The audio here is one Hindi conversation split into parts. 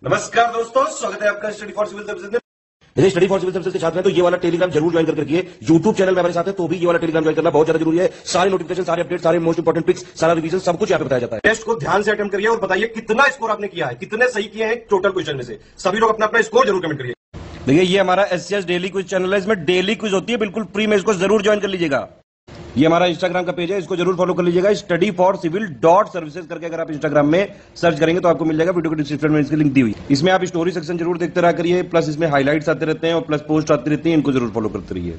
नमस्कार दोस्तों, स्वागत है आपका स्टडी फॉर सिविल सर्विसेज में। यदि स्टडी फॉर सिविल सर्विसेज के छात्र हैं तो ये वाला टेलीग्राम जरूर ज्वाइन करके रखिए। यूट्यूब चैनल में हमारे साथ है तो भी ये वाला टेलीग्राम ज्वाइन करना बहुत ज्यादा जरूरी है। सारे नोटिफिकेशन, सारे अपडेट, सारे मोस्ट इंपोर्टेंट पिक्स, सारा रिवीजन सब कुछ यहाँ पे बताया जाता है। टेस्ट को ध्यान से अटेम्प्ट करिए और बताइए कितना स्कोर आपने किया है, कितने सही किए हैं टोटल क्वेश्चन में से। सभी लोग अपना अपना स्कोर जरूर कमेंट करिए। देखिए ये हमारा एससीएस डेली क्विज चैनल है, इसमें डेली क्विज होती है, बिल्कुल फ्री में, इसको जरूर ज्वाइन कर लीजिएगा। ये हमारा इंस्टाग्राम का पेज है, इसको जरूर फॉलो कर लीजिएगा। Study for civil dot services करके अगर आप इंस्टाग्राम में सर्च करेंगे तो आपको मिल जाएगा। वीडियो के डिस्क्रिप्शन में इसकी लिंक दी हुई। इसमें आप स्टोरी सेक्शन जरूर देखते रहा करिए, प्लस इसमें हाईलाइट्स आते रहते हैं और प्लस पोस्ट आती रहती है, इनको जरूर फॉलो करते रहिए।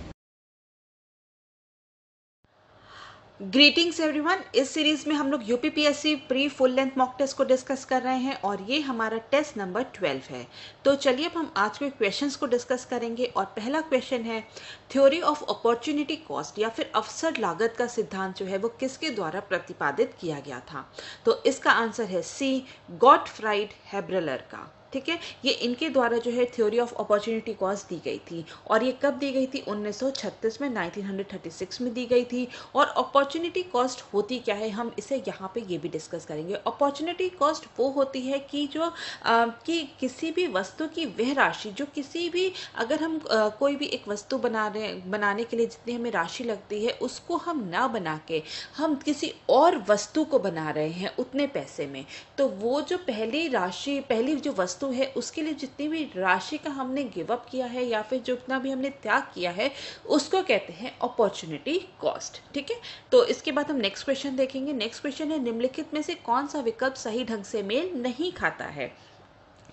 Greetings everyone. इस सीरीज में हम लोग UPPSC pre full length mock test को डिस्कस कर रहे हैं और ये हमारा टेस्ट नंबर 12 है। तो चलिए अब हम आज के क्वेश्चंस को डिस्कस करेंगे और पहला क्वेश्चन है, थ्योरी ऑफ अपॉर्चुनिटी कॉस्ट या फिर अवसर लागत का सिद्धांत जो है वो किसके द्वारा प्रतिपादित किया गया था। तो इसका आंसर है सी, गॉटफ्राइड हेब्रलर का। ठीक है, ये इनके द्वारा जो है थ्योरी ऑफ अपॉर्चुनिटी कॉस्ट दी गई थी और ये कब दी गई थी? 1936 में, 1936 में दी गई थी। और अपॉर्चुनिटी कॉस्ट होती क्या है, हम इसे यहाँ पे ये भी डिस्कस करेंगे। अपॉर्चुनिटी कॉस्ट वो होती है कि जो कि किसी भी वस्तु की वह राशि जो किसी भी, अगर हम कोई भी एक वस्तु बनाने के लिए जितनी हमें राशि लगती है उसको हम ना बना के हम किसी और वस्तु को बना रहे हैं उतने पैसे में, तो वो जो पहली जो वस्तु है उसके लिए जितनी भी राशि का हमने गिव अप किया है या फिर जितना भी हमने त्याग किया है उसको कहते हैं अपॉर्चुनिटी कॉस्ट। ठीक है, तो इसके बाद हम नेक्स्ट क्वेश्चन देखेंगे। नेक्स्ट क्वेश्चन है, निम्नलिखित में से कौन सा विकल्प सही ढंग से मेल नहीं खाता है।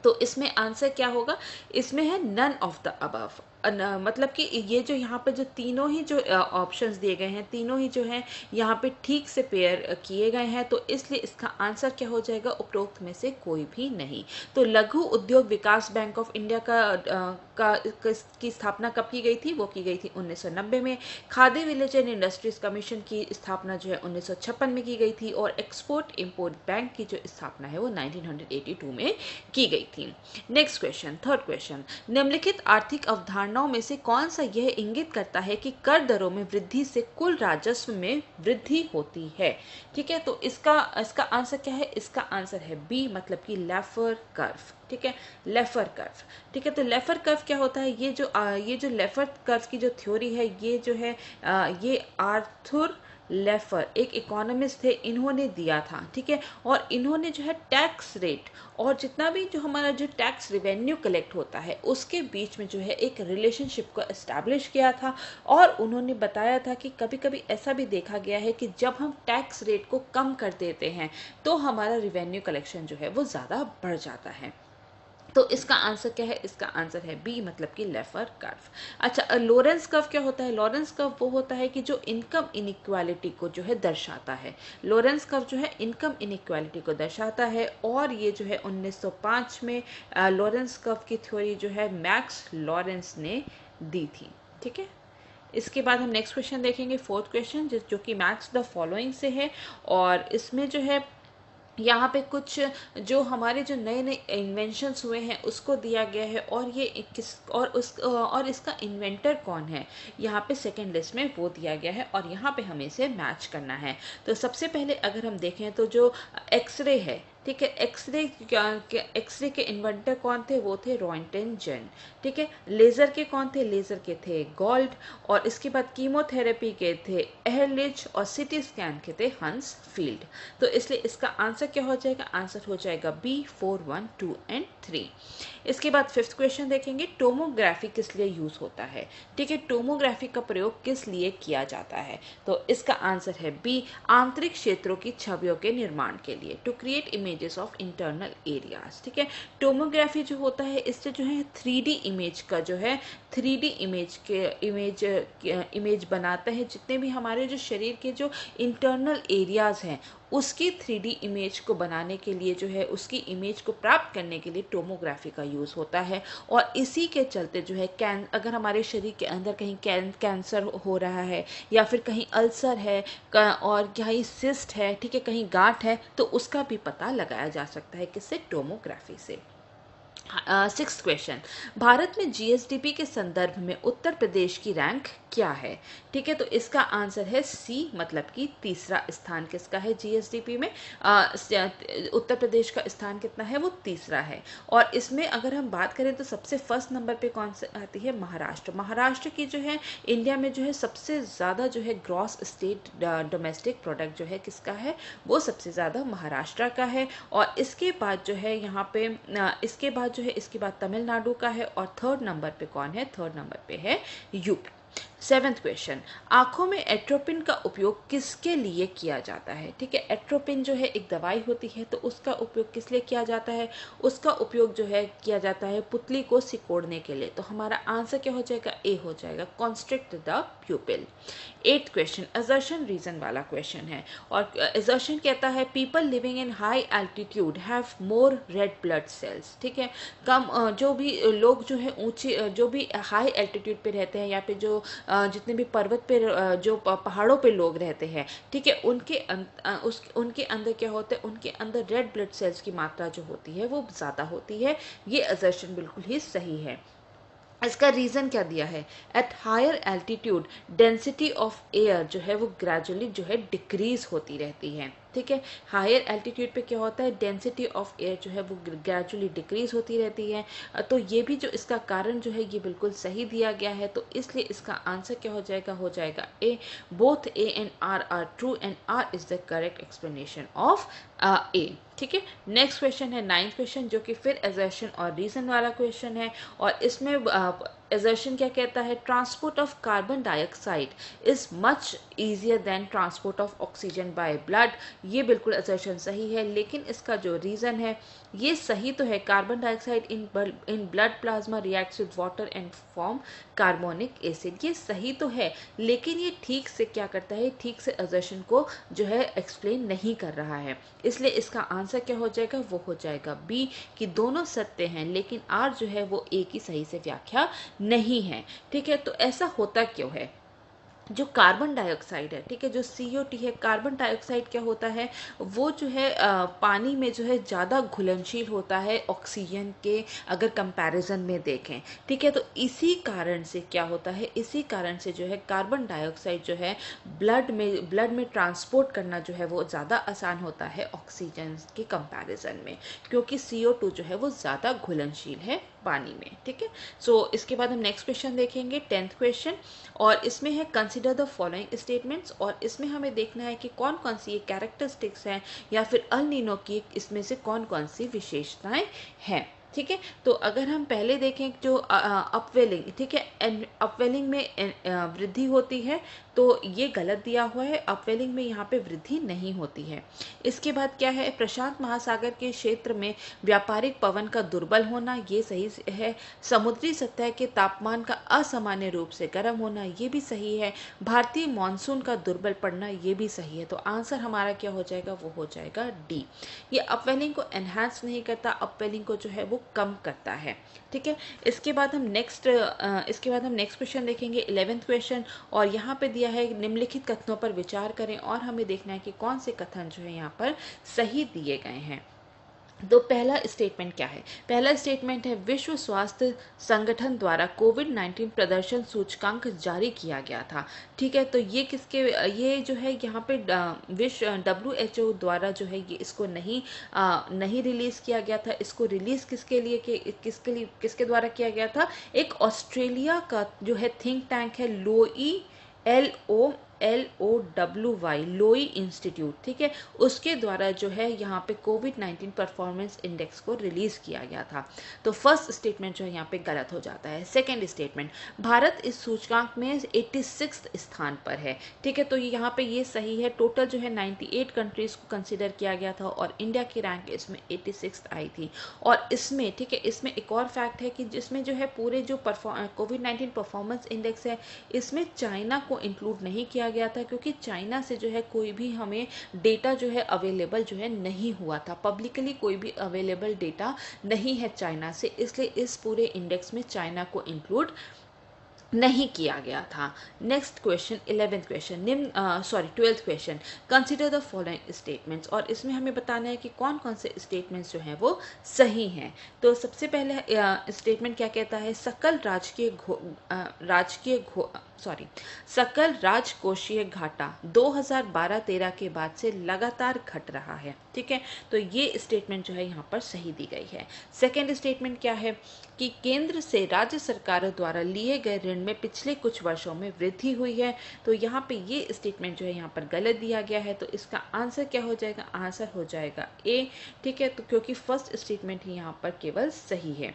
तो इसमें आंसर क्या होगा? इसमें है नन ऑफ द अबव। मतलब कि ये जो यहाँ पे जो तीनों ही जो ऑप्शंस दिए गए हैं, तीनों ही जो हैं यहाँ पे ठीक से पेयर किए गए हैं, तो इसलिए इसका आंसर क्या हो जाएगा? उपरोक्त में से कोई भी नहीं। तो लघु उद्योग विकास बैंक ऑफ इंडिया की स्थापना कब की गई थी? वो की गई थी 1990 में। Khadi village and industries commission की स्थापना जो है 1956 में की गई थी और एक्सपोर्ट इंपोर्ट बैंक की जो स्थापना है वो 1982 में की गई थी। नेक्स्ट क्वेश्चन, थर्ड क्वेश्चन, निम्नलिखित आर्थिक अवधारणा में से कौन सा यह इंगित करता है कि कर दरों में वृद्धि से कुल राजस्व में वृद्धि होती है? ठीक है, तो इसका आंसर क्या है? इसका आंसर है बी, मतलब कि लेफर कर्व। ठीक है, लेफर कर्व। ठीक है, तो लेफर कर्व क्या होता है? ये जो लेफर कर्व की जो थ्योरी है, ये जो है ये आर्थर लेफर एक इकोनॉमिस्ट थे, इन्होंने दिया था। ठीक है, और इन्होंने जो है टैक्स रेट और जितना भी जो हमारा जो टैक्स रेवेन्यू कलेक्ट होता है उसके बीच में जो है एक रिलेशनशिप को एस्टैब्लिश किया था और उन्होंने बताया था कि कभी कभी ऐसा भी देखा गया है कि जब हम टैक्स रेट को कम कर देते हैं तो हमारा रेवेन्यू कलेक्शन जो है वो ज़्यादा बढ़ जाता है। तो इसका आंसर क्या है? इसका आंसर है बी, मतलब कि लेफर कर्व। अच्छा, लॉरेंस कर्व क्या होता है? लॉरेंस कर्व वो होता है कि जो इनकम इनइक्वालिटी को जो है दर्शाता है। लॉरेंस कर्व जो है इनकम इनइक्वालिटी को दर्शाता है और ये जो है 1905 में लॉरेंस कर्व की थ्योरी जो है मैक्स लॉरेंस ने दी थी। ठीक है, इसके बाद हम नेक्स्ट क्वेश्चन देखेंगे, फोर्थ क्वेश्चन, जो कि मैच द फॉलोइंग से है और इसमें जो है यहाँ पे कुछ जो हमारे जो नए नए इन्वेंशंस हुए हैं उसको दिया गया है और ये और इसका इन्वेंटर कौन है, यहाँ पे सेकंड लिस्ट में वो दिया गया है और यहाँ पे हमें इसे मैच करना है। तो सबसे पहले अगर हम देखें तो जो एक्सरे है, ठीक है, एक्सरे के इन्वेंटर कौन थे? वो थे रॉयंटन-जेन। ठीक है, लेज़र के कौन थे? लेज़र के थे गोल्ड और इसके बाद कीमोथेरेपी के थे एहरलिच और सिटी स्कैन के थे हंस फील्ड। तो इसलिए इसका आंसर क्या हो जाएगा? आंसर हो जाएगा बी, 4, 1, 2 एंड 3। इसके बाद फिफ्थ क्वेश्चन देखेंगे, टोमोग्राफी किस लिए यूज होता है? ठीक है, टोमोग्राफी का प्रयोग किस लिए किया जाता है? तो इसका आंसर है बी, आंतरिक क्षेत्रों की छवियों के निर्माण के लिए, to create images of internal areas. ठीक है, टोमोग्राफी जो होता है इससे जो है 3D इमेज का जो है 3D इमेज बनाता है, जितने भी हमारे जो शरीर के जो इंटरनल एरियाज हैं उसकी 3D इमेज को बनाने के लिए जो है उसकी इमेज को प्राप्त करने के लिए टोमोग्राफी का यूज़ होता है। और इसी के चलते जो है अगर हमारे शरीर के अंदर कहीं कैंसर हो रहा है या फिर कहीं अल्सर है और कहीं सिस्ट है, ठीक है, कहीं गांठ है, तो उसका भी पता लगाया जा सकता है किससे? टोमोग्राफी से। सिक्स्थ क्वेश्चन, भारत में जीएसडीपी के संदर्भ में उत्तर प्रदेश की रैंक क्या है? ठीक है, तो इसका आंसर है सी, मतलब कि तीसरा स्थान किसका है जीएसडीपी में? उत्तर प्रदेश का स्थान कितना है? वो तीसरा है। और इसमें अगर हम बात करें तो सबसे फर्स्ट नंबर पे कौन से आती है? महाराष्ट्र। महाराष्ट्र की जो है इंडिया में जो है सबसे ज़्यादा जो है ग्रॉस स्टेट डोमेस्टिक प्रोडक्ट जो है किसका है? वो सबसे ज़्यादा महाराष्ट्र का है। और इसके बाद जो है यहाँ पे इसके बाद जो है इसके बाद तमिलनाडु का है। और थर्ड नंबर पे कौन है? थर्ड नंबर पे है यूपी। सेवेंथ क्वेश्चन, आंखों में एट्रोपिन का उपयोग किसके लिए किया जाता है? ठीक है, एट्रोपिन जो है एक दवाई होती है, तो उसका उपयोग किस लिए किया जाता है? उसका उपयोग जो है किया जाता है पुतली को सिकोड़ने के लिए। तो हमारा आंसर क्या हो जाएगा? ए हो जाएगा, constrict the pupil. Eighth question assertion reason वाला क्वेश्चन है। और असर्शन कहता है people living in high altitude have more red blood cells. ठीक है, जो भी लोग जो है ऊंची जो भी हाई एल्टीट्यूड पे रहते हैं या फिर जो जितने भी पर्वत पे जो पहाड़ों पे लोग रहते हैं, ठीक है, उनके अंदर क्या होता है? उनके अंदर रेड ब्लड सेल्स की मात्रा जो होती है वो ज़्यादा होती है। ये असर्शन बिल्कुल ही सही है। इसका रीज़न क्या दिया है? At higher altitude density of air जो है वो ग्रेजुअली जो है डिक्रीज होती रहती है। ठीक है, हायर एल्टीट्यूड पे क्या होता है? डेंसिटी ऑफ एयर जो है वो ग्रेजुअली डिक्रीज होती रहती है। तो ये भी जो इसका कारण जो है ये बिल्कुल सही दिया गया है। तो इसलिए इसका आंसर क्या हो जाएगा? हो जाएगा A. Both A and R true and R is the correct explanation of A. ठीक है, नेक्स्ट क्वेश्चन है नाइन्थ क्वेश्चन, जो कि फिर असर्शन और रीजन वाला क्वेश्चन है। और इसमें असर्शन क्या कहता है? Transport of carbon dioxide is much easier than transport of oxygen by blood. ये बिल्कुल असर्शन सही है, लेकिन इसका जो रीजन है ये सही तो है। Carbon dioxide in blood plasma reacts with water and form carbonic acid, ये सही तो है, लेकिन ये ठीक से क्या करता है? ठीक से असर्शन को जो है एक्सप्लेन नहीं कर रहा है। इसलिए इसका आंसर क्या हो जाएगा? वो हो जाएगा बी, कि दोनों सत्य हैं लेकिन आर जो है वो ए की सही से व्याख्या नहीं है। ठीक है, तो ऐसा होता क्यों है? जो कार्बन डाइऑक्साइड है, ठीक है, जो CO2 है, कार्बन डाइऑक्साइड क्या होता है? वो जो है पानी में जो है ज़्यादा घुलनशील होता है ऑक्सीजन के अगर कंपैरिजन में देखें। ठीक है, तो इसी कारण से क्या होता है? इसी कारण से जो है कार्बन डाइऑक्साइड जो है ब्लड में ट्रांसपोर्ट करना जो है वो ज़्यादा आसान होता है ऑक्सीजन के कंपैरिजन में, क्योंकि CO2 जो है वो ज़्यादा घुलनशील है पानी में। ठीक है, सो इसके बाद हम नेक्स्ट क्वेश्चन देखेंगे, 10th क्वेश्चन। और इसमें है कंसिडर द फॉलोइंग स्टेटमेंट्स। और इसमें हमें देखना है कि कौन कौन सी ये कैरेक्टरिस्टिक्स हैं या फिर अल नीनो की इसमें से कौन कौन सी विशेषताएं हैं। ठीक है, तो अगर हम पहले देखें जो अपवेलिंग, ठीक है, अपवेलिंग में वृद्धि होती है, तो ये गलत दिया हुआ है। अपवेलिंग में यहाँ पे वृद्धि नहीं होती है। इसके बाद क्या है? प्रशांत महासागर के क्षेत्र में व्यापारिक पवन का दुर्बल होना, ये सही है। समुद्री सतह के तापमान का असामान्य रूप से गर्म होना, ये भी सही है। भारतीय मानसून का दुर्बल पड़ना, ये भी सही है। तो आंसर हमारा क्या हो जाएगा? वो हो जाएगा डी। ये अपवेलिंग को एनहांस नहीं करता, अपवेलिंग को जो है वो कम करता है। ठीक है, इसके बाद हम नेक्स्ट क्वेश्चन देखेंगे, 11th क्वेश्चन। और यहाँ पे दिया है निम्नलिखित कथनों पर विचार करें, और हमें देखना है कि कौन से कथन जो है यहाँ पर सही दिए गए हैं। तो पहला स्टेटमेंट क्या है? पहला स्टेटमेंट है विश्व स्वास्थ्य संगठन द्वारा कोविड-19 प्रदर्शन सूचकांक जारी किया गया था। ठीक है, तो ये जो है यहाँ पे विश्व WHO द्वारा जो है ये इसको नहीं रिलीज किया गया था। इसको रिलीज किसके द्वारा किया गया था? एक ऑस्ट्रेलिया का जो है थिंक टैंक है, LOWY लोई इंस्टीट्यूट, ठीक है, उसके द्वारा जो है यहाँ पे कोविड-19 परफॉर्मेंस इंडेक्स को रिलीज किया गया था। तो फर्स्ट स्टेटमेंट जो है यहाँ पे गलत हो जाता है। सेकंड स्टेटमेंट, भारत इस सूचकांक में 86 स्थान पर है। ठीक है, तो यहाँ पे ये सही है। टोटल जो है 98 कंट्रीज को कंसिडर किया गया था और इंडिया की रैंक इसमें 86 आई थी। और इसमें, ठीक है, इसमें एक और फैक्ट है कि जिसमें जो है पूरे जो कोविड-19 परफॉर्मेंस इंडेक्स है, इसमें चाइना को इंक्लूड नहीं किया गया था, क्योंकि चाइना से जो है कोई भी हमें डेटा जो है अवेलेबल जो है नहीं हुआ था। पब्लिकली कोई भी अवेलेबल डेटा नहीं है चाइना से, इसलिए इस पूरे इंडेक्स में चाइना को इंक्लूड नहीं किया गया था। Next question 11th question, 12th question, consider the following statements, और इसमें हमें बताना है कि कौन कौन से स्टेटमेंट्स जो हैं वो सही हैं। तो सबसे पहले स्टेटमेंट क्या कहता है, सकल राजकोषीय घाटा 2012-13 के बाद से लगातार घट रहा है। ठीक है, तो ये स्टेटमेंट जो है यहाँ पर सही दी गई है। सेकेंड स्टेटमेंट क्या है कि केंद्र से राज्य सरकारों द्वारा लिए गए ऋण में पिछले कुछ वर्षों में वृद्धि हुई है। तो यहाँ पे ये स्टेटमेंट जो है यहाँ पर गलत दिया गया है। तो इसका आंसर क्या हो जाएगा, आंसर हो जाएगा ए। ठीक है, तो क्योंकि फर्स्ट स्टेटमेंट ही यहाँ पर केवल सही है।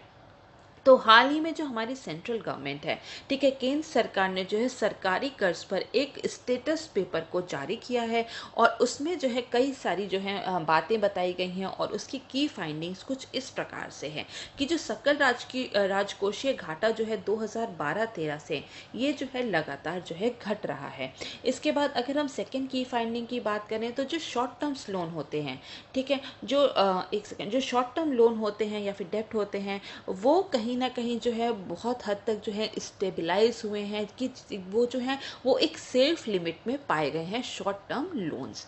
तो हाल ही में जो हमारी सेंट्रल गवर्नमेंट है, ठीक है, केंद्र सरकार ने जो है सरकारी कर्ज पर एक स्टेटस पेपर को जारी किया है, और उसमें जो है कई सारी जो है बातें बताई गई हैं, और उसकी की फाइंडिंग्स कुछ इस प्रकार से है कि जो सकल राजकोषीय घाटा जो है 2012-13 से ये जो है लगातार जो है घट रहा है। इसके बाद अगर हम सेकेंड की फाइंडिंग की बात करें तो जो शॉर्ट टर्म्स लोन होते हैं, ठीक है, जो शॉर्ट टर्म लोन होते हैं या फिर डेप्ट होते हैं, वो कहीं ना कहीं जो है बहुत हद तक जो है स्टेबलाइज हुए हैं, कि वो जो है वो एक सेफ लिमिट में पाए गए हैं शॉर्ट टर्म लोन्स।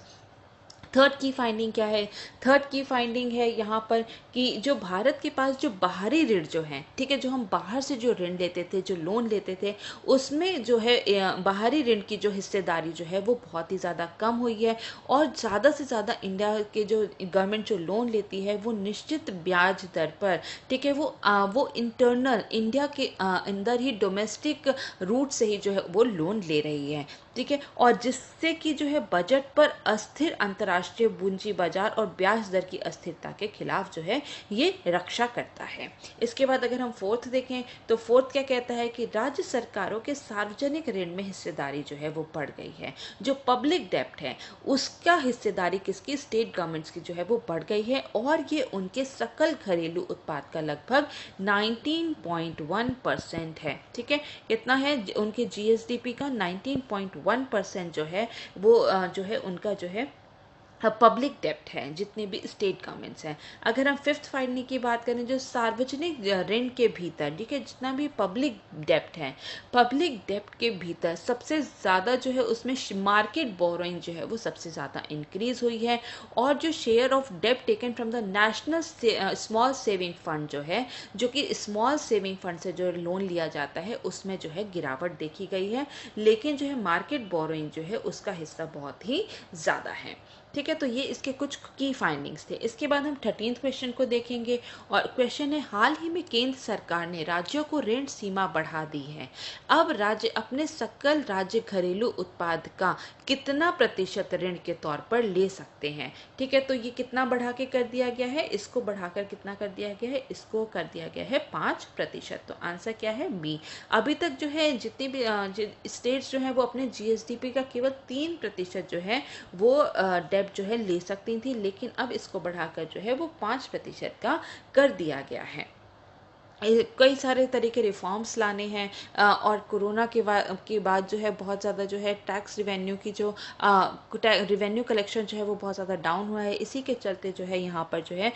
थर्ड की फाइंडिंग क्या है, थर्ड की फाइंडिंग है यहाँ पर कि जो भारत के पास जो बाहरी ऋण जो है, ठीक है, जो हम बाहर से जो ऋण लेते थे, जो लोन लेते थे, उसमें जो है बाहरी ऋण की जो हिस्सेदारी जो है वो बहुत ही ज़्यादा कम हुई है, और ज़्यादा से ज़्यादा इंडिया के जो गवर्नमेंट जो लोन लेती है वो निश्चित ब्याज दर पर, ठीक है, वो इंटरनल इंडिया के अंदर ही डोमेस्टिक रूट से ही जो है वो लोन ले रही है। ठीक है, और जिससे कि जो है बजट पर अस्थिर अंतर्राष्ट्रीय पूंजी बाजार और ब्याज दर की अस्थिरता के खिलाफ जो है ये रक्षा करता है। इसके बाद अगर हम फोर्थ देखें तो फोर्थ क्या कहता है कि राज्य सरकारों के सार्वजनिक ऋण में हिस्सेदारी जो है वो बढ़ गई है। जो पब्लिक डेप्ट है उसका हिस्सेदारी किसकी, स्टेट गवर्नमेंट्स की जो है वो बढ़ गई है, और ये उनके सकल घरेलू उत्पाद का लगभग 19.1% है। ठीक है, कितना है उनके जीएसडीपी का, 19.1% जो है वो जो है उनका जो है पब्लिक डेप्ट है, जितने भी स्टेट गवर्नमेंट्स हैं। अगर हम फिफ्थ फाइंडिंग की बात करें, जो सार्वजनिक ऋण के भीतर, ठीक है, जितना भी पब्लिक डेप्ट है, पब्लिक डेप्ट के भीतर सबसे ज़्यादा जो है उसमें मार्केट बोरोइंग जो है वो सबसे ज़्यादा इंक्रीज हुई है, और जो शेयर ऑफ डेप्ट taken from the national small saving fund जो है, जो कि स्मॉल सेविंग फंड से जो लोन लिया जाता है, उसमें जो है गिरावट देखी गई है, लेकिन जो है मार्केट बोरोइंग जो है उसका हिस्सा बहुत ही ज़्यादा है। ठीक है, तो ये इसके कुछ की फाइंडिंग्स थे। इसके बाद हम 13th क्वेश्चन को देखेंगे, और क्वेश्चन है, हाल ही में केंद्र सरकार ने राज्यों को ऋण सीमा बढ़ा दी है। अब राज्य अपने सकल राज्य घरेलू उत्पाद का कितना प्रतिशत ऋण के तौर पर ले सकते हैं। ठीक है, तो ये कितना बढ़ा के कर दिया गया है, इसको बढ़ाकर कितना कर दिया गया है, इसको कर दिया गया है 5%। तो आंसर क्या है, बी। अभी तक जो है जितनी भी स्टेट्स जो है वो अपने जीएसडीपी का केवल 3% जो है वो जो है ले सकती थी, लेकिन अब इसको बढ़ाकर जो है वो 5% का कर दिया गया है। कई सारे तरह के रिफॉर्म्स लाने हैं, और कोरोना के बाद जो है बहुत ज़्यादा जो है टैक्स रिवेन्यू की जो रिवेन्यू कलेक्शन जो है वो बहुत ज़्यादा डाउन हुआ है। इसी के चलते जो है यहाँ पर जो है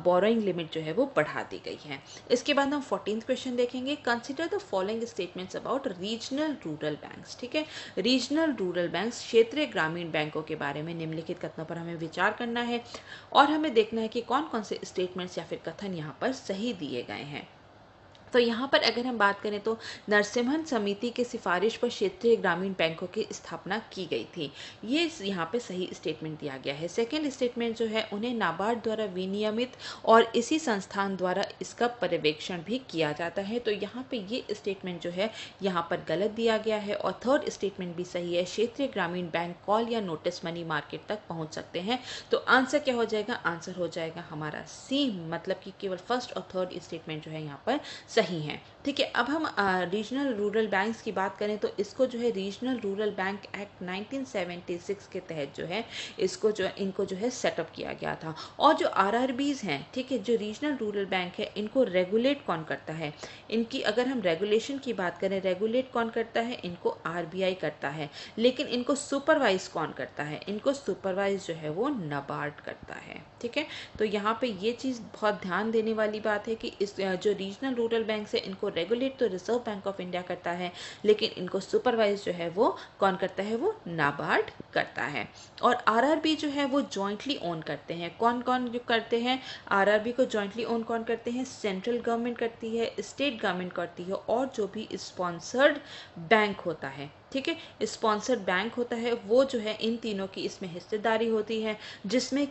बोरोइंग लिमिट जो है वो बढ़ा दी गई है। इसके बाद हम 14th क्वेश्चन देखेंगे, consider the following statements about regional rural banks. ठीक है, रीजनल रूरल बैंक्स, क्षेत्रीय ग्रामीण बैंकों के बारे में निम्नलिखित कथनों पर हमें विचार करना है, और हमें देखना है कि कौन कौन से स्टेटमेंट्स या फिर कथन यहाँ पर सही दिए गए हैं। तो यहाँ पर अगर हम बात करें तो नरसिम्हन समिति के सिफारिश पर क्षेत्रीय ग्रामीण बैंकों की स्थापना की गई थी, ये यहाँ पे सही स्टेटमेंट दिया गया है। सेकंड स्टेटमेंट जो है, उन्हें नाबार्ड द्वारा विनियमित और इसी संस्थान द्वारा इसका पर्यवेक्षण भी किया जाता है। तो यहाँ पे ये स्टेटमेंट जो है यहाँ पर गलत दिया गया है। और थर्ड स्टेटमेंट भी सही है, क्षेत्रीय ग्रामीण बैंक कॉल या नोटिस मनी मार्केट तक पहुँच सकते हैं। तो आंसर क्या हो जाएगा, आंसर हो जाएगा हमारा सी, मतलब कि केवल फर्स्ट और थर्ड स्टेटमेंट जो है यहाँ पर सही हैं। ठीक है, अब हम रीजनल रूरल बैंक्स की बात करें तो इसको जो है रीजनल रूरल बैंक एक्ट 1976 के तहत जो है इनको जो है सेटअप किया गया था। और जो आरआरबीज हैं, ठीक है, जो रीजनल रूरल बैंक है, इनको रेगुलेट कौन करता है, इनकी अगर हम रेगुलेशन की बात करें, रेगुलेट कौन करता है, इनको आरबीआई करता है, लेकिन इनको सुपरवाइज कौन करता है, इनको सुपरवाइज जो है वो नाबार्ड करता है। ठीक है, तो यहाँ पे ये चीज़ बहुत ध्यान देने वाली बात है कि इस जो रीजनल रूरल बैंक है, इनको रेगुलेट तो रिजर्व बैंक ऑफ इंडिया करता है, लेकिन इनको सुपरवाइज जो है वो कौन करता है, वो नाबार्ड करता है। और आरआरबी जो है वो जॉइंटली ओन करते हैं। कौन कौन जो करते हैं, आरआरबी को जॉइंटली ओन कौन करते हैं, सेंट्रल गवर्नमेंट करती है, स्टेट गवर्नमेंट करती है, और जो भी स्पॉन्सर्ड बैंक होता है, ठीक है, स्पॉन्सर्ड बैंक होता है, वो जो है इन तीनों की इसमें हिस्सेदारी होती है, जिसमें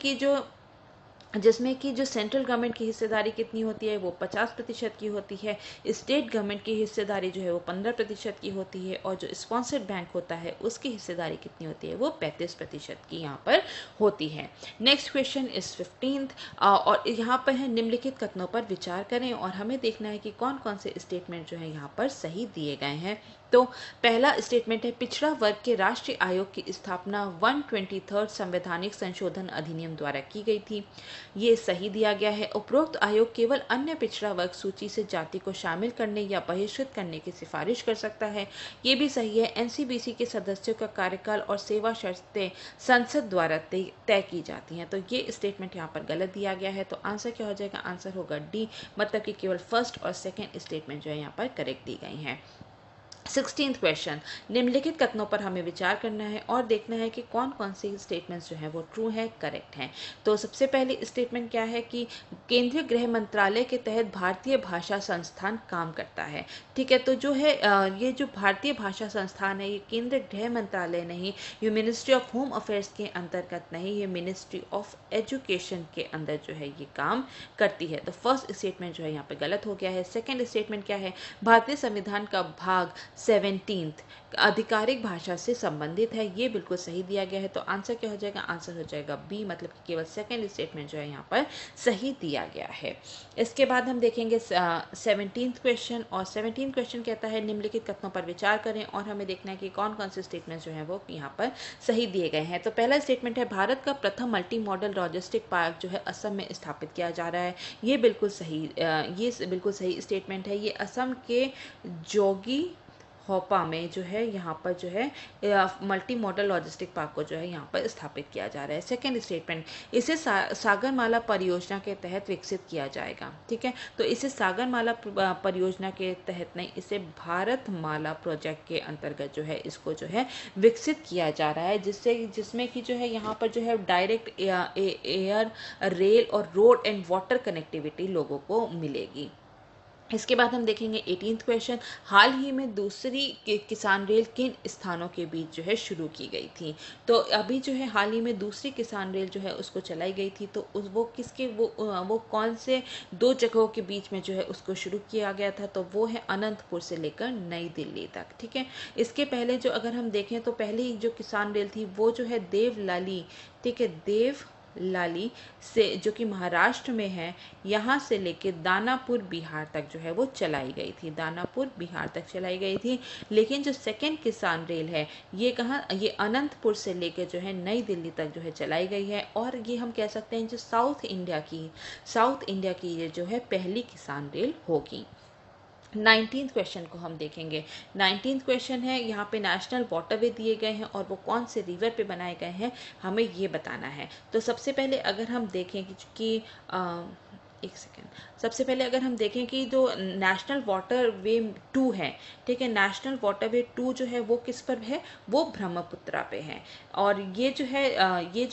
कि जो सेंट्रल गवर्नमेंट की हिस्सेदारी कितनी होती है, वो 50% की होती है, स्टेट गवर्नमेंट की हिस्सेदारी जो है वो 15% की होती है, और जो स्पॉन्सर्ड बैंक होता है उसकी हिस्सेदारी कितनी होती है, वो 35% की यहाँ पर होती है। नेक्स्ट क्वेश्चन इज 15th, और यहाँ पर है निम्नलिखित कथनों पर विचार करें, और हमें देखना है कि कौन कौन से स्टेटमेंट जो है यहाँ पर सही दिए गए हैं। तो पहला स्टेटमेंट है, पिछड़ा वर्ग के राष्ट्रीय आयोग की स्थापना 123 संवैधानिक संशोधन अधिनियम द्वारा की गई थी। ये सही दिया गया है। उपरोक्त आयोग केवल अन्य पिछड़ा वर्ग सूची से जाति को शामिल करने या बहिष्कृत करने की सिफारिश कर सकता है। ये भी सही है। एनसीबीसी के सदस्यों का कार्यकाल और सेवा शर्तें संसद द्वारा तय की जाती हैं। तो ये स्टेटमेंट यहाँ पर गलत दिया गया है। तो आंसर क्या हो जाएगा, आंसर होगा डी, मतलब कि केवल फर्स्ट और सेकेंड स्टेटमेंट जो है यहाँ पर करेक्ट दी गई हैं। 16th क्वेश्चन, निम्नलिखित कथनों पर हमें विचार करना है और देखना है कि कौन कौन से स्टेटमेंट्स जो है वो ट्रू है, करेक्ट हैं। तो सबसे पहले स्टेटमेंट क्या है कि केंद्रीय गृह मंत्रालय के तहत भारतीय भाषा संस्थान काम करता है। ठीक है, तो जो है ये जो भारतीय भाषा संस्थान है ये केंद्रीय गृह मंत्रालय नहीं, ये मिनिस्ट्री ऑफ होम अफेयर्स के अंतर्गत नहीं, ये मिनिस्ट्री ऑफ एजुकेशन के अंदर जो है ये काम करती है। तो फर्स्ट स्टेटमेंट जो है यहाँ पे गलत हो गया है। सेकेंड स्टेटमेंट क्या है, भारतीय संविधान का भाग 17th आधिकारिक भाषा से संबंधित है, ये बिल्कुल सही दिया गया है। तो आंसर क्या हो जाएगा, आंसर हो जाएगा बी, मतलब कि केवल सेकेंड स्टेटमेंट जो है यहाँ पर सही दिया गया है। इसके बाद हम देखेंगे 17th क्वेश्चन, और 17th क्वेश्चन कहता है निम्नलिखित कथनों पर विचार करें, और हमें देखना है कि कौन कौन से स्टेटमेंट जो है वो यहाँ पर सही दिए गए हैं। तो पहला स्टेटमेंट है, भारत का प्रथम मल्टी मॉडल लॉजिस्टिक पार्क जो है असम में स्थापित किया जा रहा है। ये बिल्कुल सही स्टेटमेंट है। ये असम के जोगी होपा में जो है यहाँ पर जो है मल्टी मॉडल लॉजिस्टिक पार्क को जो है यहाँ पर स्थापित किया जा रहा है। सेकेंड स्टेटमेंट, इसे सागरमाला परियोजना के तहत विकसित किया जाएगा। ठीक है, तो इसे सागरमाला परियोजना के तहत नहीं, इसे भारतमाला प्रोजेक्ट के अंतर्गत जो है इसको जो है विकसित किया जा रहा है, जिसमें कि जो है यहाँ पर जो है डायरेक्ट एयर, रेल और रोड एंड वाटर कनेक्टिविटी लोगों को मिलेगी। इसके बाद हम देखेंगे 18th क्वेश्चन, हाल ही में दूसरी किसान रेल किन स्थानों के बीच जो है शुरू की गई थी। तो अभी जो है हाल ही में दूसरी किसान रेल जो है उसको चलाई गई थी, तो वो कौन से दो जगहों के बीच में जो है उसको शुरू किया गया था, तो वो है अनंतपुर से लेकर नई दिल्ली तक। ठीक है, इसके पहले जो अगर हम देखें तो पहली जो किसान रेल थी वो जो है देवलाली, ठीक है, देवलाली से जो कि महाराष्ट्र में है, यहाँ से लेके दानापुर बिहार तक जो है वो चलाई गई थी, दानापुर बिहार तक चलाई गई थी। लेकिन जो सेकेंड किसान रेल है ये कहाँ, ये अनंतपुर से लेके जो है नई दिल्ली तक जो है चलाई गई है, और ये हम कह सकते हैं जो साउथ इंडिया की ये जो है पहली किसान रेल होगी। 19th क्वेश्चन को हम देखेंगे। 19th क्वेश्चन है, यहाँ पे नेशनल वाटरवे दिए गए हैं और वो कौन से रिवर पे बनाए गए हैं हमें ये बताना है। तो सबसे पहले अगर हम देखें कि एक सेकेंड, सबसे पहले अगर हम देखें कि जो नेशनल वाटरवे 2 है, ठीक है, नेशनल वाटरवे 2 जो है वो किस पर है, वो ब्रह्मपुत्रा पे है, और ये जो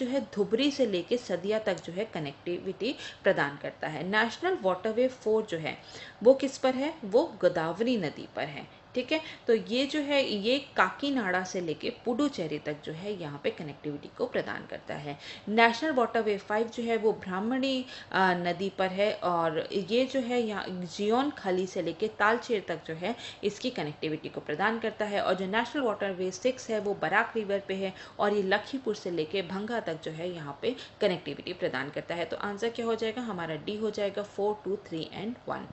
है धुबरी से लेके सदिया तक जो है कनेक्टिविटी प्रदान करता है। नेशनल वाटरवे 4 जो है वो किस पर है, वो गोदावरी नदी पर है। ठीक है, तो ये जो है ये काकीनाडा से लेके पुडुचेरी तक जो है यहाँ पे कनेक्टिविटी को प्रदान करता है। नेशनल वाटरवे 5 जो है वो ब्राह्मणी नदी पर है, और ये जो है यहाँ जियोन खाली से लेके तालचेर तक जो है इसकी कनेक्टिविटी को प्रदान करता है। और जो नेशनल वाटरवे 6 है वो बराक रिवर पे है, और ये लखीमपुर से लेके भंगा तक जो है यहाँ पे कनेक्टिविटी प्रदान करता है। तो आंसर क्या हो जाएगा, हमारा डी हो जाएगा 4, 2, 3 एंड 1।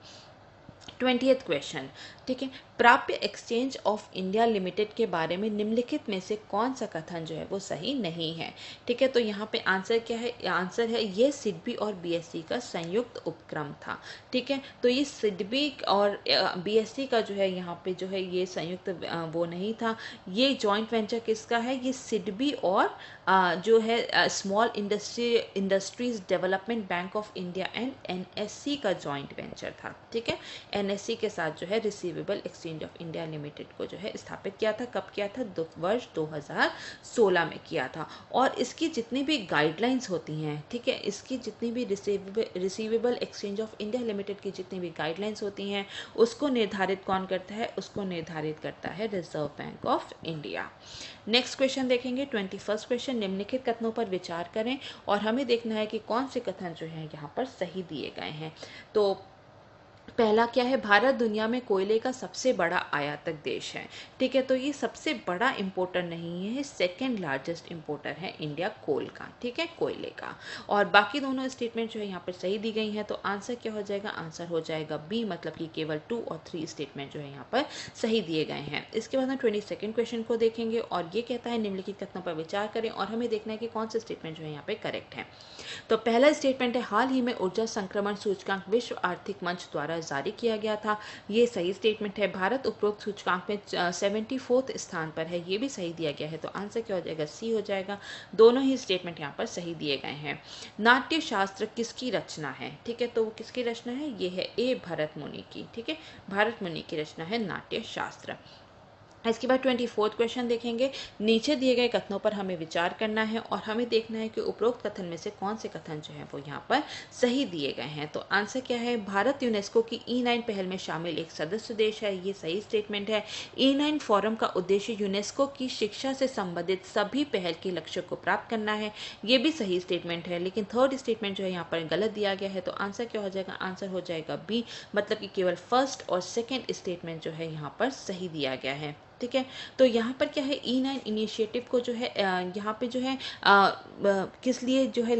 20th क्वेश्चन, ठीक है, प्राप्य एक्सचेंज ऑफ इंडिया लिमिटेड के बारे में निम्नलिखित में से कौन सा कथन जो है वो सही नहीं है। ठीक है, तो यहाँ पे आंसर क्या है, आंसर है ये सिडबी और बीएसई का संयुक्त उपक्रम था। ठीक है, तो ये सिडबी और बीएसई का जो है यहाँ पे जो है ये संयुक्त वो नहीं था, ये जॉइंट वेंचर किसका है, ये सिडबी और जो है small industries development bank of India and NSC का जॉइंट वेंचर था। ठीक है, एनएससी के साथ जो है receivable exchange of India limited को जो है स्थापित किया था। कब किया था, वर्ष 2016 में किया था। और इसकी जितनी भी गाइडलाइंस होती हैं, ठीक है, इसकी जितनी भी receivable exchange of India limited की जितनी भी गाइडलाइंस होती हैं उसको निर्धारित कौन करता है, उसको निर्धारित करता है reserve bank of India. Next question देखेंगे, 21st क्वेश्चन, निम्नलिखित कथनों पर विचार करें और हमें देखना है कि कौन से कथन जो है यहाँ पर सही दिए गए हैं। तो पहला क्या है, भारत दुनिया में कोयले का सबसे बड़ा आयातक देश है। ठीक है, तो ये सबसे बड़ा इंपोर्टर नहीं है, सेकंड लार्जेस्ट इंपोर्टर है इंडिया कोल का। ठीक है, कोयले का। और बाकी दोनों स्टेटमेंट जो है यहाँ पर सही दी गई हैं, तो आंसर क्या हो जाएगा, आंसर हो जाएगा बी, मतलब कि केवल 2 और 3 स्टेटमेंट जो है यहाँ पर सही दिए गए हैं। इसके बाद हम 22nd क्वेश्चन को देखेंगे और ये कहता है निम्नलिखित कथनों पर विचार करें और हमें देखना है कि कौन से स्टेटमेंट जो है यहाँ पे करेक्ट है। तो पहला स्टेटमेंट है, हाल ही में ऊर्जा संक्रमण सूचकांक विश्व आर्थिक मंच द्वारा जारी किया गया था। ये सही स्टेटमेंट है। भारत उपरोक्त सूचकांक में 74वें स्थान पर है, ये भी सही दिया गया है। तो आंसर क्या हो जाएगा, सी हो जाएगा। दोनों ही स्टेटमेंट यहाँ पर सही दिए गए हैं। नाट्य शास्त्र किसकी रचना है, ठीक है, तो वो किसकी रचना है, ये है ए भरत मुनि की। ठीक है, भरत मुनि की रचना है नाट्य शास्त्र। इसके बाद 24th क्वेश्चन देखेंगे, नीचे दिए गए कथनों पर हमें विचार करना है और हमें देखना है कि उपरोक्त कथन में से कौन से कथन जो है वो यहाँ पर सही दिए गए हैं। तो आंसर क्या है, भारत यूनेस्को की E9 पहल में शामिल एक सदस्य देश है, ये सही स्टेटमेंट है। E9 फोरम का उद्देश्य यूनेस्को की शिक्षा से संबंधित सभी पहल के लक्ष्य को प्राप्त करना है, ये भी सही स्टेटमेंट है। लेकिन थर्ड स्टेटमेंट जो है यहाँ पर गलत दिया गया है, तो आंसर क्या हो जाएगा, आंसर हो जाएगा बी, मतलब कि केवल फर्स्ट और सेकेंड स्टेटमेंट जो है यहाँ पर सही दिया गया है। ठीक है, तो यहाँ पर क्या है, E9 इनिशिएटिव को जो है यहाँ पे जो है किस लिए जो है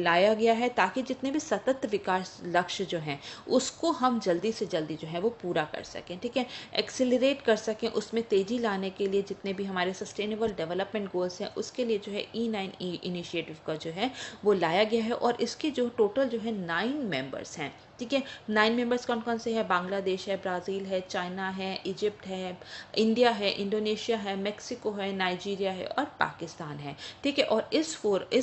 लाया गया है, ताकि जितने भी सतत विकास लक्ष्य जो हैं उसको हम जल्दी से जल्दी जो है वो पूरा कर सकें। ठीक है, एक्सेलरेट कर सकें, उसमें तेज़ी लाने के लिए जितने भी हमारे सस्टेनेबल डेवलपमेंट गोल्स हैं उसके लिए जो है E9 इनिशिएटिव का जो है वो लाया गया है। और इसके जो टोटल जो है 9 मेंबर्स हैं। ठीक है, 9 मेंबर्स कौन कौन से हैं, बांग्लादेश है, ब्राज़ील है, चाइना है, इजिप्ट है, इंडिया है, इंडोनेशिया है, मेक्सिको है, नाइजीरिया है और पाकिस्तान है। ठीक है, और इस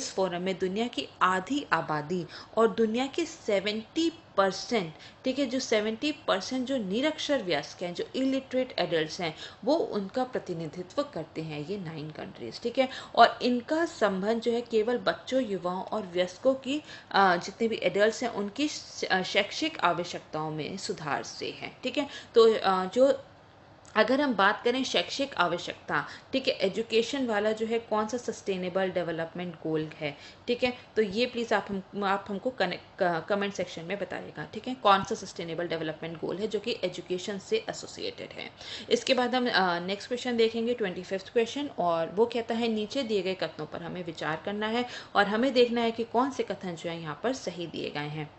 फोरम में दुनिया की आधी आबादी और दुनिया के 70%, ठीक है, जो 70% जो निरक्षर वयस्क हैं, जो इलिटरेट एडल्ट्स हैं, वो उनका प्रतिनिधित्व करते हैं ये 9 कंट्रीज। ठीक है, और इनका संबंध जो है केवल बच्चों, युवाओं और वयस्कों की जितने भी एडल्ट्स हैं उनकी शैक्षिक आवश्यकताओं में सुधार से है। ठीक है, तो जो अगर हम बात करें शैक्षिक आवश्यकता, ठीक है, एजुकेशन वाला जो है कौन सा सस्टेनेबल डेवलपमेंट गोल है, ठीक है, तो ये प्लीज़ आप हमको कमेंट सेक्शन में बताइएगा। ठीक है, कौन सा सस्टेनेबल डेवलपमेंट गोल है जो कि एजुकेशन से एसोसिएटेड है। इसके बाद हम नेक्स्ट क्वेश्चन देखेंगे, 25th क्वेश्चन, और वो कहता है नीचे दिए गए कथनों पर हमें विचार करना है और हमें देखना है कि कौन से कथन जो है यहाँ पर सही दिए गए हैं।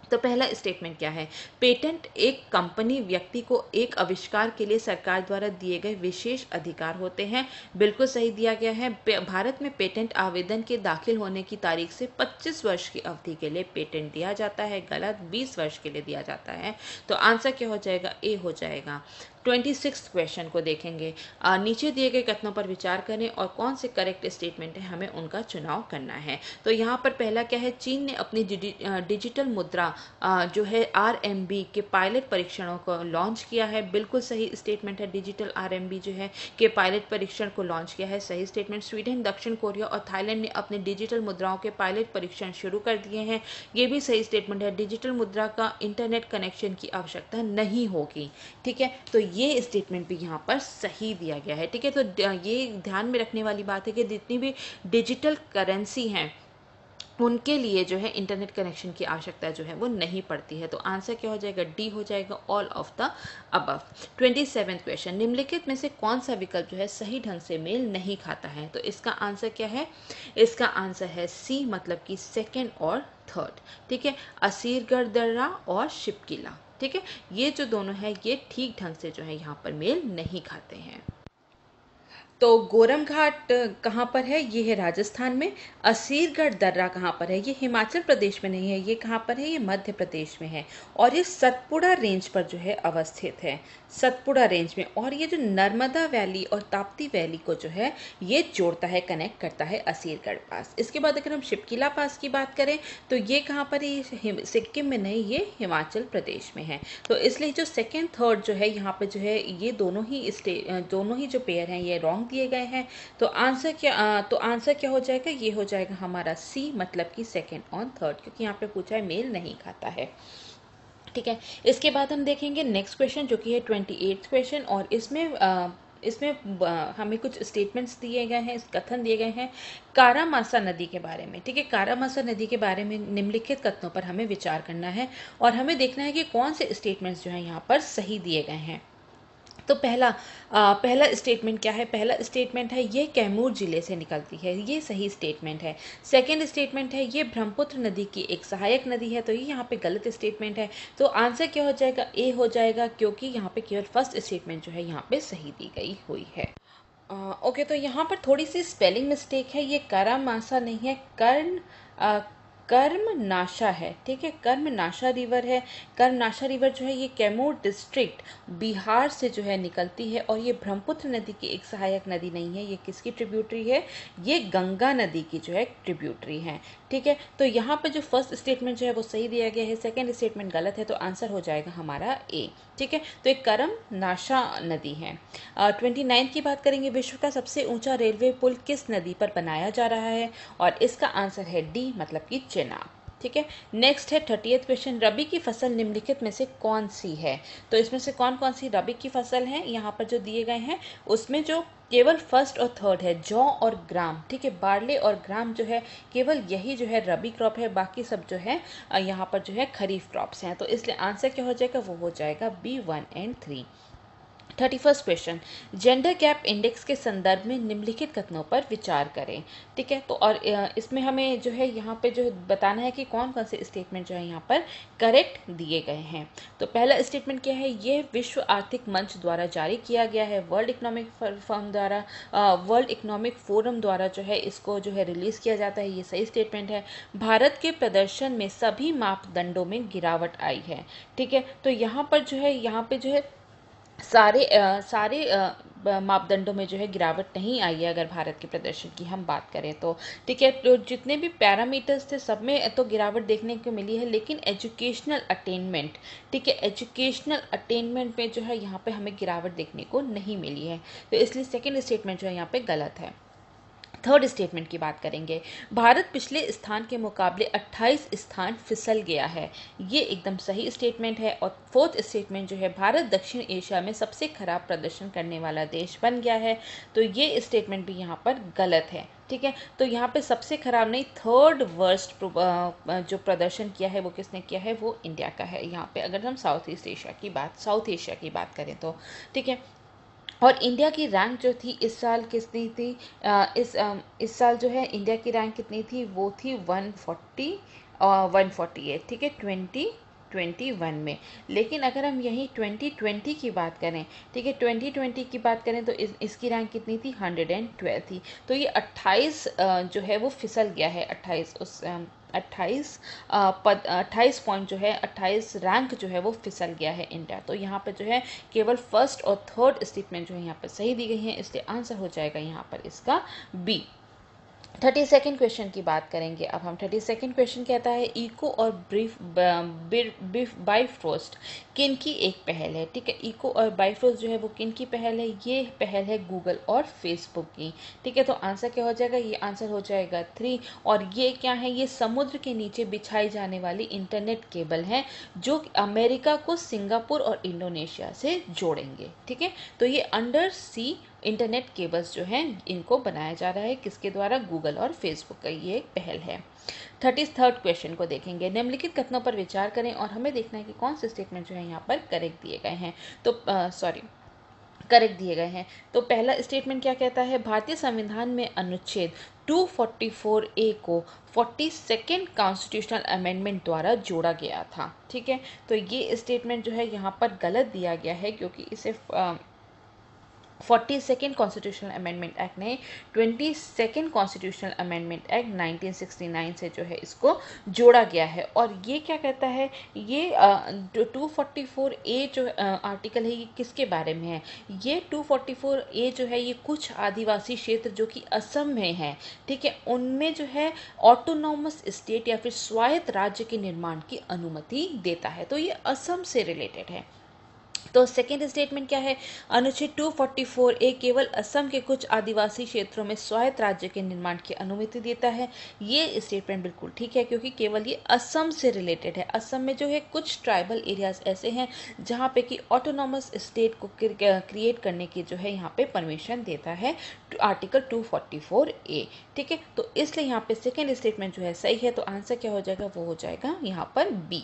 तो पहला स्टेटमेंट क्या है, पेटेंट एक कंपनी व्यक्ति को एक आविष्कार के लिए सरकार द्वारा दिए गए विशेष अधिकार होते हैं, बिल्कुल सही दिया गया है। भारत में पेटेंट आवेदन के दाखिल होने की तारीख से 25 वर्ष की अवधि के लिए पेटेंट दिया जाता है, गलत, 20 वर्ष के लिए दिया जाता है। तो आंसर क्या हो जाएगा, ए हो जाएगा। 26th क्वेश्चन को देखेंगे, नीचे दिए गए कथनों पर विचार करें और कौन से करेक्ट स्टेटमेंट है हमें उनका चुनाव करना है। तो यहाँ पर पहला क्या है, चीन ने अपनी डिजिटल मुद्रा जो है RMB के पायलट परीक्षणों को लॉन्च किया है, बिल्कुल सही स्टेटमेंट है। डिजिटल RMB जो है के पायलट परीक्षण को लॉन्च किया है, सही स्टेटमेंट। स्वीडन, दक्षिण कोरिया और थाईलैंड ने अपने डिजिटल मुद्राओं के पायलट परीक्षण शुरू कर दिए हैं, ये भी सही स्टेटमेंट है। डिजिटल मुद्रा का इंटरनेट कनेक्शन की आवश्यकता नहीं होगी। ठीक है, तो ये स्टेटमेंट भी यहाँ पर सही दिया गया है। ठीक है, तो ये ध्यान में रखने वाली बात है कि जितनी भी डिजिटल करेंसी हैं उनके लिए जो है इंटरनेट कनेक्शन की आवश्यकता जो है वो नहीं पड़ती है। तो आंसर क्या हो जाएगा, डी हो जाएगा, all of the above. 27th question, निम्नलिखित में से कौन सा विकल्प जो है सही ढंग से मेल नहीं खाता है। तो इसका आंसर क्या है, इसका आंसर है सी, मतलब कि सेकेंड और थर्ड। ठीक है, असीरगढ़ दर्रा और शिपकिला। ठीक है, ये जो दोनों है ये ठीक ढंग से जो है यहाँ पर मेल नहीं खाते हैं। तो गोरम घाट कहाँ पर है? ये है राजस्थान में। असीरगढ़ दर्रा कहाँ पर है? ये हिमाचल प्रदेश में नहीं है, ये कहाँ पर है? ये मध्य प्रदेश में है। और ये सतपुड़ा रेंज पर जो है अवस्थित है, सतपुड़ा रेंज में। और ये जो नर्मदा वैली और ताप्ती वैली को जो है ये जोड़ता है, कनेक्ट करता है असीरगढ़ पास। इसके बाद अगर हम शिपकिला पास की बात करें तो ये कहाँ पर है? ये सिक्किम में नहीं, ये हिमाचल प्रदेश में है। तो इसलिए जो सेकेंड थर्ड जो है यहाँ पे जो है ये दोनों ही जो पेयर हैं ये रॉन्ग दिए गए हैं। तो आंसर क्या हो जाएगा? ये हो जाएगा हमारा सी, मतलब कि सेकेंड और थर्ड, क्योंकि यहाँ पे पूछा है मेल नहीं खाता है। ठीक है, इसके बाद हम देखेंगे नेक्स्ट क्वेश्चन जो कि है 28th क्वेश्चन। और इसमें हमें कुछ स्टेटमेंट्स दिए गए हैं, कथन दिए गए हैं कारामासा नदी के बारे में। ठीक है, कारामासा नदी के बारे में निम्नलिखित कथनों पर हमें विचार करना है और हमें देखना है कि कौन से स्टेटमेंट्स जो हैं यहाँ पर सही दिए गए हैं। तो पहला स्टेटमेंट क्या है? पहला स्टेटमेंट है ये कैमूर जिले से निकलती है, ये सही स्टेटमेंट है। सेकंड स्टेटमेंट है ये ब्रह्मपुत्र नदी की एक सहायक नदी है, तो ये यहाँ पे गलत स्टेटमेंट है। तो आंसर क्या हो जाएगा? ए हो जाएगा, क्योंकि यहाँ पे केवल फर्स्ट स्टेटमेंट जो है यहाँ पे सही दी गई हुई है। ओके, तो यहाँ पर थोड़ी सी स्पेलिंग मिस्टेक है, ये कारामासा नहीं है, कर्मनाशा है। ठीक है, कर्मनाशा रिवर है। कर्मनाशा रिवर जो है ये कैमूर डिस्ट्रिक्ट बिहार से जो है निकलती है और ये ब्रह्मपुत्र नदी की एक सहायक नदी नहीं है। ये किसकी ट्रिब्यूटरी है? ये गंगा नदी की जो है ट्रिब्यूटरी है। ठीक है, तो यहाँ पे जो फर्स्ट स्टेटमेंट जो है वो सही दिया गया है, सेकंड स्टेटमेंट गलत है, तो आंसर हो जाएगा हमारा ए। ठीक है, तो एक कर्मनाशा नदी है। 29 की बात करेंगे, विश्व का सबसे ऊंचा रेलवे पुल किस नदी पर बनाया जा रहा है? और इसका आंसर है डी, मतलब कि चेनाब। ठीक है, नेक्स्ट है 30th क्वेश्चन, रबी की फसल निम्नलिखित में से कौन सी है? तो इसमें से कौन कौन सी रबी की फसल है यहाँ पर जो दिए गए हैं, उसमें जो केवल फर्स्ट और थर्ड है जौ और ग्राम। ठीक है, बार्ले और ग्राम जो है केवल यही जो है रबी क्रॉप है, बाकी सब जो है यहाँ पर जो है खरीफ क्रॉप्स हैं। तो इसलिए आंसर क्या हो जाएगा? वो हो जाएगा बी 1 और 3। 31st question, gender gap index के संदर्भ में निम्नलिखित कथनों पर विचार करें। ठीक है, तो और इसमें हमें जो है यहाँ पे जो बताना है कि कौन कौन से स्टेटमेंट जो है यहाँ पर करेक्ट दिए गए हैं। तो पहला स्टेटमेंट क्या है? ये विश्व आर्थिक मंच द्वारा जारी किया गया है, वर्ल्ड इकोनॉमिक फोरम द्वारा जो है इसको जो है रिलीज किया जाता है, ये सही स्टेटमेंट है। भारत के प्रदर्शन में सभी मापदंडों में गिरावट आई है। ठीक है, तो यहाँ पे जो है सारे मापदंडों में जो है गिरावट नहीं आई है अगर भारत के प्रदर्शन की हम बात करें तो। ठीक है, तो जितने भी पैरामीटर्स थे सब में तो गिरावट देखने को मिली है, लेकिन एजुकेशनल अटेनमेंट, ठीक है, एजुकेशनल अटेनमेंट में जो है यहाँ पे हमें गिरावट देखने को नहीं मिली है। तो इसलिए सेकेंड स्टेटमेंट जो है यहाँ पे गलत है। थर्ड स्टेटमेंट की बात करेंगे, भारत पिछले स्थान के मुकाबले 28 स्थान फिसल गया है, ये एकदम सही स्टेटमेंट है। और फोर्थ स्टेटमेंट जो है, भारत दक्षिण एशिया में सबसे खराब प्रदर्शन करने वाला देश बन गया है, तो ये स्टेटमेंट भी यहाँ पर गलत है। ठीक है, तो यहाँ पे सबसे खराब नहीं, थर्ड वर्स्ट जो प्रदर्शन किया है वो किसने किया है? वो इंडिया का है यहाँ पे, अगर हम साउथ एशिया की बात करें तो। ठीक है, और इंडिया की रैंक जो थी इस साल कितनी थी? इस साल जो है इंडिया की रैंक कितनी थी? वो थी 148। ठीक है, 2021 में। लेकिन अगर हम यही 2020 की बात करें, ठीक है, 2020 की बात करें तो इसकी रैंक कितनी थी? 112 थी। तो ये 28 जो है वो फिसल गया है, 28 पॉइंट जो है, 28 रैंक जो है वो फिसल गया है इंडिया। तो यहाँ पर जो है केवल फर्स्ट और थर्ड स्टेटमेंट जो है यहाँ पर सही दी गई है, इसलिए आंसर हो जाएगा यहाँ पर इसका बी। 32nd क्वेश्चन की बात करेंगे अब हम। 32nd क्वेश्चन कहता है, इको और बाइफ्रोस्ट किन की एक पहल है? ठीक है, इको और बाइफ्रोस्ट जो है वो किन की पहल है? ये पहल है गूगल और फेसबुक की। ठीक है, तो आंसर क्या हो जाएगा? ये आंसर हो जाएगा 3। और ये क्या है? ये समुद्र के नीचे बिछाई जाने वाली इंटरनेट केबल है जो अमेरिका को सिंगापुर और इंडोनेशिया से जोड़ेंगे। ठीक है, तो ये अंडर सी इंटरनेट केबल्स जो हैं इनको बनाया जा रहा है, किसके द्वारा? गूगल और फेसबुक का ये एक पहल है। 33rd क्वेश्चन को देखेंगे, निम्नलिखित कथनों पर विचार करें और हमें देखना है कि कौन से स्टेटमेंट जो है यहाँ पर करेक्ट दिए गए हैं। तो करेक्ट दिए गए हैं। तो पहला स्टेटमेंट क्या कहता है, भारतीय संविधान में अनुच्छेद 244A को 42nd कॉन्स्टिट्यूशनल अमेंडमेंट द्वारा जोड़ा गया था। ठीक है, तो ये स्टेटमेंट जो है यहाँ पर गलत दिया गया है, क्योंकि इसे 42nd कॉन्स्टिट्यूशनल अमेंडमेंट एक्ट नहीं, 22nd कॉन्स्टिट्यूशनल अमेंडमेंट एक्ट 1969 से जो है इसको जोड़ा गया है। और ये क्या कहता है, ये 244A जो आर्टिकल है ये किसके बारे में है, ये 244A जो है ये कुछ आदिवासी क्षेत्र जो कि असम में है, ठीक है, उनमें जो है ऑटोनॉमस स्टेट या फिर स्वायत्त राज्य के निर्माण की अनुमति देता है। तो ये असम से रिलेटेड है। तो सेकेंड स्टेटमेंट क्या है, अनुच्छेद 244A केवल असम के कुछ आदिवासी क्षेत्रों में स्वायत्त राज्य के निर्माण की अनुमति देता है। ये स्टेटमेंट बिल्कुल ठीक है, क्योंकि केवल ये असम से रिलेटेड है। असम में जो है कुछ ट्राइबल एरियाज ऐसे हैं जहाँ पे कि ऑटोनॉमस स्टेट को क्रिएट करने की जो है यहाँ पे परमिशन देता है आर्टिकल 244A। ठीक है, तो इसलिए यहाँ पे सेकेंड स्टेटमेंट जो है सही है। तो आंसर क्या हो जाएगा, वो हो जाएगा यहाँ पर बी।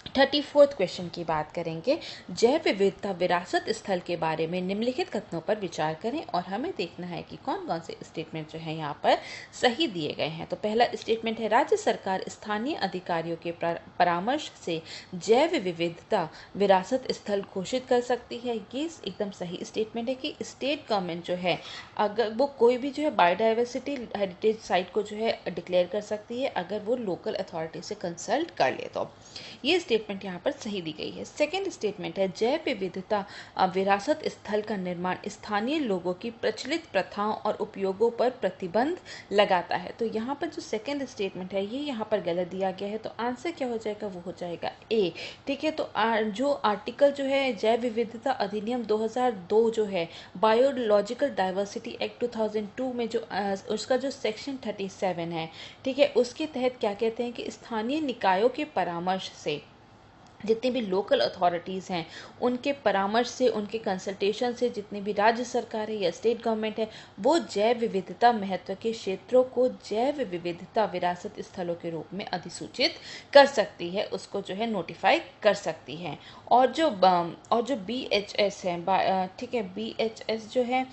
34th क्वेश्चन की बात करेंगे, जैव विविधता विरासत स्थल के बारे में निम्नलिखित कथनों पर विचार करें और हमें देखना है कि कौन कौन से स्टेटमेंट जो है यहाँ पर सही दिए गए हैं। तो पहला स्टेटमेंट है, राज्य सरकार स्थानीय अधिकारियों के परामर्श से जैव विविधता विरासत स्थल घोषित कर सकती है। ये एकदम सही स्टेटमेंट है कि स्टेट गवर्नमेंट जो है अगर वो कोई भी जो है बायोडाइवर्सिटी हेरिटेज साइट को जो है डिक्लेयर कर सकती है अगर वो लोकल अथॉरिटी से कंसल्ट कर ले। तो ये स्टेटमेंट यहाँ पर सही दी गई है। सेकेंड स्टेटमेंट है, जैव विविधता विरासत स्थल का निर्माण स्थानीय लोगों की प्रचलित प्रथाओं और उपयोगों पर प्रतिबंध लगाता है। तो यहाँ पर जो सेकेंड स्टेटमेंट है ये यहाँ पर गलत दिया गया है। तो आंसर क्या हो जाएगा, वो हो जाएगा ए। ठीक है, तो जो आर्टिकल जो है जैव विविधता अधिनियम 2002 जो है बायोलॉजिकल डाइवर्सिटी एक्ट 2002 में जो उसका जो सेक्शन 37 है, ठीक है, उसके तहत क्या कहते हैं कि स्थानीय निकायों के परामर्श से जितनी भी लोकल अथॉरिटीज़ हैं उनके परामर्श से, उनके कंसल्टेशन से जितनी भी राज्य सरकार है या स्टेट गवर्नमेंट है वो जैव विविधता महत्व के क्षेत्रों को जैव विविधता विरासत स्थलों के रूप में अधिसूचित कर सकती है, उसको जो है नोटिफाई कर सकती है। और जो BHS है, ठीक है, BHS जो है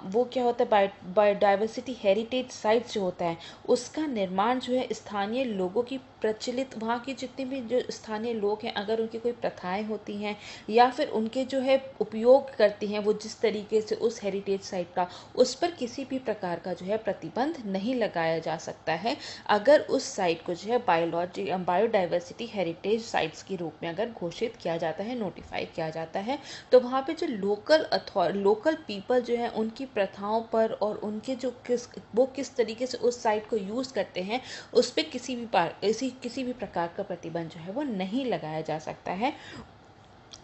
वो क्या होता है, बायोडाइवर्सिटी हेरिटेज साइट्स जो होता है उसका निर्माण जो है स्थानीय लोगों की प्रचलित, वहाँ की जितने भी जो स्थानीय लोग हैं अगर उनकी कोई प्रथाएं होती हैं या फिर उनके जो है उपयोग करती हैं वो जिस तरीके से उस हेरिटेज साइट का, उस पर किसी भी प्रकार का जो है प्रतिबंध नहीं लगाया जा सकता है अगर उस साइट को जो है बायोडाइवर्सिटी हेरिटेज साइट्स के रूप में अगर घोषित किया जाता है, नोटिफाई किया जाता है। तो वहाँ पे जो लोकल पीपल जो है उनकी प्रथाओं पर और उनके जो वो किस तरीके से उस साइट को यूज़ करते हैं उस पर किसी भी प्रकार का प्रतिबंध जो है वो नहीं लगाया जा सकता है।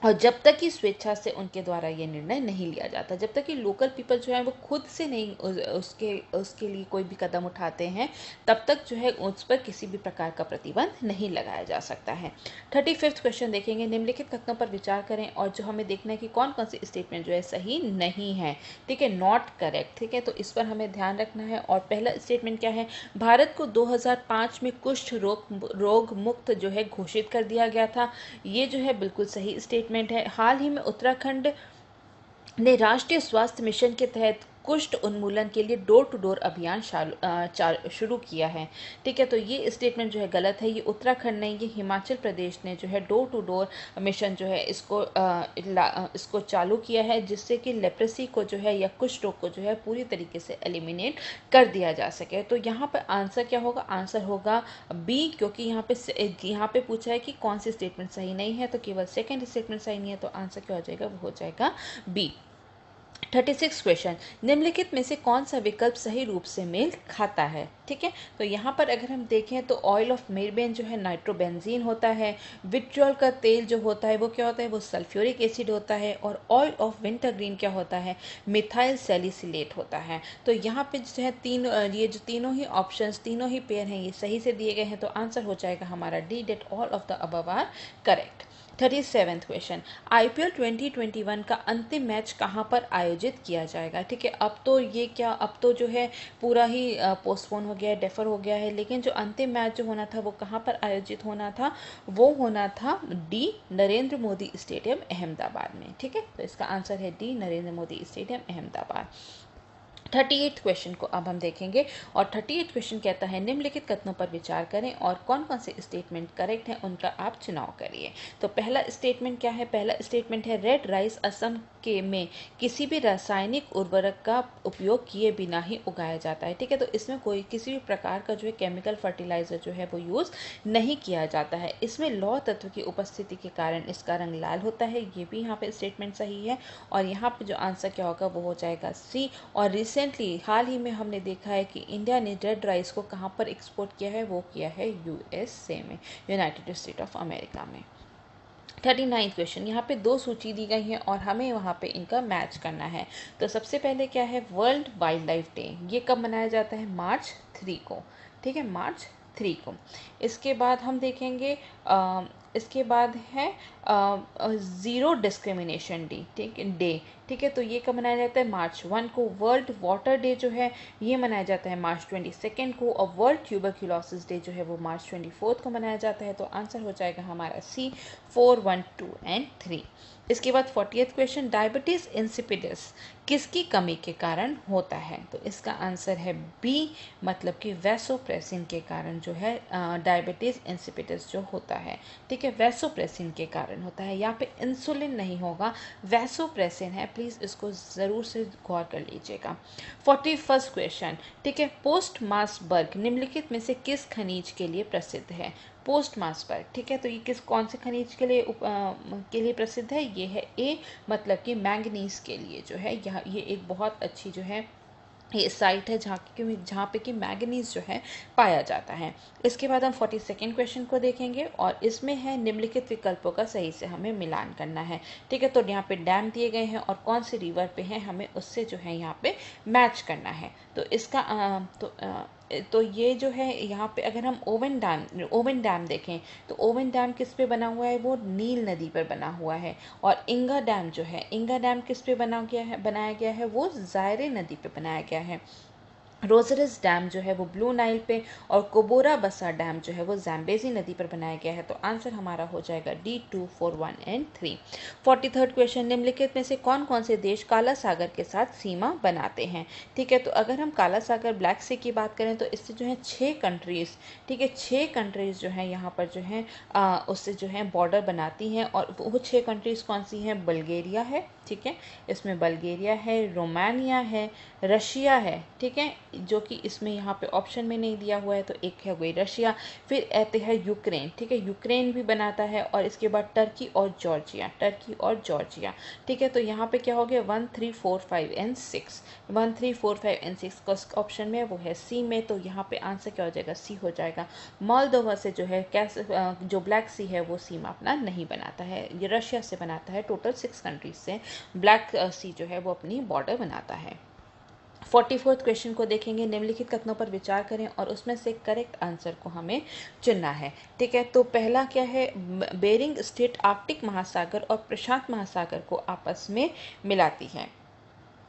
और जब तक कि स्वेच्छा से उनके द्वारा ये निर्णय नहीं लिया जाता, जब तक कि लोकल पीपल जो है वो खुद से नहीं उसके लिए कोई भी कदम उठाते हैं, तब तक जो है उस पर किसी भी प्रकार का प्रतिबंध नहीं लगाया जा सकता है। 35th क्वेश्चन देखेंगे, निम्नलिखित कथनों पर विचार करें और जो हमें देखना है कि कौन कौन से स्टेटमेंट जो है सही नहीं है, ठीक है, नॉट करेक्ट। ठीक है, तो इस पर हमें ध्यान रखना है। और पहला स्टेटमेंट क्या है, भारत को 2005 में कुष्ठ रोग मुक्त जो है घोषित कर दिया गया था। ये जो है बिल्कुल सही स्टेटमेंट है। हाल ही में उत्तराखंड ने राष्ट्रीय स्वास्थ्य मिशन के तहत कुष्ठ उन्मूलन के लिए डोर टू डोर अभियान शुरू किया है। ठीक है, तो ये स्टेटमेंट जो है गलत है। ये उत्तराखंड ने, ये हिमाचल प्रदेश ने जो है डोर टू डोर मिशन जो है इसको चालू किया है जिससे कि लेप्रेसी को जो है या कुष्ठ रोग को जो है पूरी तरीके से एलिमिनेट कर दिया जा सके। तो यहाँ पर आंसर क्या होगा, आंसर होगा बी, क्योंकि यहाँ पे पूछा है कि कौन सी स्टेटमेंट सही नहीं है, तो केवल सेकेंड स्टेटमेंट सही नहीं है। तो आंसर क्या हो जाएगा, वो हो जाएगा बी। 36 क्वेश्चन, निम्नलिखित में से कौन सा विकल्प सही रूप से मेल खाता है। ठीक है, तो यहाँ पर अगर हम देखें तो ऑयल ऑफ मेरबेन जो है नाइट्रोबेंजीन होता है, विट्रियोल का तेल जो होता है वो क्या होता है, वो सल्फ्यूरिक एसिड होता है, और ऑयल ऑफ विंटरग्रीन क्या होता है, मिथाइल सैलिसिलेट होता है। तो यहाँ पे जो है ये जो तीनों ही ऑप्शंस, तीनों ही पेयर हैं ये सही से दिए गए हैं। तो आंसर हो जाएगा हमारा D, that all of the above are correct. 37th question, IPL 2021 का अंतिम मैच कहाँ पर आयोजित किया जाएगा? ठीक है, अब तो ये क्या, अब तो जो है पूरा ही पोस्टपोन हो गया है, डेफर हो गया है, लेकिन जो अंतिम मैच जो होना था वो कहाँ पर आयोजित होना था? वो होना था डी, नरेंद्र मोदी स्टेडियम अहमदाबाद में। ठीक है, तो इसका आंसर है D, Narendra Modi stadium Ahmedabad. 38 question को अब हम देखेंगे और 38 क्वेश्चन कहता है निम्नलिखित कथनों पर विचार करें और कौन कौन से स्टेटमेंट करेक्ट हैं उनका आप चुनाव करिए। तो पहला स्टेटमेंट क्या है? पहला स्टेटमेंट है रेड राइस असम के में किसी भी रासायनिक उर्वरक का उपयोग किए बिना ही उगाया जाता है। ठीक है, तो इसमें कोई किसी भी प्रकार का जो है केमिकल फर्टिलाइजर जो है वो यूज़ नहीं किया जाता है। इसमें लौह तत्व की उपस्थिति के कारण इसका रंग लाल होता है, ये भी यहाँ पे स्टेटमेंट सही है। और यहाँ पे जो आंसर क्या होगा वो हो जाएगा सी। और रिसेंटली हाल ही में हमने देखा है कि इंडिया ने रेड राइस को कहाँ पर एक्सपोर्ट किया है? वो किया है USA में, यूनाइटेड स्टेट ऑफ अमेरिका में। 39 क्वेश्चन, यहाँ पे दो सूची दी गई है और हमें वहाँ पे इनका मैच करना है। तो सबसे पहले क्या है? वर्ल्ड वाइल्ड लाइफ डे, ये कब मनाया जाता है? March 3 को। ठीक है, March 3 को। इसके बाद हम देखेंगे इसके बाद है ज़ीरो डिस्क्रिमिनेशन डे। ठीक है, तो ये कब मनाया जाता है? March 1 को। वर्ल्ड वाटर डे जो है ये मनाया जाता है March 22 को। और वर्ल्ड ट्यूबरक्यूलोसिस डे जो है वो March 24 को मनाया जाता है। तो आंसर हो जाएगा हमारा सी, 4, 1, 2 एंड 3। इसके बाद 40th क्वेश्चन, डायबिटीज़ इंसिपिडस किसकी कमी के कारण होता है? तो इसका आंसर है बी, मतलब कि वैसोप्रेसिन के कारण जो है डायबिटीज़ इंसिपिडस जो होता है। ठीक है, वैसोप्रेसिन के कारण होता है। यहाँ पे इंसुलिन नहीं होगा, वैसोप्रेसिन है, प्लीज़ इसको ज़रूर से गौर कर लीजिएगा। 41st क्वेश्चन, ठीक है, पोस्टमार्सबर्ग निम्नलिखित में से किस खनिज के लिए प्रसिद्ध है? पोस्टमार्सबर्ग, ठीक है, तो ये कौन से खनिज के लिए प्रसिद्ध है? ये है ए, मतलब कि मैंगनीज के लिए जो है ये एक बहुत अच्छी जो है ये साइट है जहाँ पे कि मैंगनीज जो है पाया जाता है। इसके बाद हम 42nd क्वेश्चन को देखेंगे और इसमें है निम्नलिखित विकल्पों का सही से हमें मिलान करना है। ठीक है, तो यहाँ पे डैम दिए गए हैं और कौन से रिवर पे हैं हमें उससे जो है यहाँ पे मैच करना है। तो इसका तो ये जो है यहाँ पे अगर हम ओवन डैम देखें तो ओवन डैम किस पे बना हुआ है? वो नील नदी पर बना हुआ है। और इंगा डैम किस पे बनाया गया है? वो ज़ायरे नदी पे बनाया गया है। रोजरस डैम जो है वो ब्लू नाइल पे और कोबोरा बसा डैम जो है वो ज़ैम्बेज़ी नदी पर बनाया गया है। तो आंसर हमारा हो जाएगा डी, 2, 4, 1 एंड 3। 43rd क्वेश्चन, निम्नलिखित में से कौन कौन से देश काला सागर के साथ सीमा बनाते हैं? ठीक है, तो अगर हम काला सागर ब्लैक सी की बात करें तो इससे जो है 6 कंट्रीज़, ठीक है, 6 कंट्रीज़ जो है यहाँ पर जो है उससे जो है बॉर्डर बनाती हैं। और वो 6 कंट्रीज़ कौन सी हैं? बल्गेरिया है, ठीक है, इसमें बल्गेरिया है, रोमानिया है, रशिया है, ठीक है, जो कि इसमें यहाँ पे ऑप्शन में नहीं दिया हुआ है, तो एक है वही रशिया। फिर आते हैं यूक्रेन, ठीक है, यूक्रेन भी बनाता है। और इसके बाद टर्की और जॉर्जिया, ठीक है, तो यहाँ पे क्या हो गया? 1, 3, 4, 5 एंड 6, 1, 3, 4, 5 एंड 6 का ऑप्शन में वो है सी में। तो यहाँ पे आंसर क्या हो जाएगा? सी हो जाएगा। मोल्दोवा से जो है जो ब्लैक सी है वो सीमा अपना नहीं बनाता है, ये रशिया से बनाता है। टोटल 6 कंट्रीज से ब्लैक सी जो है वो अपनी बॉर्डर बनाता है। 44th क्वेश्चन को देखेंगे, निम्नलिखित कथनों पर विचार करें और उसमें से करेक्ट आंसर को हमें चुनना है। ठीक है, तो पहला क्या है? बेरिंग स्ट्रेट आर्कटिक महासागर और प्रशांत महासागर को आपस में मिलाती है।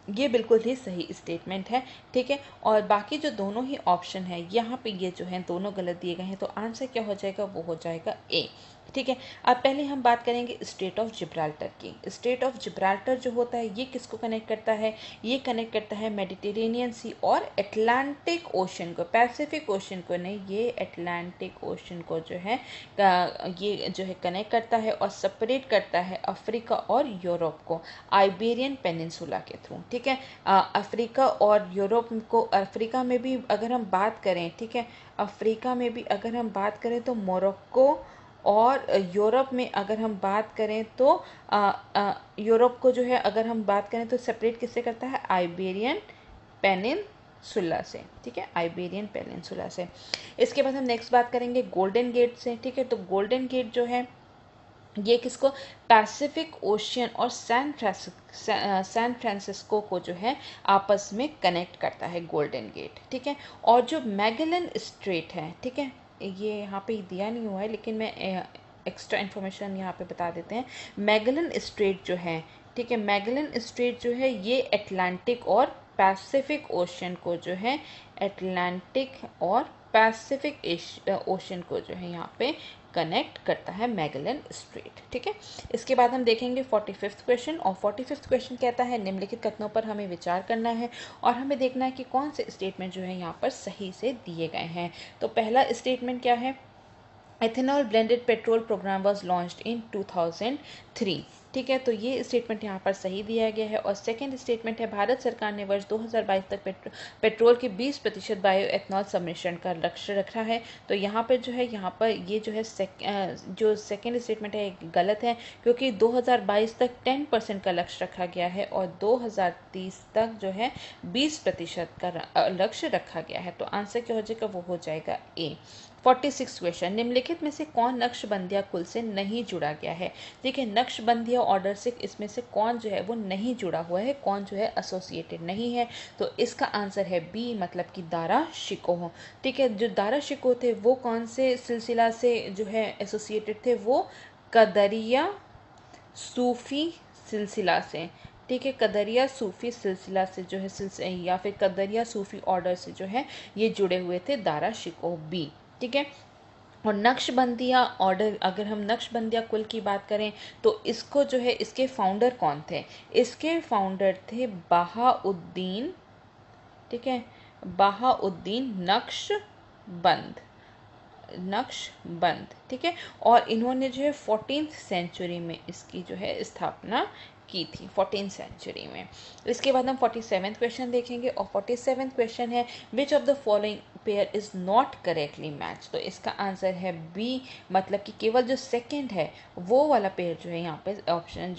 ये बिल्कुल ही सही स्टेटमेंट है। ठीक है, और बाकी जो दोनों ही ऑप्शन है यहाँ पे ये जो है दोनों गलत दिए गए हैं। तो आंसर क्या हो जाएगा? वो हो जाएगा ए। ठीक है, अब पहले हम बात करेंगे स्ट्रेट ऑफ जिब्राल्टर की। स्ट्रेट ऑफ जिब्राल्टर जो होता है ये किसको कनेक्ट करता है? ये कनेक्ट करता है मेडिटेरेनियन सी और अटलांटिक ओशन को, पैसिफिक ओशन को नहीं, ये अटलांटिक ओशन को जो है ये जो है कनेक्ट करता है और सेपरेट करता है अफ्रीका और यूरोप को आइबेरियन पेनिनसुला के थ्रू। ठीक है, अफ्रीका और यूरोप को, अफ्रीका में भी अगर हम बात करें, ठीक है, अफ्रीका में भी अगर हम बात करें तो मोरक्को, और यूरोप में अगर हम बात करें तो यूरोप को जो है अगर हम बात करें तो सेपरेट किससे करता है? आइबेरियन पेनिनसुला से। ठीक है, आइबेरियन पेनिनसुला से। इसके बाद हम नेक्स्ट बात करेंगे गोल्डन गेट से। ठीक है, तो गोल्डन गेट जो है ये किसको? पैसिफिक ओशियन और सैन फ्रांसिस्को को जो है आपस में कनेक्ट करता है गोल्डन गेट। ठीक है, और जो मैगेलन स्ट्रेट है, ठीक है, ये यहाँ पे दिया नहीं हुआ है लेकिन मैं एक्स्ट्रा इन्फॉर्मेशन यहाँ पे बता देते हैं। मैगेलन स्ट्रेट जो है, ठीक है, मैगेलन स्ट्रेट जो है ये अटलांटिक और पैसिफिक ओशन को जो है, अटलांटिक और पैसिफिक ओशन को जो है यहाँ पे कनेक्ट करता है मैगेलन स्ट्रेट, ठीक है। इसके बाद हम देखेंगे 45th क्वेश्चन, और 45th क्वेश्चन कहता है निम्नलिखित कथनों पर हमें विचार करना है और हमें देखना है कि कौन से स्टेटमेंट जो है यहाँ पर सही से दिए गए हैं। तो पहला स्टेटमेंट क्या है, ethanol blended petrol program was launched in 2003, ठीक है, तो ये स्टेटमेंट यहाँ पर सही दिया गया है। और सेकंड स्टेटमेंट है भारत सरकार ने वर्ष 2022 तक पेट्रोल के 20% बायो एथनॉल सम्मिश्रण का लक्ष्य रखा है। तो यहाँ पर जो है, यहाँ पर ये जो है जो सेकंड स्टेटमेंट है गलत है, क्योंकि 2022 तक 10% का लक्ष्य रखा गया है और 2030 तक जो है 20% का लक्ष्य रखा गया है। तो आंसर क्या हो जाएगा, वो हो जाएगा ए। 46 क्वेश्चन, निम्नलिखित में से कौन नक्शबंदिया कुल से नहीं जुड़ा गया है। देखिए, नक्शबंदिया ऑर्डर से इसमें से कौन जो है वो नहीं जुड़ा हुआ है, कौन जो है एसोसिएटेड नहीं है। तो इसका आंसर है बी, मतलब कि दारा शिकोह, ठीक है। जो दारा शिकोह थे वो कौन से सिलसिला से जो है एसोसिएटेड थे, वो कदरिया सूफी सिलसिला से, ठीक है, कदरिया सूफी सिलसिला से जो है या फिर कदरिया सूफी ऑर्डर से जो है ये जुड़े हुए थे, दारा शिकोह बी, ठीक है। और नक्शबंदिया ऑर्डर, अगर हम नक्शबंदिया कुल की बात करें तो इसको जो है, इसके फाउंडर कौन थे, इसके फाउंडर थे बहाउद्दीन, ठीक है, बहाउद्दीन नक्शबंद, ठीक है। और इन्होंने जो है 14th सेंचुरी में इसकी जो है स्थापना की थी, 14th सेंचुरी में। इसके बाद हम 47th क्वेश्चन देखेंगे, और 47th क्वेश्चन है which of the following pair is not correctly match. तो इसका आंसर है बी, मतलब कि केवल जो सेकंड है वो वाला पेयर जो है यहाँ पे ऑप्शन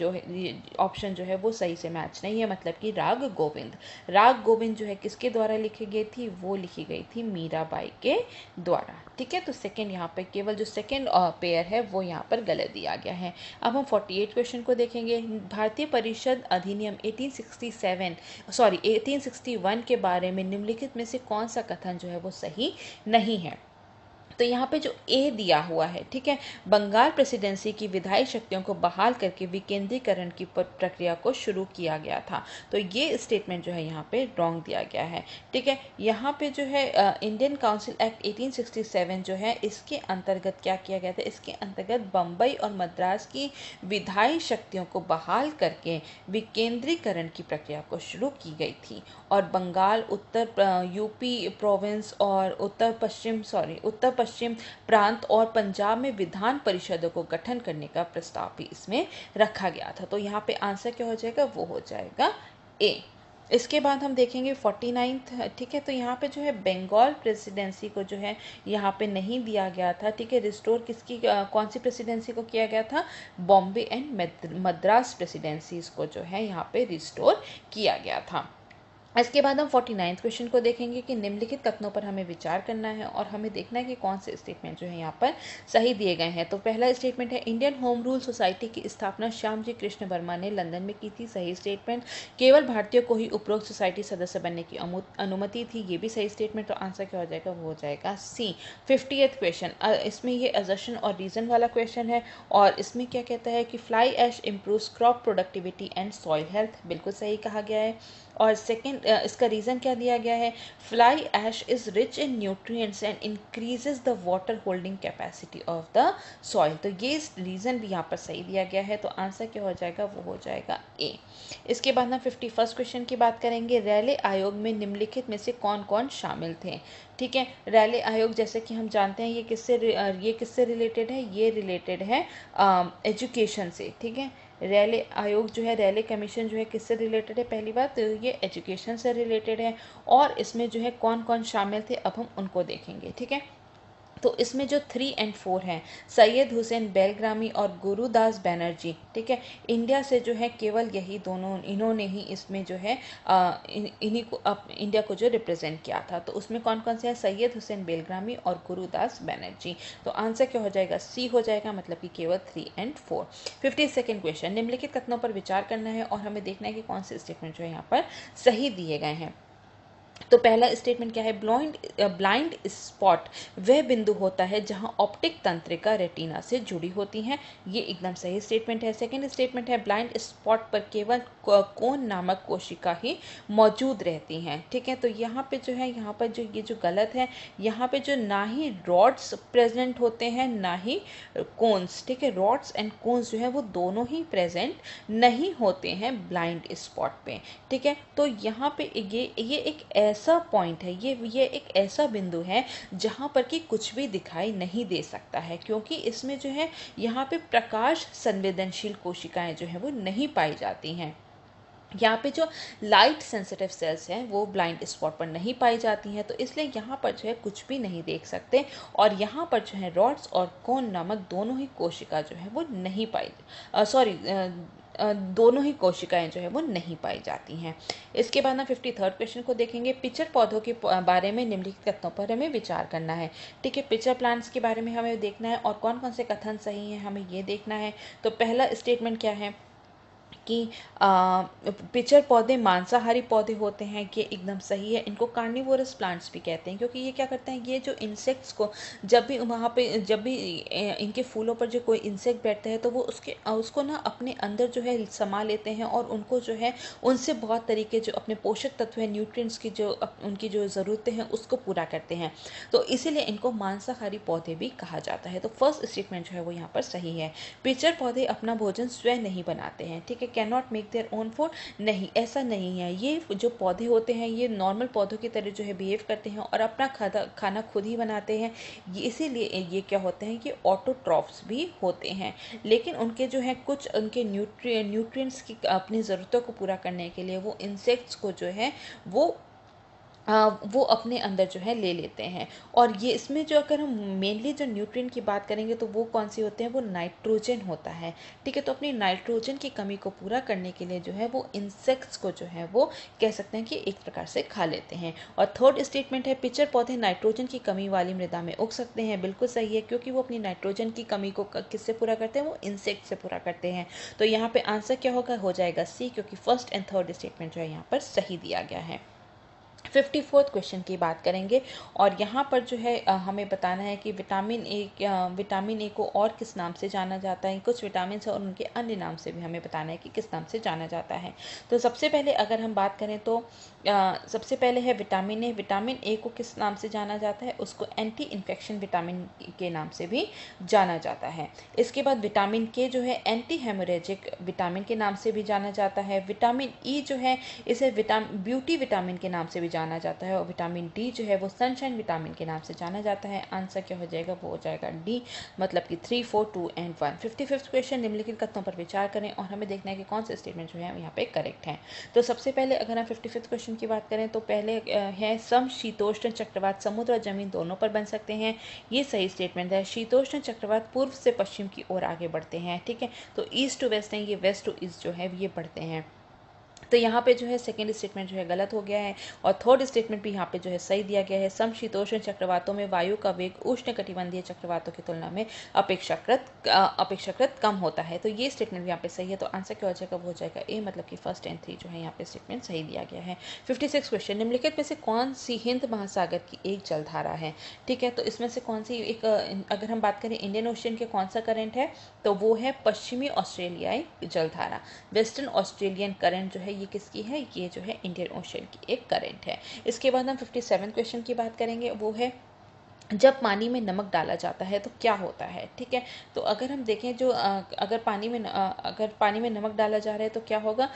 जो है वो सही से मैच नहीं है, मतलब कि राग गोविंद जो है किसके द्वारा लिखी गई थी, वो लिखी गई थी मीराबाई के द्वारा, ठीक है। तो सेकंड यहाँ पे केवल जो सेकंड पेयर है वो यहाँ पर गलत दिया गया है। अब हम 48 क्वेश्चन को देखेंगे। भारतीय परिषद अधिनियम 1861 के बारे में निम्नलिखित में से कौन सा कथन जो है वो सही नहीं है। तो यहाँ पे जो ए दिया हुआ है, ठीक है, बंगाल प्रेसिडेंसी की विधायी शक्तियों को बहाल करके विकेंद्रीकरण की प्रक्रिया को शुरू किया गया था। तो ये स्टेटमेंट जो है यहाँ पे रॉन्ग दिया गया है, ठीक है। यहाँ पे जो है इंडियन काउंसिल एक्ट 1867 जो है इसके अंतर्गत क्या किया गया था, इसके अंतर्गत बम्बई और मद्रास की विधायी शक्तियों को बहाल करके विकेंद्रीकरण की प्रक्रिया को शुरू की गई थी। और बंगाल, यूपी प्रोविंस और उत्तर पश्चिम प्रांत और पंजाब में विधान परिषदों को गठन करने का प्रस्ताव भी इसमें रखा गया था। तो यहाँ पे आंसर क्या हो जाएगा, वो हो जाएगा ए। इसके बाद हम देखेंगे 49th, ठीक है। तो यहाँ पे जो है बंगाल प्रेसिडेंसी को जो है यहाँ पे नहीं दिया गया था, ठीक है। रिस्टोर कौन सी प्रेसिडेंसी को किया गया था, बॉम्बे एंड मद्रास प्रेसिडेंसीज को जो है यहाँ पे रिस्टोर किया गया था। इसके बाद हम 49th क्वेश्चन को देखेंगे कि निम्नलिखित कथनों पर हमें विचार करना है और हमें देखना है कि कौन से स्टेटमेंट जो है यहाँ पर सही दिए गए हैं। तो पहला स्टेटमेंट है इंडियन होम रूल सोसाइटी की स्थापना श्यामजी कृष्ण वर्मा ने लंदन में की थी, सही स्टेटमेंट। केवल भारतीयों को ही उपरोक्त सोसाइटी सदस्य बनने की अनुमति थी, ये भी सही स्टेटमेंट। तो आंसर क्या हो जाएगा, वो हो जाएगा सी। 50th क्वेश्चन, इसमें ये असर्शन और रीजन वाला क्वेश्चन है और इसमें क्या कहता है कि fly ash improves crop productivity and soil health, बिल्कुल सही कहा गया है। और सेकंड, इसका रीज़न क्या दिया गया है, fly ash is rich in nutrients and increases the water holding capacity of the soil. तो ये रीज़न भी यहाँ पर सही दिया गया है। तो आंसर क्या हो जाएगा, वो हो जाएगा ए। इसके बाद हम 51st क्वेश्चन की बात करेंगे। रैले आयोग में निम्नलिखित में से कौन कौन शामिल थे, ठीक है। रैले आयोग जैसे कि हम जानते हैं ये किससे रिलेटेड है, ये रिलेटेड है एजुकेशन से, ठीक है। रैले आयोग जो है, रैले कमीशन जो है किससे रिलेटेड है, पहली बात तो ये एजुकेशन से रिलेटेड है। और इसमें जो है कौन कौन शामिल थे अब हम उनको देखेंगे, ठीक है। तो इसमें जो 3 और 4 हैं, सैयद हुसैन बेलग्रामी और गुरुदास बनर्जी, ठीक है, इंडिया से जो है केवल यही दोनों, इन्होंने ही इसमें जो है इन्हीं को इंडिया को जो रिप्रेजेंट किया था। तो उसमें कौन कौन से हैं, सैयद हुसैन बेलग्रामी और गुरुदास बनर्जी। तो आंसर क्या हो जाएगा, सी हो जाएगा, मतलब कि केवल 3 और 4। 52nd क्वेश्चन, निम्नलिखित कथनों पर विचार करना है और हमें देखना है कि कौन से स्टेटमेंट जो है यहाँ पर सही दिए गए हैं। तो पहला स्टेटमेंट क्या है, ब्लाइंड स्पॉट वह बिंदु होता है जहां ऑप्टिक तंत्रिका रेटिना से जुड़ी होती हैं, ये एकदम सही स्टेटमेंट है। सेकंड स्टेटमेंट है ब्लाइंड स्पॉट पर केवल कोन नामक कोशिका ही मौजूद रहती हैं, ठीक है। तो यहाँ पे जो है, यहाँ पर जो ये जो गलत है, यहाँ पे जो ना ही रॉड्स प्रेजेंट होते हैं ना ही कोन्स, ठीक है। रॉड्स एंड कोन्स जो है वो दोनों ही प्रेजेंट नहीं होते हैं ब्लाइंड स्पॉट पे, ठीक है। तो यहाँ पे ये एक ऐसा पॉइंट है, ये एक ऐसा बिंदु है जहाँ पर कि कुछ भी दिखाई नहीं दे सकता है, क्योंकि इसमें जो है यहाँ पे प्रकाश संवेदनशील कोशिकाएं जो है वो नहीं पाई जाती हैं। यहाँ पे जो लाइट सेंसिटिव सेल्स हैं वो ब्लाइंड स्पॉट पर नहीं पाई जाती हैं, तो इसलिए यहाँ पर जो है कुछ भी नहीं देख सकते, और यहाँ पर जो है रॉड्स और कोन नामक दोनों ही कोशिका जो है वो नहीं पाई दोनों ही कोशिकाएं जो है वो नहीं पाई जाती हैं। इसके बाद हम 53rd क्वेश्चन को देखेंगे। पिचर पौधों के बारे में निम्नलिखित कथनों पर हमें विचार करना है, ठीक है। पिचर प्लांट्स के बारे में हमें देखना है और कौन कौन से कथन सही हैं हमें ये देखना है। तो पहला स्टेटमेंट क्या है कि पिचर पौधे मांसाहारी पौधे होते हैं, ये एकदम सही है। इनको कार्निवोरस प्लांट्स भी कहते हैं, क्योंकि ये क्या करते हैं, ये जो इंसेक्ट्स को जब भी इनके फूलों पर जो कोई इंसेक्ट बैठता है तो वो उसको ना अपने अंदर जो है समा लेते हैं, और उनको जो है उनसे बहुत तरीके जो अपने पोषक तत्व है, न्यूट्रिएंट्स की जो उनकी जो ज़रूरतें हैं उसको पूरा करते हैं, तो इसीलिए इनको मांसाहारी पौधे भी कहा जाता है। तो फर्स्ट स्टेटमेंट जो है वो यहाँ पर सही है। पिचर पौधे अपना भोजन स्वयं नहीं बनाते हैं, ठीक है। Can not make their own food, नहीं, ऐसा नहीं है। ये जो पौधे होते हैं ये नॉर्मल पौधों की तरह जो है बिहेव करते हैं और अपना खाना खुद ही बनाते हैं, इसीलिए ये क्या होते हैं कि ऑटोट्रॉफ्स भी होते हैं। लेकिन उनके जो है कुछ उनके न्यूट्रिएंट्स की अपनी ज़रूरतों को पूरा करने के लिए वो इंसेक्ट्स को जो है वो अपने अंदर जो है ले लेते हैं। और ये इसमें जो अगर हम मेनली जो न्यूट्रिएंट की बात करेंगे तो वो कौन सी होते हैं, वो नाइट्रोजन होता है, ठीक है। तो अपनी नाइट्रोजन की कमी को पूरा करने के लिए जो है वो इंसेक्ट्स को जो है वो कह सकते हैं कि एक प्रकार से खा लेते हैं। और थर्ड स्टेटमेंट है पिचर पौधे नाइट्रोजन की कमी वाली मृदा में उग सकते हैं, बिल्कुल सही है, क्योंकि वो अपनी नाइट्रोजन की कमी को किससे पूरा करते हैं, वो इंसेक्ट से पूरा करते हैं। तो यहाँ पे आंसर क्या होगा, हो जाएगा सी, क्योंकि फर्स्ट एंड थर्ड स्टेटमेंट जो है यहाँ पर सही दिया गया है। 54th क्वेश्चन की बात करेंगे, और यहाँ पर जो है हमें बताना है कि विटामिन ए को और किस नाम से जाना जाता है। कुछ विटामिन है और उनके अन्य नाम से भी हमें बताना है कि किस नाम से जाना जाता है। तो सबसे पहले अगर हम बात करें तो सबसे पहले है विटामिन ए। विटामिन ए को किस नाम से जाना जाता है, उसको एंटी इन्फेक्शन विटामिन के नाम से भी जाना जाता है। इसके बाद विटामिन के जो है एंटी हेमोरेजिक विटामिन के नाम से भी जाना जाता है। विटामिन ई जो है इसे ब्यूटी विटामिन के नाम से भी जाना जाता है, और विटामिन डी जो है वो सनशाइन विटामिन के नाम से जाना जाता है। आंसर क्या हो जाएगा, वो हो जाएगा डी, मतलब कि 3, 4, 2 एंड 1। 55th क्वेश्चन, निम्नलिखित कथनों पर विचार करें और हमें देखना है कि कौन से स्टेटमेंट जो है यहाँ पे करेक्ट हैं। तो सबसे पहले अगर हम 55th क्वेश्चन की बात करें तो पहले है समशीतोष्ण चक्रवात समुद्र और जमीन दोनों पर बन सकते हैं, ये सही स्टेटमेंट है। शीतोष्ण चक्रवात पूर्व से पश्चिम की ओर आगे बढ़ते हैं, ठीक है। तो ईस्ट टू वेस्ट नहीं, ये वेस्ट टू ईस्ट जो है ये बढ़ते हैं। तो यहाँ पे जो है सेकेंड स्टेटमेंट जो है गलत हो गया है, और थर्ड स्टेटमेंट भी यहाँ पे जो है सही दिया गया है। समशीतोष्ण चक्रवातों में वायु का वेग उष्णकटिबंधीय चक्रवातों की तुलना में अपेक्षाकृत कम होता है, तो ये स्टेटमेंट भी यहाँ पे सही है। तो आंसर क्या हो जाएगा, वो हो जाएगा ए, मतलब कि फर्स्ट एंड 3 जो है यहाँ पे स्टेटमेंट सही दिया गया है। 56 क्वेश्चन, निम्नलिखित में से कौन सी हिंद महासागर की एक जलधारा है, ठीक है। तो इसमें से कौन सी एक, अगर हम बात करें इंडियन ओशियन के कौन सा करंट है, तो वो है पश्चिमी ऑस्ट्रेलियाई जलधारा। वेस्टर्न ऑस्ट्रेलियन करंट जो है ये किसकी है, ये जो है इंडियन ओशियन की एक करंट है। इसके बाद हम 57 क्वेश्चन की बात करेंगे, वो है जब पानी में नमक डाला जाता है तो क्या होता है, ठीक है। तो अगर हम देखें जो अगर पानी में नमक डाला जा रहा है तो क्या होगा,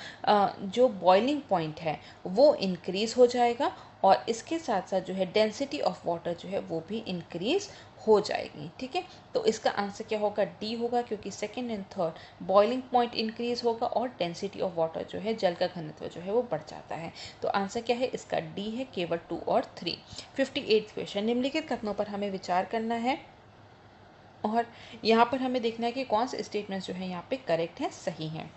जो बॉइलिंग पॉइंट है वो इंक्रीज हो जाएगा, और इसके साथ साथ जो है डेंसिटी ऑफ वाटर जो है वो भी इंक्रीज हो जाएगी, ठीक है। तो इसका आंसर क्या होगा, डी होगा, क्योंकि second and third boiling point increase होगा और डेंसिटी ऑफ वाटर जो है, जल का घनत्व जो है वो बढ़ जाता है। तो आंसर क्या है, इसका डी है, केवल 2 और 3। 58th क्वेश्चन, निम्नलिखित कथनों पर हमें विचार करना है और यहाँ पर हमें देखना है कि कौन से स्टेटमेंट्स जो है यहाँ पे करेक्ट हैं, सही हैं।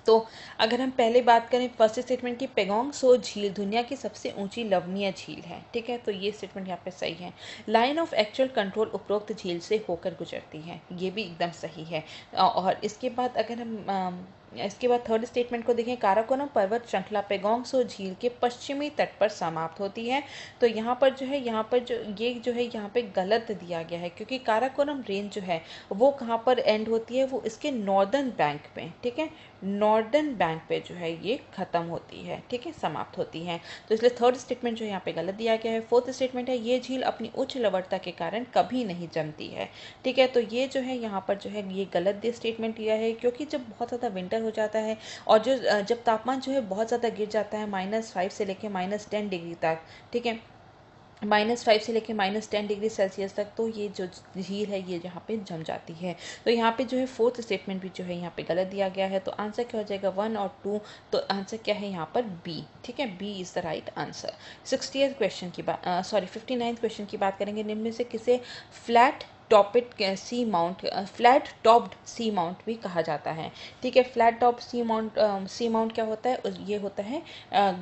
तो अगर हम पहले बात करें फर्स्ट स्टेटमेंट की, पेगोंग सो झील दुनिया की सबसे ऊंची लवणीय झील है, ठीक है। तो ये स्टेटमेंट यहाँ पे सही है। लाइन ऑफ एक्चुअल कंट्रोल उपरोक्त झील से होकर गुजरती है, ये भी एकदम सही है। और इसके बाद अगर हम इसके बाद थर्ड स्टेटमेंट को देखें, काराकोरम पर्वत श्रृंखला पेगोंग सो झील के पश्चिमी तट पर समाप्त होती है। तो यहाँ पर जो है यहाँ पे गलत दिया गया है, क्योंकि काराकोरम रेंज जो है वो कहाँ पर एंड होती है, वो इसके नॉर्दर्न बैंक पे, ठीक है, नॉर्दर्न बैंक पे जो है ये खत्म होती है, ठीक है, समाप्त होती है। तो इसलिए थर्ड स्टेटमेंट जो यहाँ पे गलत दिया गया है। फोर्थ स्टेटमेंट है, ये झील अपनी उच्च लवणता के कारण कभी नहीं जमती है, ठीक है। तो ये जो है यहाँ पर जो है ये गलत स्टेटमेंट दिया है, क्योंकि जब बहुत ज़्यादा विंटर हो जाता है और जब तापमान जो है बहुत ज़्यादा गिर जाता है -5 से लेकर -10 डिग्री तक, ठीक है, -5 से लेकर -10 डिग्री सेल्सियस तक, तो ये जो झील है ये यहाँ पे जम जाती है। तो यहाँ पे जो है फोर्थ स्टेटमेंट भी जो है यहाँ पे गलत दिया गया है। तो आंसर क्या हो जाएगा 1 और 2। तो आंसर क्या है यहाँ पर बी, ठीक है, B is the right answer. 59th question की बात 59th क्वेश्चन की बात करेंगे। निम्न में से किसे फ्लैट टॉपिड सी माउंट, फ्लैट टॉप्ड सी माउंट भी कहा जाता है, ठीक है। फ्लैट टॉप सी माउंट क्या होता है, ये होता है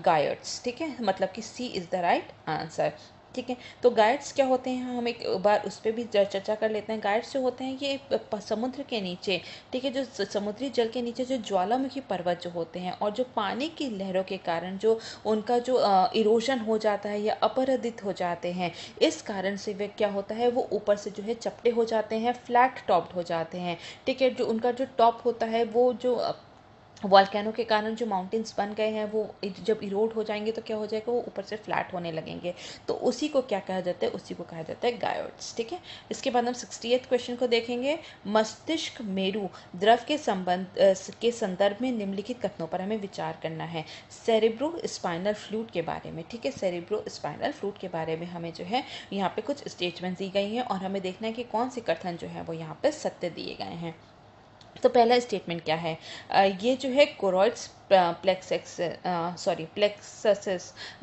गायर्ड्स, ठीक है, मतलब कि सी इज़ द राइट आंसर, ठीक है। तो गाइड्स क्या होते हैं, हम एक बार उस पर भी चर्चा कर लेते हैं। गाइड्स जो होते हैं ये समुद्र के नीचे, ठीक है, जो समुद्री जल के नीचे जो ज्वालामुखी पर्वत जो होते हैं और जो पानी की लहरों के कारण जो उनका जो इरोजन हो जाता है या अपरदित हो जाते हैं, इस कारण से वे क्या होता है, वो ऊपर से जो है चपटे हो जाते हैं, फ्लैट टॉप्ड हो जाते हैं, ठीक है। जो उनका जो टॉप होता है वो जो वॉल्केनो के कारण जो माउंटेन्स बन गए हैं वो जब इरोड हो जाएंगे तो क्या हो जाएगा, वो ऊपर से फ्लैट होने लगेंगे। तो उसी को क्या कहा जाता है, उसी को कहा जाता है गायर्ड्स, ठीक है। इसके बाद हम 68th क्वेश्चन को देखेंगे। मस्तिष्क मेरु द्रव के संदर्भ में निम्नलिखित कथनों पर हमें विचार करना है। सेरेब्रो स्पाइनल फ्लूइड के बारे में, ठीक है, सेरेब्रो स्पाइनल फ्लूइड के बारे में हमें जो है यहाँ पे कुछ स्टेटमेंट दी गई हैं और हमें देखना है कि कौन से कथन जो है वो यहाँ पे सत्य दिए गए हैं। तो पहला स्टेटमेंट क्या है, ये जो है कोरॉइड्स प्लेक्सस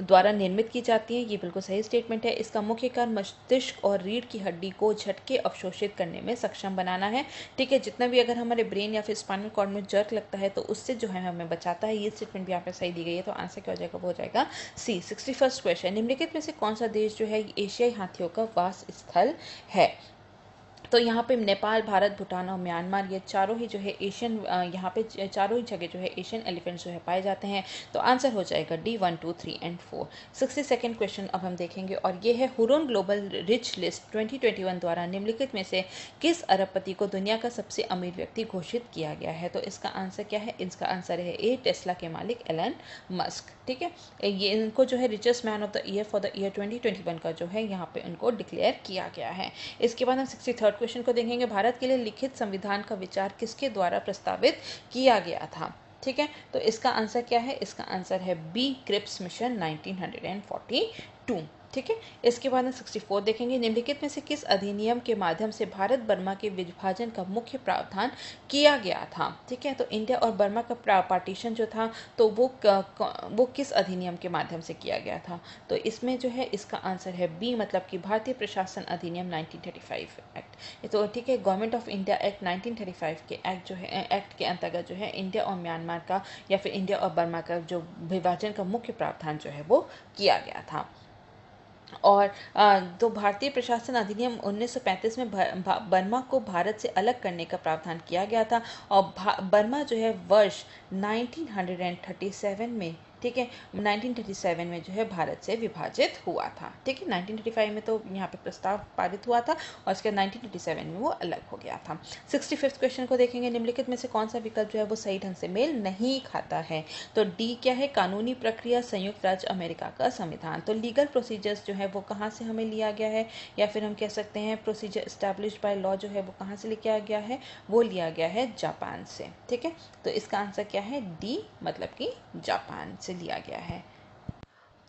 द्वारा निर्मित की जाती है, ये बिल्कुल सही स्टेटमेंट है। इसका मुख्य कारण मस्तिष्क और रीढ़ की हड्डी को झटके अवशोषित करने में सक्षम बनाना है, ठीक है। जितना भी अगर हमारे ब्रेन या फिर स्पाइनल कॉर्ड में जर्क लगता है तो उससे जो है हमें बचाता है, ये स्टेटमेंट भी यहाँ पे सही दी गई है। तो आंसर क्या हो जाएगा, वो हो जाएगा सी। 61st क्वेश्चन, निम्नलिखित में से कौन सा देश जो है एशियाई हाथियों का वास स्थल है। तो यहाँ पे नेपाल, भारत, भूटान और म्यांमार, ये चारों ही जो है एशियन, यहाँ पे चारों ही जगह जो है एशियन एलिफेंट्स जो है पाए जाते हैं। तो आंसर हो जाएगा डी 1, 2, 3 एंड 4। 62nd क्वेश्चन अब हम देखेंगे और ये है हुरून ग्लोबल रिच लिस्ट 2021 द्वारा निम्नलिखित में से किस अरबपति को दुनिया का सबसे अमीर व्यक्ति घोषित किया गया है। तो इसका आंसर क्या है, इसका आंसर है ए, टेस्ला के मालिक एलन मस्क, ठीक है। ये इनको जो है richest man of the year for the year 2021 का जो है यहाँ पे उनको डिक्लेयर किया गया है। इसके बाद हम 63rd क्वेश्चन को देखेंगे। भारत के लिए लिखित संविधान का विचार किसके द्वारा प्रस्तावित किया गया था, ठीक है। तो इसका आंसर क्या है, इसका आंसर है बी, क्रिप्स मिशन 1942, ठीक है। इसके बाद हम 64 देखेंगे। निम्नलिखित में से किस अधिनियम के माध्यम से भारत बर्मा के विभाजन का मुख्य प्रावधान किया गया था, ठीक है। तो इंडिया और बर्मा का पार्टीशन जो था तो वो किस अधिनियम के माध्यम से किया गया था। तो इसमें जो है इसका आंसर है बी, मतलब कि भारतीय प्रशासन अधिनियम 1935 एक्ट। तो ठीक है, गवर्नमेंट ऑफ इंडिया एक्ट 1935 के एक्ट जो है, एक्ट के अंतर्गत जो है इंडिया और म्यांमार का या फिर इंडिया और बर्मा का जो विभाजन का मुख्य प्रावधान जो है वो किया गया था। और तो भारतीय प्रशासन अधिनियम 1935 में बर्मा को भारत से अलग करने का प्रावधान किया गया था और बर्मा जो है वर्ष 1937 में, ठीक है, 1937 में जो है भारत से विभाजित हुआ था, ठीक है। 1935 में तो यहाँ पे प्रस्ताव पारित हुआ था और उसके 1937 में वो अलग हो गया था। 65th क्वेश्चन को देखेंगे। निम्नलिखित में से कौन सा विकल्प जो है वो सही ढंग से मेल नहीं खाता है। तो डी क्या है, कानूनी प्रक्रिया, संयुक्त राज्य अमेरिका का संविधान। तो लीगल प्रोसीजर्स जो है वो कहाँ से हमें लिया गया है, या फिर हम कह सकते हैं प्रोसीजर एस्टैब्लिश्ड बाय लॉ जो है वो कहाँ से लिया गया है, वो लिया गया है जापान से, ठीक है। तो इसका आंसर क्या है, डी, मतलब कि जापान से लिया गया है।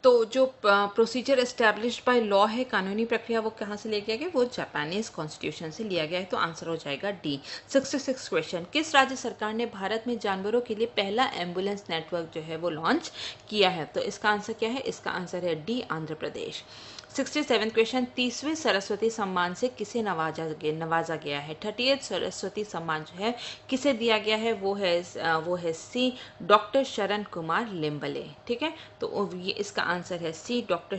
तो जो प्रोसीजर एस्टैब्लिश्ड बाय लॉ है, कानूनी प्रक्रिया, वो कहाँ से लिया गया, वो जापानीज कॉन्स्टिट्यूशन से लिया गया है। तो आंसर हो जाएगा डी। 66 क्वेश्चन, किस राज्य सरकार ने भारत में जानवरों के लिए पहला एम्बुलेंस नेटवर्क जो है वो लॉन्च किया है। तो इसका आंसर क्या है, इसका आंसर है डी, आंध्र प्रदेश। 67 क्वेश्चन, 30वें सरस्वती सम्मान से किसे नवाजा गया है? 30th सरस्वती सम्मान जो है किसे दिया गया है? वो है सी डॉक्टर शरण कुमार लिम्बले। ठीक है, तो ये इसका आंसर है सी डॉक्टर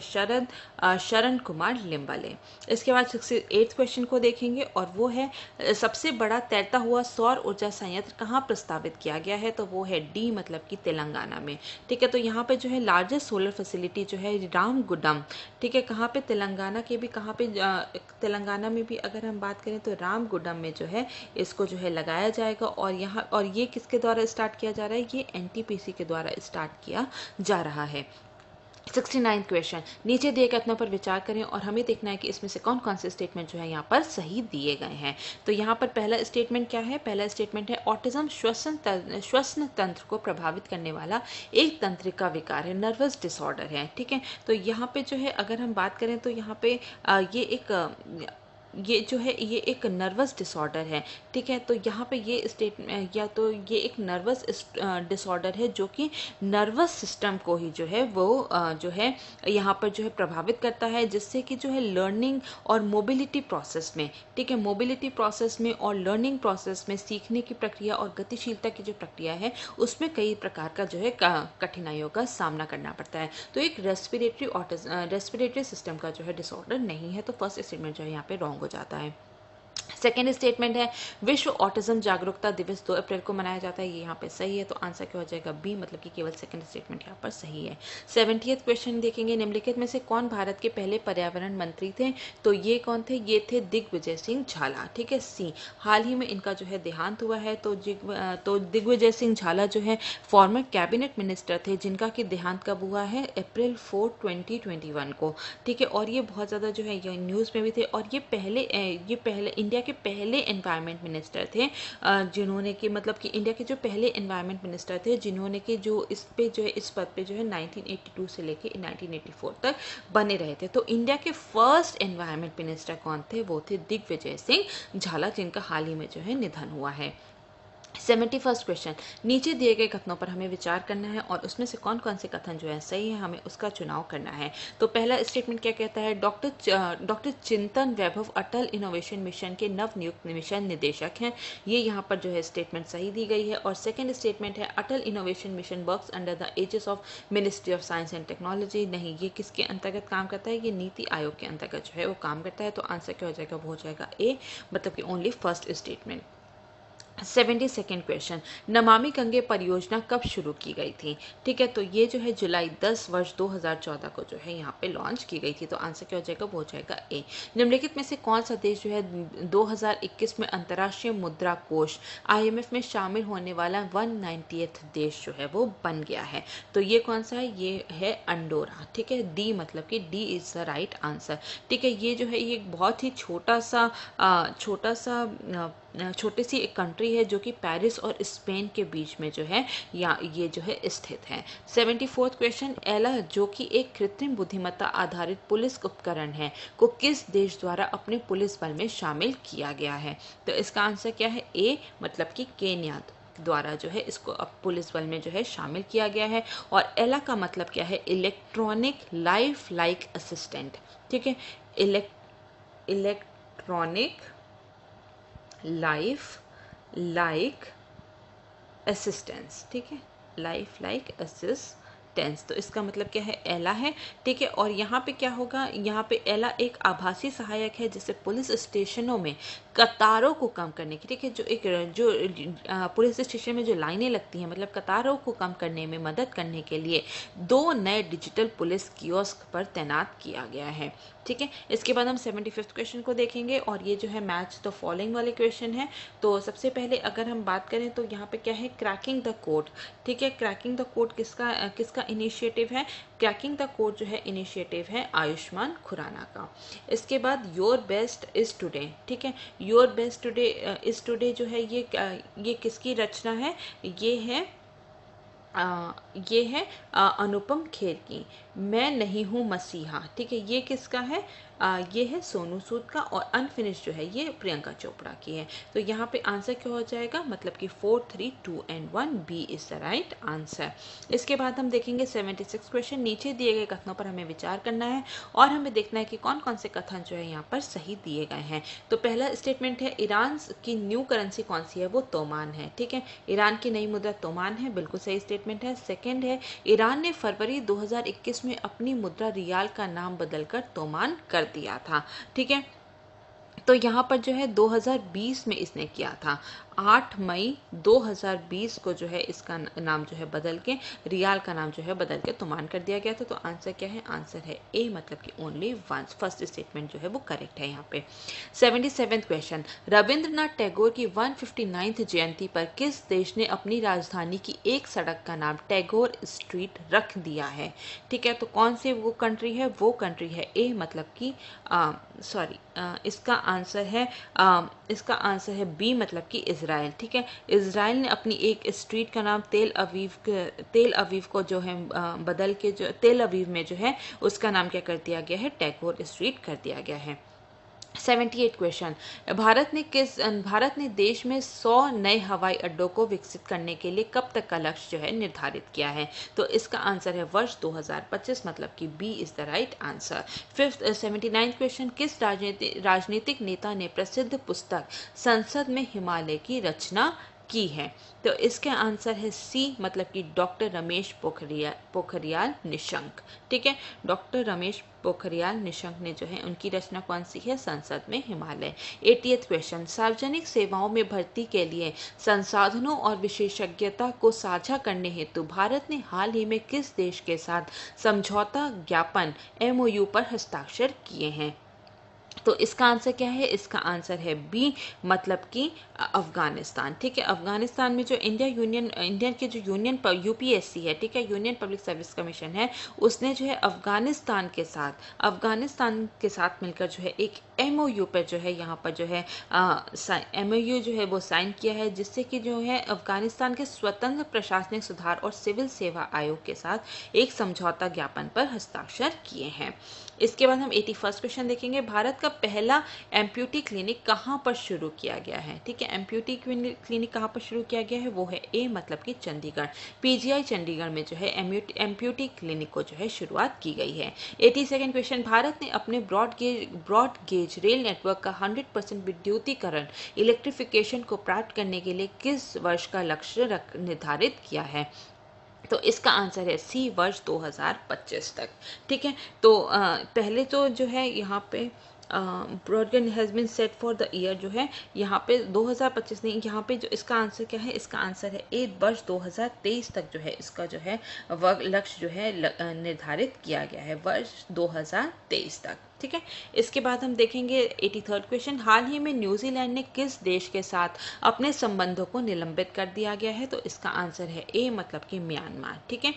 शरण कुमार लिम्बले। इसके बाद 68 क्वेश्चन को देखेंगे और वो है सबसे बड़ा तैरता हुआ सौर ऊर्जा संयंत्र कहाँ प्रस्तावित किया गया है? तो वो है डी मतलब कि तेलंगाना में। ठीक है, तो यहाँ पे जो है लार्जेस्ट सोलर फैसिलिटी जो है रामगुडम, ठीक है, कहाँ पे? तेलंगाना के भी कहाँ पे? तेलंगाना में भी अगर हम बात करें तो रामगुडम में जो है इसको जो है लगाया जाएगा। और ये किसके द्वारा स्टार्ट किया जा रहा है? ये एनटीपीसी के द्वारा स्टार्ट किया जा रहा है। 69 क्वेश्चन, नीचे दिए कथनों पर विचार करें और हमें देखना है कि इसमें से कौन कौन से स्टेटमेंट जो है यहाँ पर सही दिए गए हैं। तो यहाँ पर पहला स्टेटमेंट क्या है? पहला स्टेटमेंट है ऑटिज्म श्वसन तंत्र को प्रभावित करने वाला एक तंत्रिका विकार है, नर्वस डिसऑर्डर है। ठीक है, तो यहाँ पे जो है अगर हम बात करें तो यहाँ पे ये एक नर्वस डिसऑर्डर है। ठीक है, तो यहाँ पे ये एक नर्वस डिसऑर्डर है जो कि नर्वस सिस्टम को ही जो है वो जो है यहाँ पर जो है प्रभावित करता है, जिससे कि जो है लर्निंग और मोबिलिटी प्रोसेस में, ठीक है, मोबिलिटी प्रोसेस में और लर्निंग प्रोसेस में सीखने की प्रक्रिया और गतिशीलता की जो प्रक्रिया है उसमें कई प्रकार का जो है कठिनाइयों का सामना करना पड़ता है। तो एक रेस्पिरेटरी सिस्टम का जो है डिसऑर्डर नहीं है। तो फर्स्ट स्टेटमेंट जो है यहाँ पे रॉन्ग हो जाता है। सेकेंड स्टेटमेंट है विश्व ऑटिज्म जागरूकता दिवस 2 अप्रैल को मनाया जाता है, ये यहाँ पे सही है। तो आंसर क्या हो जाएगा? बी मतलब कि केवल सेकंड स्टेटमेंट यहाँ पर सही है। 70th क्वेश्चन देखेंगे, निम्नलिखित में से कौन भारत के पहले पर्यावरण मंत्री थे? तो ये कौन थे? ये थे दिग्विजय सिंह झाला। ठीक है, सी हाल ही में इनका जो है देहांत हुआ है। तो दिग्विजय सिंह झाला जो है फॉर्मर कैबिनेट मिनिस्टर थे, जिनका कि देहांत कब हुआ है? अप्रैल 4, 2021 को। ठीक है, और ये बहुत ज़्यादा जो है ये न्यूज़ में भी थे और ये पहले इंडिया के पहले एनवायरनमेंट मिनिस्टर थे, जिन्होंने कि मतलब कि इंडिया के जो पहले एनवायरनमेंट मिनिस्टर थे, जिन्होंने कि जो इस पद पे जो है 1982 से लेके 1984 तक बने रहे थे। तो इंडिया के फर्स्ट एनवायरनमेंट मिनिस्टर कौन थे? वो थे दिग्विजय सिंह झाला, जिनका हाल ही में जो है निधन हुआ है। 71st क्वेश्चन, नीचे दिए गए कथनों पर हमें विचार करना है और उसमें से कौन कौन से कथन जो है सही है, हमें उसका चुनाव करना है। तो पहला स्टेटमेंट क्या कहता है? डॉक्टर चिंतन वैभव अटल इनोवेशन मिशन के नव नियुक्त मिशन निदेशक हैं। ये यहाँ पर जो है स्टेटमेंट सही दी गई है। और सेकंड स्टेटमेंट है Atal innovation mission works under the aegis of ministry of science and technology. नहीं, ये किसके अंतर्गत काम करता है? ये नीति आयोग के अंतर्गत जो है वो काम करता है। तो आंसर क्या हो जाएगा? वो हो जाएगा ए मतलब कि only first statement. 72nd question, Namami Gange परियोजना कब शुरू की गई थी? ठीक है, तो ये जो है जुलाई 10 वर्ष 2014 को जो है यहाँ पे लॉन्च की गई थी। तो आंसर क्या हो जाएगा? वो हो जाएगा ए। निम्नलिखित में से कौन सा देश जो है 2021 में अंतर्राष्ट्रीय मुद्रा कोष IMF में शामिल होने वाला 190th देश जो है वो बन गया है? तो ये कौन सा है? ये है अंडोरा। ठीक है, डी मतलब कि D is the right answer. ठीक है, ये जो है ये बहुत ही छोटी सी एक कंट्री है जो कि पेरिस और स्पेन के बीच में जो है ये जो है स्थित है। 74th क्वेश्चन, एला जो कि एक कृत्रिम बुद्धिमत्ता आधारित पुलिस उपकरण है को किस देश द्वारा अपने पुलिस बल में शामिल किया गया है? तो इसका आंसर क्या है? ए मतलब कि केन्या द्वारा जो है इसको अब पुलिस बल में जो है शामिल किया गया है। और एला का मतलब क्या है? Electronic life like assistant. ठीक है, इलेक्ट्रॉनिक लाइफ लाइक असिस्टेंस। ठीक है, लाइफ लाइक असिस्टेंस, तो इसका मतलब क्या है? एला है। ठीक है, और यहाँ पे क्या होगा? यहाँ पे एला एक आभासी सहायक है जिसे पुलिस स्टेशनों में कतारों को कम करने की, ठीक है, जो पुलिस स्टेशन में जो लाइनें लगती हैं, मतलब कतारों को कम करने में मदद करने के लिए 2 नए डिजिटल पुलिस कियोस्क पर तैनात किया गया है। ठीक है, इसके बाद हम 75th क्वेश्चन को देखेंगे और ये जो है मैच द फॉलोइंग वाले क्वेश्चन है। तो सबसे पहले अगर हम बात करें तो यहाँ पे क्या है? Cracking the code. ठीक है, क्रैकिंग द कोड किसका इनिशिएटिव है? क्रैकिंग द कोड जो है इनिशिएटिव है आयुष्मान खुराना का। इसके बाद योर बेस्ट इज टुडे। ठीक है, your best today is today जो है ये किसकी रचना है? ये है अनुपम खेर की। मैं नहीं हूँ मसीहा, ठीक है, ये किसका है? ये है सोनू सूद का, और अनफिनिश जो है ये प्रियंका चोपड़ा की है। तो यहाँ पे आंसर क्या हो जाएगा? मतलब कि 4, 3, 2 and 1, B is the right answer. इसके बाद हम देखेंगे 76 क्वेश्चन। नीचे दिए गए कथनों पर हमें विचार करना है और हमें देखना है कि कौन कौन से कथन जो है यहाँ पर सही दिए गए हैं। तो पहला स्टेटमेंट है, ईरान की न्यू करेंसी कौन सी है? वो तोमान है, ठीक है, ईरान की नई मुद्रा तोमान है, बिल्कुल सही स्टेटमेंट है। सेकेंड है, ईरान ने फरवरी 2021 में अपनी मुद्रा रियाल का नाम बदलकर तोमान कर दिया था, ठीक है। तो यहाँ पर जो है 2020 में इसने किया था, 8 मई 2020 को जो है इसका नाम जो है बदल के, रियाल का नाम जो है बदल के तोमान कर दिया गया था। तो आंसर क्या है? आंसर है ए, मतलब कि ओनली वंस। फर्स्ट स्टेटमेंट जो है वो करेक्ट है यहाँ पे। 77th क्वेश्चन, रविंद्रनाथ टैगोर की 159th जयंती पर किस देश ने अपनी राजधानी की एक सड़क का नाम टैगोर स्ट्रीट रख दिया है? ठीक है, तो कौन सी वो कंट्री है? वो कंट्री है ए, मतलब कि इसका आंसर है बी, मतलब कि इजराइल, ठीक है। इजराइल ने अपनी एक स्ट्रीट का नाम तेल अवीव को जो है बदल के, जो तेल अवीव में जो है उसका नाम क्या कर दिया गया है? टैगोर स्ट्रीट कर दिया गया है। 78 क्वेश्चन, भारत ने देश में 100 नए हवाई अड्डों को विकसित करने के लिए कब तक का लक्ष्य जो है निर्धारित किया है? तो इसका आंसर है वर्ष 2025, मतलब कि B is the right answer. 79 question, किस राजनीतिक नेता ने प्रसिद्ध पुस्तक संसद में हिमालय की रचना की है? तो इसका आंसर है सी, मतलब कि डॉक्टर रमेश पोखरियाल निशंक, ठीक है। डॉक्टर रमेश पोखरियाल निशंक ने जो है, उनकी रचना कौन सी है? संसद में हिमालय। 80th क्वेश्चन, सार्वजनिक सेवाओं में भर्ती के लिए संसाधनों और विशेषज्ञता को साझा करने हेतु भारत ने हाल ही में किस देश के साथ समझौता ज्ञापन MOU पर हस्ताक्षर किए हैं? तो इसका आंसर क्या है? इसका आंसर है बी, मतलब कि अफगानिस्तान, ठीक है। अफगानिस्तान में जो इंडियन के जो यूनियन UPSC है, ठीक है, यूनियन पब्लिक सर्विस कमीशन है, उसने जो है अफगानिस्तान के साथ मिलकर जो है एक MOU पर जो है यहाँ पर जो है MOU जो है वो साइन किया है, जिससे कि जो है अफगानिस्तान के स्वतंत्र प्रशासनिक सुधार और सिविल सेवा आयोग के साथ एक समझौता ज्ञापन पर हस्ताक्षर किए हैं। इसके बाद हम 81st क्वेश्चन देखेंगे, भारत का पहला एम्प्यूटी क्लिनिक कहाँ पर शुरू किया गया है? ठीक है, एम्प्यूटी क्लिनिक कहाँ पर शुरू किया गया है? वो है ए, मतलब कि चंडीगढ़, PGI चंडीगढ़ में जो है एम्प्यूटी क्लिनिक को जो है शुरुआत की गई है। 82nd क्वेश्चन, भारत ने अपने ब्रॉड गेज रेल नेटवर्क का 100% विद्युतीकरण इलेक्ट्रिफिकेशन को प्राप्त करने के लिए किस वर्ष का लक्ष्य निर्धारित किया है? तो इसका आंसर है सी, वर्ष 2025 तक, ठीक है। तो पहले तो जो है यहाँ पे broad gauge has been set for the year, जो है यहाँ पे 2025 नहीं, यहाँ पे जो इसका आंसर क्या है? इसका आंसर है ए, वर्ष 2023 तक जो है इसका जो है लक्ष्य जो है निर्धारित किया गया है, वर्ष 2023 तक, ठीक है। इसके बाद हम देखेंगे 83rd क्वेश्चन, हाल ही में न्यूजीलैंड ने किस देश के साथ अपने संबंधों को निलंबित कर दिया गया है? तो इसका आंसर है ए, मतलब कि म्यांमार, ठीक है।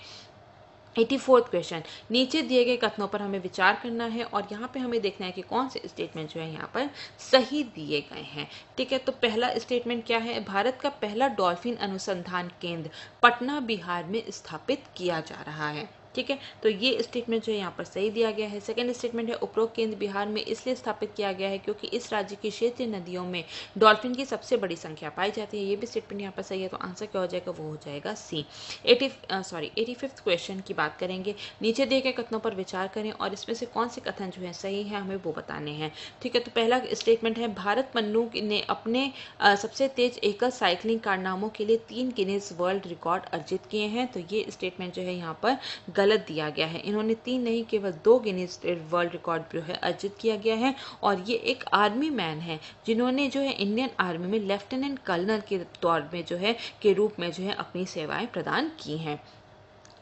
84th क्वेश्चन, नीचे दिए गए कथनों पर हमें विचार करना है और यहाँ पे हमें देखना है कि कौन से स्टेटमेंट जो है यहाँ पर सही दिए गए हैं, ठीक है। तो पहला स्टेटमेंट क्या है? भारत का पहला डॉल्फिन अनुसंधान केंद्र पटना, बिहार में स्थापित किया जा रहा है, ठीक है। तो ये स्टेटमेंट जो है यहाँ पर सही दिया गया है। सेकंड स्टेटमेंट है, उपरोक्त केंद्र बिहार में इसलिए स्थापित किया गया है क्योंकि इस राज्य की क्षेत्रीय नदियों में डॉल्फिन की सबसे बड़ी संख्या पाई जाती है। ये भी स्टेटमेंट यहाँ पर सही है। तो आंसर क्या हो जाएगा? वो हो जाएगा सी। 85th क्वेश्चन की बात करेंगे। नीचे दिए गए कथनों पर विचार करें और इसमें से कौन से कथन जो है सही है हमें वो बताने हैं, ठीक है। तो पहला स्टेटमेंट है, भारत पन्नू ने अपने सबसे तेज एकल साइकिलिंग कारनामों के लिए 3 गिनीज वर्ल्ड रिकॉर्ड अर्जित किए हैं। तो ये स्टेटमेंट जो है यहाँ पर गलत दिया गया है। इन्होंने 3 नहीं, केवल 2 गिनीज वर्ल्ड रिकॉर्ड जो है अर्जित किया गया है और ये एक आर्मी मैन है जिन्होंने जो है इंडियन आर्मी में लेफ्टिनेंट कर्नल के तौर में जो है के रूप में जो है अपनी सेवाएं प्रदान की हैं।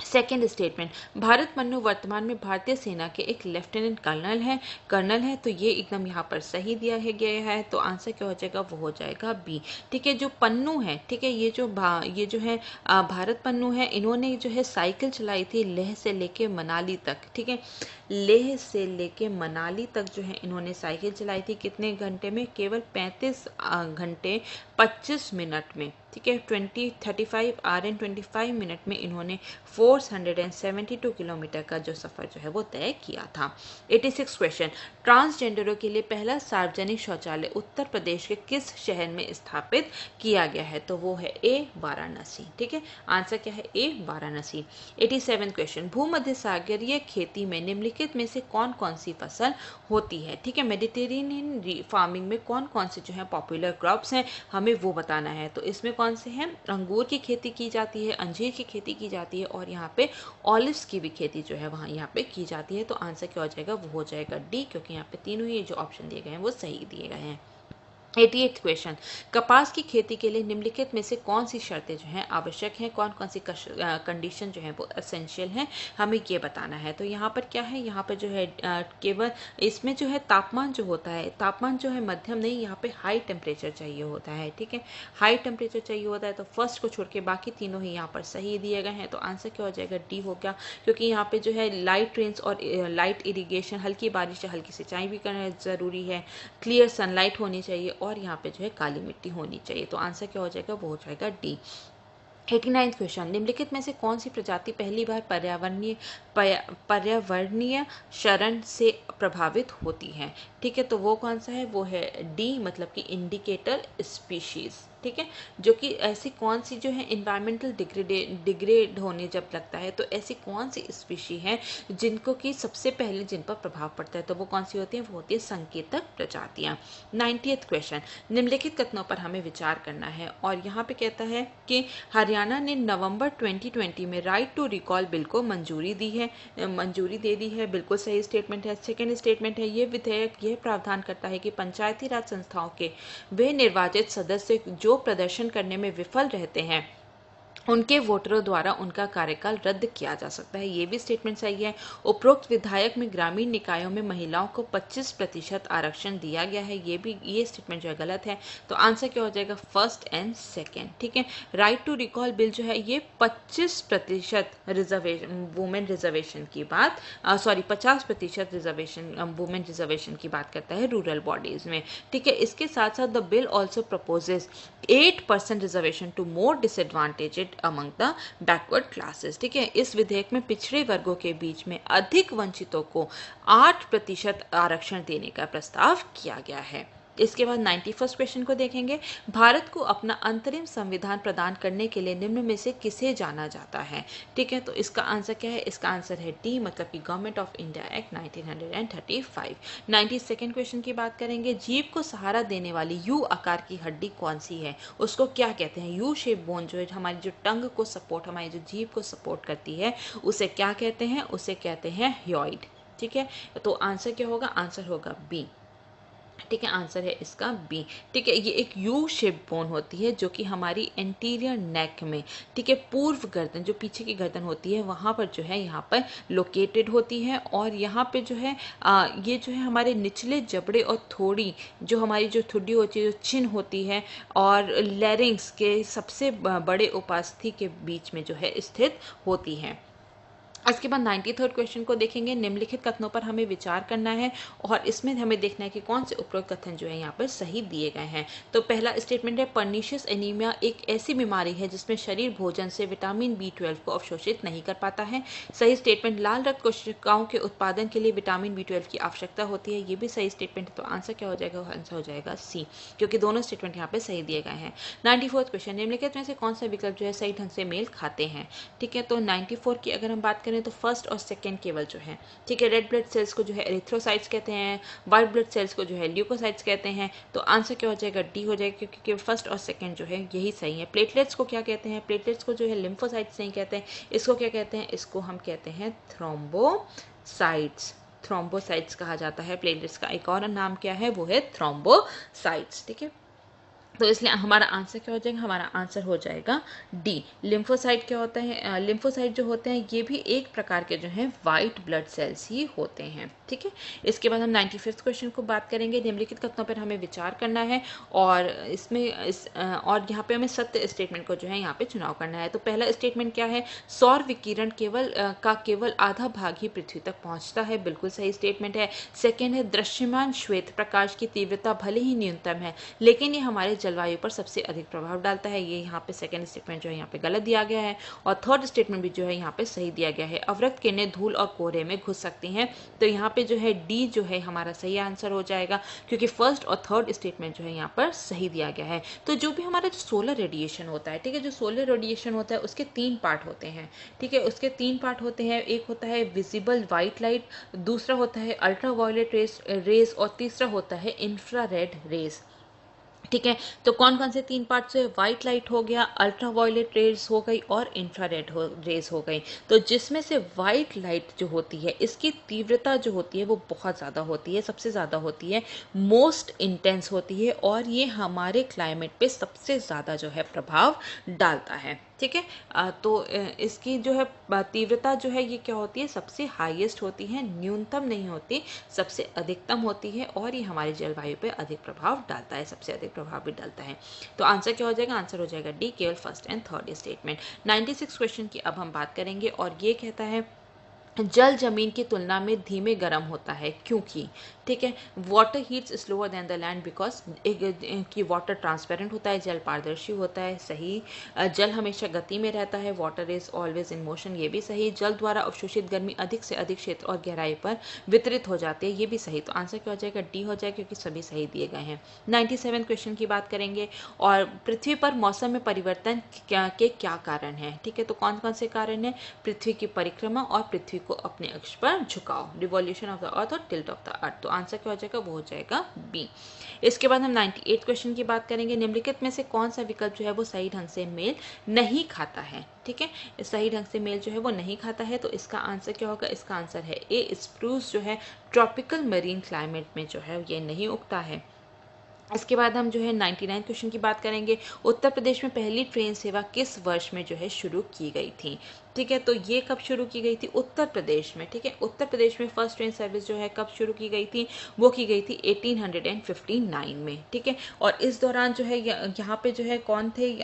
सेकेंड स्टेटमेंट, भारत पन्नू वर्तमान में भारतीय सेना के एक लेफ्टिनेंट कर्नल है। तो ये एकदम यहाँ पर सही दिया गया है। तो आंसर क्या हो जाएगा? वो हो जाएगा बी, ठीक है। जो पन्नू है, ठीक है, ये जो है भारत पन्नू है, इन्होंने जो है साइकिल चलाई थी लेह से लेके मनाली तक, ठीक है। लेह से लेके मनाली तक जो है इन्होंने साइकिल चलाई थी। कितने घंटे में? केवल 35 घंटे 25 मिनट में, ठीक है, 35 आवर एंड 25 मिनट में इन्होंने 472 किलोमीटर का जो सफ़र जो है वो तय किया था। 86 क्वेश्चन, ट्रांसजेंडरों के लिए पहला सार्वजनिक शौचालय उत्तर प्रदेश के किस शहर में स्थापित किया गया है? तो वो है ए वाराणसी, ठीक है, आंसर क्या है? ए वाराणसी। 87 क्वेश्चन, भूमध्य सागरीय खेती में निम्नलिखित में से कौन कौन सी फसल होती है? ठीक है, मेडिटेरेनियन फार्मिंग में कौन कौन से जो है पॉपुलर क्रॉप्स हैं, हमें वो बताना है। तो इसमें कौन से हैं? अंगूर की खेती की जाती है, अंजीर की खेती की जाती है और यहाँ पे ऑलिव्स की भी खेती जो है वहाँ यहाँ पे की जाती है। तो आंसर क्या हो जाएगा? वो हो जाएगा डी, क्योंकि यहाँ पे तीनों ही जो ऑप्शन दिए गए हैं वो सही दिए गए हैं। 88 क्वेश्चन, कपास की खेती के लिए निम्नलिखित में से कौन सी शर्तें जो हैं आवश्यक हैं, कौन कौन सी कंडीशन जो है वो एसेंशियल हैं, हमें ये बताना है। तो यहाँ पर क्या है? यहाँ पर जो है केवल इसमें जो है तापमान जो होता है, तापमान जो है मध्यम नहीं, यहाँ पे हाई टेम्परेचर चाहिए होता है, ठीक है, हाई टेम्परेचर चाहिए होता है। तो फर्स्ट को छोड़ के बाकी तीनों ही यहाँ पर सही दिए गए हैं। तो आंसर क्या हो जाएगा? डी हो गया, क्योंकि यहाँ पे जो है लाइट रेन्स और लाइट इरीगेशन, हल्की बारिश या हल्की सिंचाई भी करना ज़रूरी है, क्लियर सनलाइट होनी चाहिए और यहाँ पे जो है काली मिट्टी होनी चाहिए। तो आंसर क्या हो जाएगा? वो हो जाएगा डी। 89 क्वेश्चन, निम्नलिखित में से कौन सी प्रजाति पहली बार पर्यावरणीय शरण से प्रभावित होती है? ठीक है, तो वो कौन सा है? वो है डी, मतलब कि इंडिकेटर स्पीशीज, ठीक है, जो कि ऐसी कौन सी जो है इन्वायरमेंटल डिग्रेड होने जब लगता है, तो ऐसी कौन सी स्पीशी है जिनको कि सबसे पहले जिन पर प्रभाव पड़ता है, तो वो कौन सी होती है? वो होती है संकेतक प्रजातियां। 90th क्वेश्चन, निम्नलिखित कथनों पर हमें विचार करना है और यहाँ पे कहता है कि हरियाणा ने नवंबर 2020 में राइट टू रिकॉल बिल को मंजूरी दे दी है, बिल्कुल सही स्टेटमेंट है। सेकेंड स्टेटमेंट है, ये विधेयक यह प्रावधान करता है कि पंचायती राज संस्थाओं के वे निर्वाचित सदस्य जो प्रदर्शन करने में विफल रहते हैं उनके वोटरों द्वारा उनका कार्यकाल रद्द किया जा सकता है, ये भी स्टेटमेंट सही है। उपरोक्त विधायक में ग्रामीण निकायों में महिलाओं को 25% आरक्षण दिया गया है, ये स्टेटमेंट जो है गलत है। तो आंसर क्या हो जाएगा? फर्स्ट एंड सेकेंड, ठीक है। राइट टू रिकॉल बिल जो है ये 25% रिजर्वेशन वुमेन रिजर्वेशन की बात 50% रिजर्वेशन वुमेन रिजर्वेशन की बात करता है रूरल बॉडीज में, ठीक है। इसके साथ साथ the bill also proposes 8% reservation to more disadvantaged among the backward classes, ठीक है। इस विधेयक में पिछड़े वर्गों के बीच में अधिक वंचितों को 8% आरक्षण देने का प्रस्ताव किया गया है। इसके बाद 91st क्वेश्चन को देखेंगे। भारत को अपना अंतरिम संविधान प्रदान करने के लिए निम्न में से किसे जाना जाता है, ठीक है। तो इसका आंसर क्या है? इसका आंसर है डी, मतलब कि government of India act 1935। 92nd question की बात करेंगे। जीभ को सहारा देने वाली यू आकार की हड्डी कौन सी है, उसको क्या कहते हैं? यू शेप बोन जो है हमारी जो टंग को सपोर्ट, हमारी जो जीभ को सपोर्ट करती है, उसे क्या कहते हैं? उसे कहते हैं ह्योइड, ठीक है। तो आंसर क्या होगा? आंसर होगा बी, ठीक है, आंसर है इसका बी, ठीक है। ये एक यू शेप बोन होती है जो कि हमारी एंटीरियर नेक में, ठीक है, पूर्व गर्दन जो पीछे की गर्दन होती है वहाँ पर जो है यहाँ पर लोकेटेड होती है और यहाँ पे जो है ये जो है हमारे निचले जबड़े और थोड़ी जो हमारी जो ठुड्डी होती है, जो चिन होती है और लैरिंग्स के सबसे बड़े उपास्थि के बीच में जो है स्थित होती है। इसके बाद 93rd क्वेश्चन को देखेंगे। निम्नलिखित कथनों पर हमें विचार करना है और इसमें हमें देखना है कि कौन से उपरोक्त कथन जो है यहाँ पर सही दिए गए हैं। तो पहला स्टेटमेंट है पर्नीशियस एनीमिया एक ऐसी बीमारी है जिसमें शरीर भोजन से विटामिन B12 को अवशोषित नहीं कर पाता है, सही स्टेटमेंट। लाल रक्त कोशिकाओं के उत्पादन के लिए विटामिन B12 की आवश्यकता होती है, ये भी सही स्टेटमेंट है। तो आंसर क्या हो जाएगा? आंसर हो जाएगा सी, क्योंकि दोनों स्टेटमेंट यहाँ पे सही दिए गए हैं। 94th क्वेश्चन, निम्नलिखित में से कौन सा विकल्प जो है सही ढंग से मेल खाते हैं, ठीक है। तो 94 की अगर हम बात करें तो फर्स्ट और सेकंड केवल जो है, ठीक है, रेड ब्लड सेल्स को जो है एरिथ्रोसाइट्स कहते हैं, व्हाइट ब्लड सेल्स को जो है ल्यूकोसाइट्स कहते हैं। तो आंसर क्या हो जाएगा? डी हो जाएगा, क्योंकि फर्स्ट और सेकंड जो है यही सही है। प्लेटलेट्स को क्या कहते हैं? प्लेटलेट्स को जो है लिम्फोसाइट्स नहीं कहते हैं, इसको क्या कहते हैं? इसको हम कहते हैं थ्रोम्बोसाइट्स, थ्रोम्बोसाइट्स कहा जाता है। प्लेटलेट्स का एक और नाम क्या है? वो है थ्रोम्बोसाइट्स, ठीक है। तो इसलिए हमारा आंसर क्या हो जाएगा? हमारा आंसर हो जाएगा डी। लिम्फोसाइट क्या होता है? लिम्फोसाइट जो होते हैं ये भी एक प्रकार के जो हैं वाइट ब्लड सेल्स ही होते हैं, ठीक है। इसके बाद हम 95th क्वेश्चन को बात करेंगे। निम्नलिखित कथनों पर हमें विचार करना है और और यहाँ पे हमें सत्य स्टेटमेंट को जो है यहाँ पे चुनाव करना है। तो पहला स्टेटमेंट क्या है? सौर विकिरण केवल आधा भाग ही पृथ्वी तक पहुँचता है, बिल्कुल सही स्टेटमेंट है। सेकेंड है दृश्यमान श्वेत प्रकाश की तीव्रता भले ही न्यूनतम है लेकिन ये हमारे जलवायु पर सबसे अधिक प्रभाव डालता है। ये यहाँ पे सेकंड स्टेटमेंट जो है यहाँ पे गलत दिया गया है और थर्ड स्टेटमेंट भी जो है यहाँ पे सही दिया गया है। अवरक्त किरणें धूल और कोहरे में घुस सकती हैं, तो यहाँ पे जो है डी जो है हमारा सही आंसर हो जाएगा, क्योंकि फर्स्ट और थर्ड स्टेटमेंट जो है यहाँ पर सही दिया गया है। तो जो भी हमारा जो सोलर रेडिएशन होता है, ठीक है, जो सोलर रेडिएशन होता है उसके 3 पार्ट होते हैं, ठीक है, उसके 3 पार्ट होते हैं। एक होता है विजिबल वाइट लाइट, दूसरा होता है अल्ट्रावायलेट रेज और तीसरा होता है इंफ्रारेड रेज, ठीक है। तो कौन कौन से 3 पार्ट्स है? व्हाइट लाइट हो गया, अल्ट्रावायलेट रेज हो गई और इंफ्रारेड रेज हो गई। तो जिसमें से व्हाइट लाइट जो होती है इसकी तीव्रता जो होती है वो बहुत ज़्यादा होती है, सबसे ज़्यादा होती है, मोस्ट इंटेंस होती है और ये हमारे क्लाइमेट पे सबसे ज़्यादा जो है प्रभाव डालता है, ठीक है। तो इसकी जो है तीव्रता जो है ये क्या होती है? सबसे हाईएस्ट होती है, न्यूनतम नहीं होती, सबसे अधिकतम होती है और ये हमारी जलवायु पे अधिक प्रभाव डालता है, सबसे अधिक प्रभाव भी डालता है। तो आंसर क्या हो जाएगा? आंसर हो जाएगा डी, केवल first and third statement. 96 question की अब हम बात करेंगे और ये कहता है जल जमीन की तुलना में धीमे गर्म होता है क्योंकि, ठीक है, water heats slower then the land because कि वाटर ट्रांसपेरेंट होता है, जल पारदर्शी होता है, सही। जल हमेशा गति में रहता है, water is always in motion, ये भी सही। जल द्वारा अवशोषित गर्मी अधिक से अधिक क्षेत्र और गहराई पर वितरित हो जाती है, ये भी सही। तो आंसर क्या हो जाएगा? डी हो जाएगा, क्योंकि सभी सही दिए गए हैं। 97 क्वेश्चन की बात करेंगे और पृथ्वी पर मौसम में परिवर्तन के क्या कारण है, ठीक है। तो कौन कौन से कारण है? पृथ्वी की परिक्रमा और पृथ्वी को अपने अक्ष पर झुकाव, रिवॉल्यूशन ऑफ द अर्थ और टिल्ट ऑफ द अर्थ। तो आंसर क्या हो जाएगा? वो हो जाएगा बी। इसके बाद हम 98 क्वेश्चन की बात करेंगे। निम्नलिखित में से कौन सा विकल्प जो है वो सही ढंग से मेल नहीं खाता है, ठीक है, सही ढंग से मेल जो है वो नहीं खाता है। तो इसका आंसर क्या होगा? इसका आंसर है ए, स्प्रूस जो है ट्रॉपिकल मरीन क्लाइमेट में जो है ये नहीं उगता है। इसके बाद हम जो है 99 क्वेश्चन की बात करेंगे। उत्तर प्रदेश में पहली ट्रेन सेवा किस वर्ष में जो है शुरू की गई थी, ठीक है। तो ये कब शुरू की गई थी? उत्तर प्रदेश में, ठीक है। उत्तर प्रदेश में फर्स्ट ट्रेन सर्विस जो है कब शुरू की गई थी? वो की गई थी 1859 में, ठीक है। और इस दौरान जो है यहाँ पे जो है कौन थे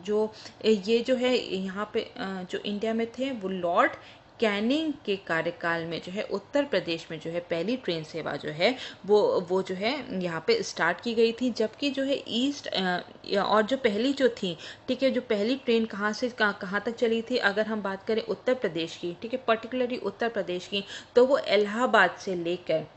जो ये जो है यहाँ पे जो इंडिया में थे वो लॉर्ड कैनिंग के कार्यकाल में जो है उत्तर प्रदेश में जो है पहली ट्रेन सेवा जो है वो जो है यहाँ पे स्टार्ट की गई थी। जबकि जो है ईस्ट और जो पहली जो थी, ठीक है, जो पहली ट्रेन कहाँ से कहाँ तक चली थी, अगर हम बात करें उत्तर प्रदेश की, ठीक है, पर्टिकुलरली उत्तर प्रदेश की, तो वो इलाहाबाद से लेकर,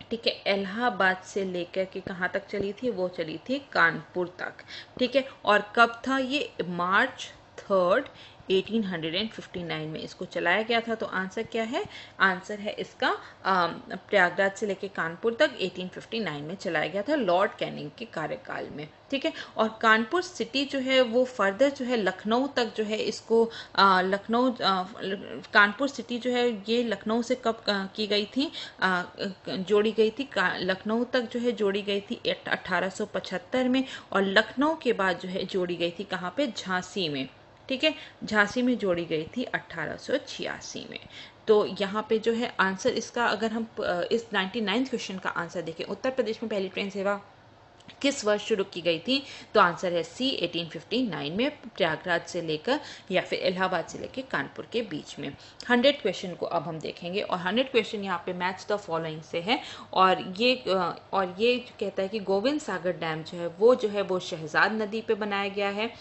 ठीक है, इलाहाबाद से लेकर के कहाँ तक चली थी? वो चली थी कानपुर तक, ठीक है। और कब था ये? मार्च 3, 1859 में इसको चलाया गया था। तो आंसर क्या है? आंसर है इसका प्रयागराज से लेकर कानपुर तक 1859 में चलाया गया था लॉर्ड कैनिंग के कार्यकाल में, ठीक है। और कानपुर सिटी जो है वो फर्दर जो है लखनऊ तक जो है इसको कानपुर सिटी जो है ये लखनऊ से कब की गई थी? जोड़ी गई थी, लखनऊ तक जो है जोड़ी गई थी 1875 में और लखनऊ के बाद जो है जोड़ी गई थी कहाँ पे? झांसी में, ठीक है, झांसी में जोड़ी गई थी 1886 में। तो यहाँ पे जो है आंसर इसका, अगर हम इस 99 क्वेश्चन का आंसर देखें, उत्तर प्रदेश में पहली ट्रेन सेवा किस वर्ष शुरू की गई थी? तो आंसर है सी, 1859 में, प्रयागराज से लेकर या फिर इलाहाबाद से लेकर कानपुर के बीच में। 100 क्वेश्चन को अब हम देखेंगे और 100 क्वेश्चन यहाँ पे मैच द फॉलोइंग से है और ये कहता है कि गोविंद सागर डैम जो है वो शहजाद नदी पे बनाया गया है।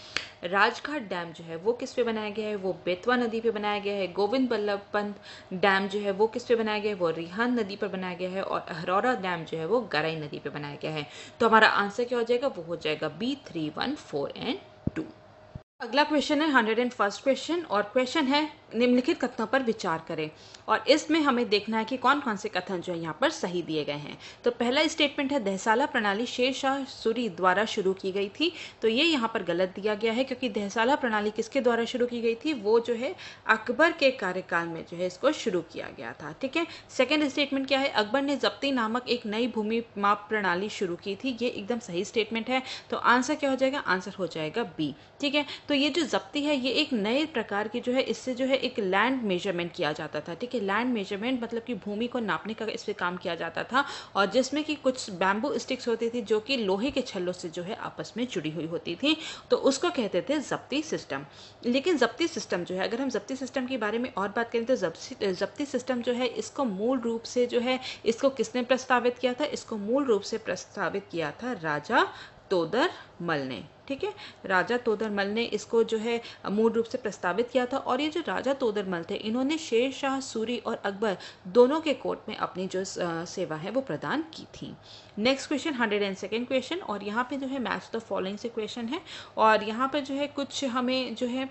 राजघाट डैम जो है वो किस पे बनाया गया है? वो बेतवा नदी पे बनाया गया है। गोविंद बल्लभ पंत डैम जो है वो किस पे बनाया गया है? वो रिहान नदी पर बनाया गया है। और अहरौरा डैम जो है वो गराई नदी पे बनाया गया है। तो हमारा आंसर क्या हो जाएगा? वो हो जाएगा बी, 3, 1, 4 एंड 2। अगला क्वेश्चन है 101 क्वेश्चन और क्वेश्चन है निम्नलिखित कथनों पर विचार करें और इसमें हमें देखना है कि कौन कौन से कथन जो है यहाँ पर सही दिए गए हैं। तो पहला स्टेटमेंट है दहसाला प्रणाली शेर शाह सूरी द्वारा शुरू की गई थी। तो ये यहाँ पर गलत दिया गया है क्योंकि दहसाला प्रणाली किसके द्वारा शुरू की गई थी? वो जो है अकबर के कार्यकाल में जो है इसको शुरू किया गया था, ठीक है। सेकेंड स्टेटमेंट क्या है? अकबर ने जब्ती नामक एक नई भूमि माप प्रणाली शुरू की थी। ये एकदम सही स्टेटमेंट है। तो आंसर क्या हो जाएगा? आंसर हो जाएगा बी, ठीक है। तो ये जो जब्ती है ये एक नए प्रकार की जो है, इससे जो है एक लैंड मेजरमेंट किया जाता था, ठीक है। लैंड मेजरमेंट मतलब कि भूमि को नापने का इस पे काम किया जाता था और जिसमें कि कुछ बैम्बू स्टिक्स होती थी जो कि लोहे के छल्लों से जो है आपस में जुड़ी हुई होती थी, तो उसको कहते थे जब्ती सिस्टम। लेकिन जब्ती सिस्टम जो है, अगर हम जब्ती सिस्टम के बारे में और बात करें तो जब्ती सिस्टम जो है इसको मूल रूप से जो है इसको किसने प्रस्तावित किया था? इसको मूल रूप से प्रस्तावित किया था राजा तोदरमल ने, ठीक है, राजा तोदरमल ने इसको जो है मूल रूप से प्रस्तावित किया था। और ये जो राजा तोदरमल थे, इन्होंने शेर शाह सूरी और अकबर दोनों के कोर्ट में अपनी जो सेवा है वो प्रदान की थी। नेक्स्ट क्वेश्चन 102nd क्वेश्चन, और यहाँ पे जो है मैच द फॉलोइंग से क्वेश्चन है, और यहाँ पे जो है कुछ हमें जो है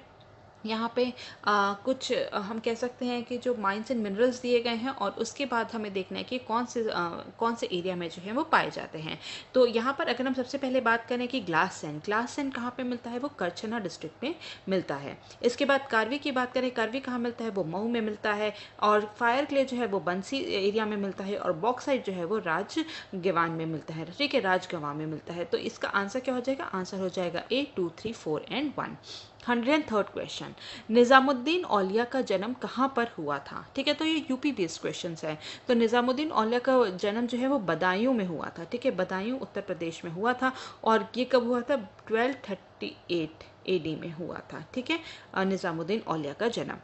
यहाँ पे कुछ हम कह सकते हैं कि जो माइंस एंड मिनरल्स दिए गए हैं, और उसके बाद हमें देखना है कि कौन से एरिया में जो है वो पाए जाते हैं। तो यहाँ पर अगर हम सबसे पहले बात करें कि ग्लास सैंड कहाँ पे मिलता है, वो करछना डिस्ट्रिक्ट में मिलता है। इसके बाद कार्वी की बात करें, कार्वी कहाँ मिलता है, वो मऊ में मिलता है। और फायर क्ले जो है वो बंसी एरिया में मिलता है, और बॉक्साइट जो है वो राजगवान में मिलता है, ठीक है, राजगवान में मिलता है। तो इसका आंसर क्या हो जाएगा, आंसर हो जाएगा A, 2, 3, 4 and 1। 103rd question, Nizamuddin Auliya का जन्म कहाँ पर हुआ था, ठीक है। तो ये यूपी बेस्ड क्वेश्चन है। तो निज़ामुद्दीन औलिया का जन्म जो है वो बदायूं में हुआ था, ठीक है, बदायूं उत्तर प्रदेश में हुआ था। और ये कब हुआ था, 1238 AD में हुआ था, ठीक है, निज़ामुद्दीन औलिया का जन्म।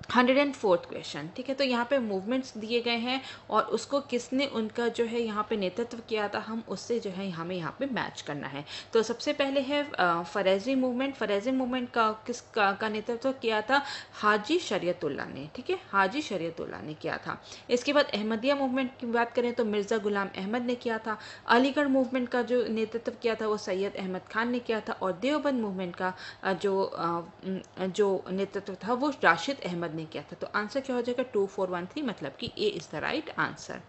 104th क्वेश्चन, ठीक है। तो यहाँ पे मूवमेंट्स दिए गए हैं, और उसको किसने उनका जो है यहाँ पे नेतृत्व किया था, हम उससे जो है हमें यहाँ पे मैच करना है। तो सबसे पहले है फरेजी मूवमेंट। फरेजी मूवमेंट का नेतृत्व किया था हाजी शरीयतुल्लाह ने, ठीक है, हाजी शरीयतुल्लाह ने किया था। इसके बाद अहमदिया मूवमेंट की बात करें तो मिर्ज़ा गुलाम अहमद ने किया था। अलीगढ़ मूवमेंट का जो नेतृत्व किया था वो सैयद अहमद खान ने किया था। और देवबंद मूवमेंट का जो नेतृत्व था वो राशिद अहमद ने किया था। तो आंसर क्या हो जाएगा, 2, 4, 1, 3, मतलब कि A is the right answer.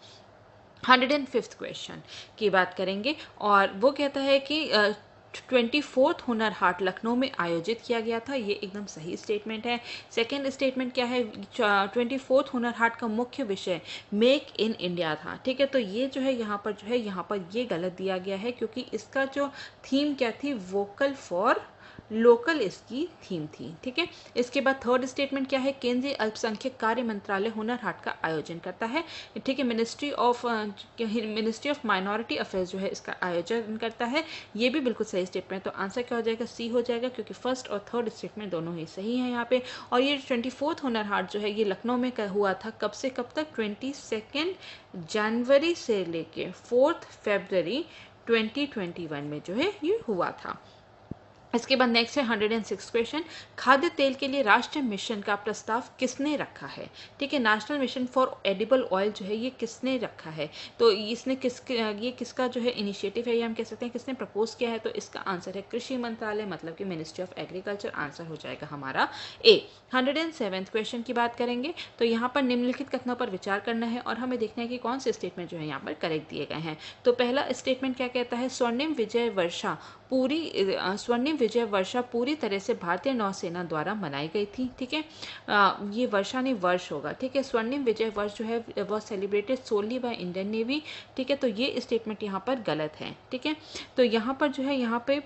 105th question की बात करेंगे, और वो कहता है कि 24th हुनर हाट लखनऊ में आयोजित किया गया था। ये एकदम सही स्टेटमेंट है। सेकेंड स्टेटमेंट क्या है, 24th हुनर हाट का मुख्य विषय मेक इन इंडिया था, ठीक है। तो ये जो है यहाँ पर ये गलत दिया गया है, क्योंकि इसका जो थीम क्या थी, वोकल फॉर लोकल इसकी थीम थी, ठीक है। इसके बाद थर्ड स्टेटमेंट क्या है, केंद्रीय अल्पसंख्यक कार्य मंत्रालय हुनर हाट का आयोजन करता है, ठीक है। मिनिस्ट्री ऑफ माइनॉरिटी अफेयर्स जो है इसका आयोजन करता है। ये भी बिल्कुल सही स्टेटमेंट। तो आंसर क्या हो जाएगा, सी हो जाएगा, क्योंकि फर्स्ट और थर्ड स्टेटमेंट दोनों ही सही है यहाँ पे। और ये 24th हुनर हाट जो है ये लखनऊ में हुआ था, कब से कब तक, 22 जनवरी से लेके 4 फरवरी 2021 में जो है ये हुआ था। इसके बाद नेक्स्ट है 106 क्वेश्चन, खाद्य तेल के लिए राष्ट्रीय मिशन का प्रस्ताव किसने रखा है, ठीक है। National mission for edible oil जो है ये किसने रखा है, तो इसने ये किसका जो है इनिशिएटिव है, ये हम कह सकते हैं किसने प्रपोज किया है। तो इसका आंसर है कृषि मंत्रालय, मतलब कि मिनिस्ट्री ऑफ एग्रीकल्चर। आंसर हो जाएगा हमारा ए। 107th क्वेश्चन की बात करेंगे, तो यहाँ पर निम्नलिखित कथनों पर विचार करना है, और हमें देखना है कि कौन से स्टेटमेंट जो है यहाँ पर करेक्ट दिए गए हैं। तो पहला स्टेटमेंट क्या कहता है, स्वर्णिम विजय वर्षा पूरी तरह से भारतीय नौसेना द्वारा मनाई गई थी, ठीक है। ये वर्षा नहीं वर्ष होगा, ठीक है। स्वर्णिम विजय वर्ष जो है वह सेलिब्रेटेड सोनली बाय इंडियन नेवी, ठीक है। तो ये स्टेटमेंट यहाँ पर गलत है, ठीक है। तो यहाँ पर जो है यहाँ पे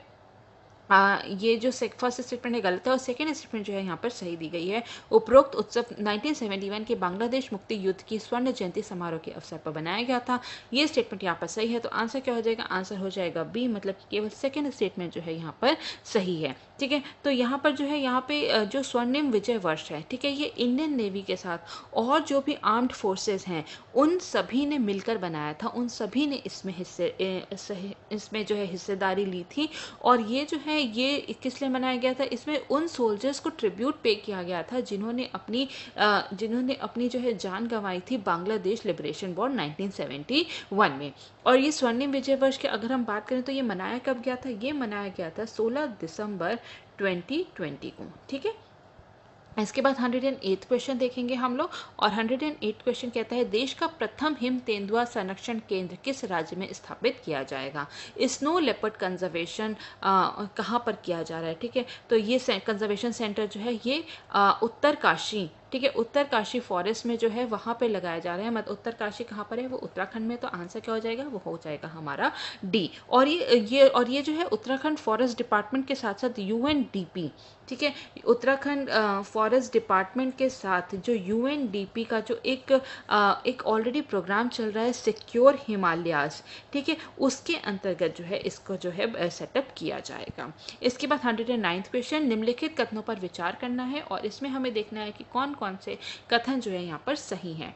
ये जो फर्स्ट स्टेटमेंट है गलत है, और सेकेंड स्टेटमेंट जो है यहाँ पर सही दी गई है। उपरोक्त उत्सव 1971 के बांग्लादेश मुक्ति युद्ध की स्वर्ण जयंती समारोह के अवसर पर बनाया गया था। ये स्टेटमेंट यहाँ पर सही है। तो आंसर क्या हो जाएगा, आंसर हो जाएगा बी, मतलब कि केवल सेकेंड स्टेटमेंट जो है यहाँ पर सही है, ठीक है। तो यहाँ पर जो है यहाँ पे जो स्वर्णिम विजय वर्ष है, ठीक है, ये इंडियन नेवी के साथ और जो भी आर्म्ड फोर्सेस हैं उन सभी ने मिलकर बनाया था, उन सभी ने इसमें जो है हिस्सेदारी ली थी। और ये जो है ये किस लिए मनाया गया था, इसमें उन सोल्जर्स को ट्रिब्यूट पे किया गया था जिन्होंने अपनी जो है जान गंवाई थी बांग्लादेश लिबरेशन वॉर 1971 में। और ये स्वर्णिम विजय वर्ष की अगर हम बात करें तो ये मनाया कब गया था, ये मनाया गया था 16 दिसंबर 2020 को, ठीक है। इसके बाद 108 क्वेश्चन देखेंगे हम लोग, और 108 क्वेश्चन कहता है देश का प्रथम हिम तेंदुआ संरक्षण केंद्र किस राज्य में स्थापित किया जाएगा। स्नो लेपर्ड कंजर्वेशन कहाँ पर किया जा रहा है, ठीक है। तो ये कंजर्वेशन सेंटर जो है ये उत्तरकाशी, ठीक है, उत्तरकाशी फॉरेस्ट में जो है वहाँ पे लगाया जा रहा है। मतलब उत्तरकाशी कहाँ पर है, वो उत्तराखंड में। तो आंसर क्या हो जाएगा, वो हो जाएगा हमारा डी। और ये जो है उत्तराखंड फॉरेस्ट डिपार्टमेंट के साथ साथ UNDP, ठीक है, उत्तराखंड फॉरेस्ट डिपार्टमेंट के साथ जो UNDP का जो एक ऑलरेडी प्रोग्राम चल रहा है सिक्योर हिमालयाज, ठीक है, उसके अंतर्गत जो है इसको जो है सेटअप किया जाएगा। इसके बाद 109th क्वेश्चन, निम्नलिखित कथनों पर विचार करना है, और इसमें हमें देखना है कि कौन कौन से कथन जो है यहाँ पर सही हैं।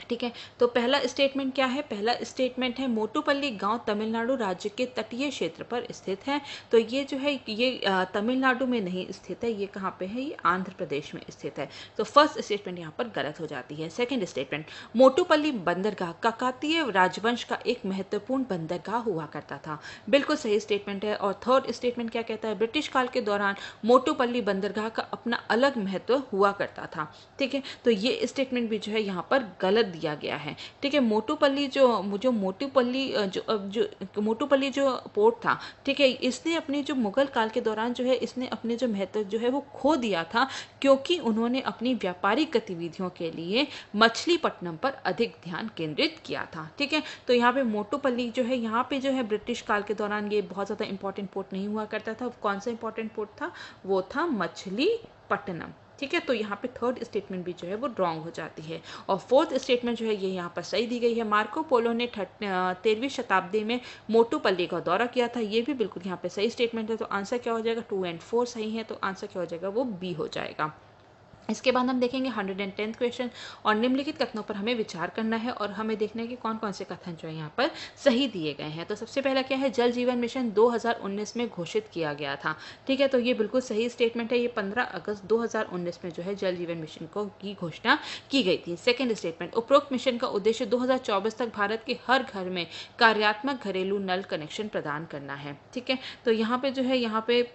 ठीक है, तो पहला स्टेटमेंट क्या है? पहला स्टेटमेंट है मोटुपल्ली गांव तमिलनाडु राज्य के तटीय क्षेत्र पर स्थित है। तो ये जो है ये तमिलनाडु में नहीं स्थित है, ये कहाँ पे है? ये आंध्र प्रदेश में स्थित है। तो फर्स्ट स्टेटमेंट यहाँ पर गलत हो जाती है। सेकंड स्टेटमेंट, मोटुपल्ली बंदरगाह काकतीय राजवंश का एक महत्वपूर्ण बंदरगाह हुआ करता था। बिल्कुल सही स्टेटमेंट है। और थर्ड स्टेटमेंट क्या कहता है? ब्रिटिश काल के दौरान मोटुपल्ली बंदरगाह का अपना अलग महत्व हुआ करता था। ठीक है, तो ये स्टेटमेंट भी जो है यहाँ पर गलत दिया गया है। ठीक है, मोटुपल्ली जो मोटुपल्ली जो पोर्ट था, ठीक है, इसने अपने जो मुगल काल के दौरान जो है इसने अपने जो महत्व जो है वो खो दिया था, क्योंकि उन्होंने अपनी व्यापारिक गतिविधियों के लिए मछलीपट्टनम पर अधिक ध्यान केंद्रित किया था। ठीक है, तो यहाँ पे मोटुपल्ली जो है यहाँ पे जो है ब्रिटिश काल के दौरान ये बहुत ज़्यादा इंपॉर्टेंट पोर्ट नहीं हुआ करता था। कौन सा इंपॉर्टेंट पोर्ट था? वो था मछलीपट्टनम। ठीक है, तो यहाँ पे थर्ड स्टेटमेंट भी जो है वो रॉन्ग हो जाती है। और फोर्थ स्टेटमेंट जो है ये यहाँ पर सही दी गई है। मार्को पोलो ने 13वीं शताब्दी में मोटुपल्ली का दौरा किया था, ये भी बिल्कुल यहाँ पे सही स्टेटमेंट है। तो आंसर क्या हो जाएगा? 2 और 4 सही है, तो आंसर क्या हो जाएगा? वो बी हो जाएगा। इसके बाद हम देखेंगे 110th क्वेश्चन, और निम्नलिखित कथनों पर हमें विचार करना है और हमें देखना है कि कौन कौन से कथन जो है यहाँ पर सही दिए गए हैं। तो सबसे पहला क्या है? जल जीवन मिशन 2019 में घोषित किया गया था। ठीक है, तो ये बिल्कुल सही स्टेटमेंट है। ये 15 अगस्त 2019 में जो है जल जीवन मिशन की घोषणा की गई थी। सेकेंड स्टेटमेंट, उपरोक्त मिशन का उद्देश्य 2024 तक भारत के हर घर में कार्यात्मक घरेलू नल कनेक्शन प्रदान करना है। ठीक है, तो यहाँ पे जो है यहाँ पे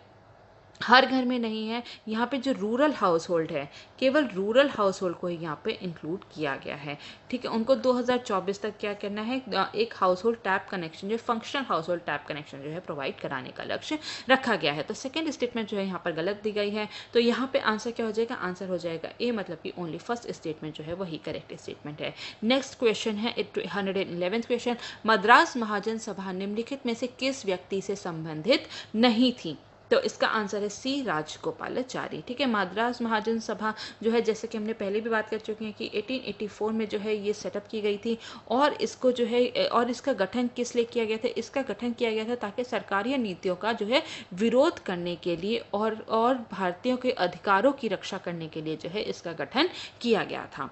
हर घर में नहीं है, यहाँ पे जो रूरल हाउस होल्ड है, केवल रूरल हाउस होल्ड को ही यहाँ पे इंक्लूड किया गया है। ठीक है, उनको 2024 तक क्या करना है? एक हाउस होल्ड टैप कनेक्शन जो functional house hold tap connection जो है प्रोवाइड कराने का लक्ष्य रखा गया है। तो सेकंड स्टेटमेंट जो है यहाँ पर गलत दी गई है। तो यहाँ पे आंसर क्या हो जाएगा? आंसर हो जाएगा ए, मतलब कि ओनली फर्स्ट स्टेटमेंट जो है वही करेक्ट स्टेटमेंट है। नेक्स्ट क्वेश्चन है 111th क्वेश्चन, मद्रास महाजन सभा निम्नलिखित में से किस व्यक्ति से संबंधित नहीं थी? तो इसका आंसर है सी, राजगोपालाचारी। ठीक है, मद्रास महाजन सभा जो है, जैसे कि हमने पहले भी बात कर चुके हैं कि 1884 में जो है ये सेटअप की गई थी, और इसको जो है और इसका गठन किस लिए किया गया था? इसका गठन किया गया था ताकि सरकारी नीतियों का जो है विरोध करने के लिए और भारतीयों के अधिकारों की रक्षा करने के लिए जो है इसका गठन किया गया था।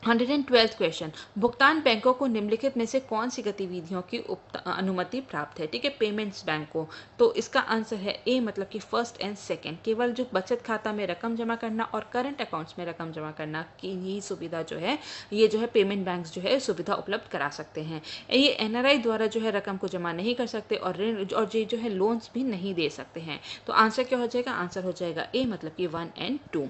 112th क्वेश्चन, भुगतान बैंकों को निम्नलिखित में से कौन सी गतिविधियों की अनुमति प्राप्त है? ठीक है, पेमेंट्स बैंक को। तो इसका आंसर है ए, मतलब कि फर्स्ट एंड सेकंड। केवल जो बचत खाता में रकम जमा करना और करंट अकाउंट्स में रकम जमा करना की ही सुविधा जो है ये जो है पेमेंट बैंक्स जो है सुविधा उपलब्ध करा सकते हैं। ये एनआरआई द्वारा जो है रकम को जमा नहीं कर सकते और ऋण और ये जो है लोन्स भी नहीं दे सकते हैं। तो आंसर क्या हो जाएगा? आंसर हो जाएगा ए, मतलब कि 1 और 2।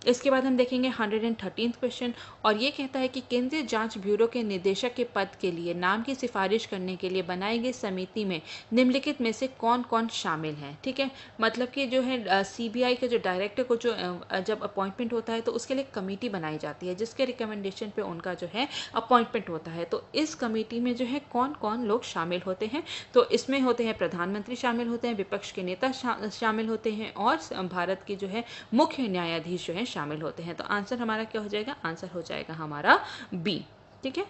इसके बाद हम देखेंगे 113th क्वेश्चन, और ये कहता है कि केंद्रीय जांच ब्यूरो के निदेशक के पद के लिए नाम की सिफारिश करने के लिए बनाई गई समिति में निम्नलिखित में से कौन कौन शामिल हैं? ठीक है, मतलब कि जो है सीबीआई के जो डायरेक्टर को जो जब अपॉइंटमेंट होता है तो उसके लिए कमेटी बनाई जाती है जिसके रिकमेंडेशन पे उनका जो है अपॉइंटमेंट होता है। तो इस कमेटी में जो है कौन कौन लोग शामिल होते हैं? तो इसमें होते हैं प्रधानमंत्री शामिल होते हैं, विपक्ष के नेता शामिल होते हैं, और भारत के जो है मुख्य न्यायाधीश जो है शामिल होते हैं। तो आंसर हमारा क्या हो जाएगा? आंसर हो जाएगा हमारा बी। ठीक है,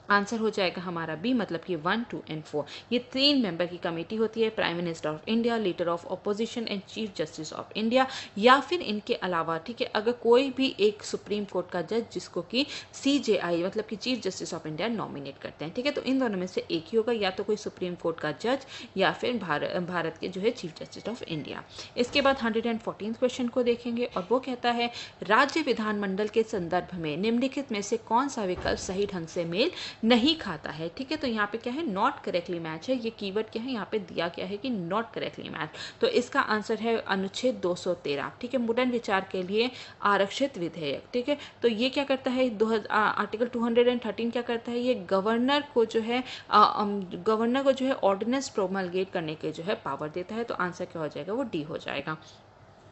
आंसर हो जाएगा हमारा बी, मतलब कि 1, 2 और 4। ये 3 मेंबर की कमेटी होती है, prime minister of India, leader of opposition and chief justice of India, या फिर इनके अलावा ठीक है अगर कोई भी एक सुप्रीम कोर्ट का जज जिसको कि सीजेआई मतलब कि chief justice of India nominate करते हैं। ठीक है, तो इन दोनों में से एक ही होगा, या तो कोई सुप्रीम कोर्ट का जज या फिर भारत के जो है चीफ जस्टिस ऑफ इंडिया। इसके बाद 114th क्वेश्चन को देखेंगे, और वो कहता है राज्य विधानमंडल के संदर्भ में निम्नलिखित में से कौन सा विकल्प सही ढंग से मेल नहीं खाता है? ठीक है, तो यहाँ पे क्या है? नॉट करेक्टली मैच है। ये कीवर्ड क्या है? यहाँ पे दिया क्या है कि नॉट करेक्टली मैच। तो इसका आंसर है अनुच्छेद 213। ठीक है, मुद्रण विचार के लिए आरक्षित विधेयक। ठीक है, तो ये क्या करता है? आर्टिकल 213 क्या करता है? ये गवर्नर को जो है ऑर्डिनेंस प्रोमलगेट करने के जो है पावर देता है। तो आंसर क्या हो जाएगा? वो डी हो जाएगा।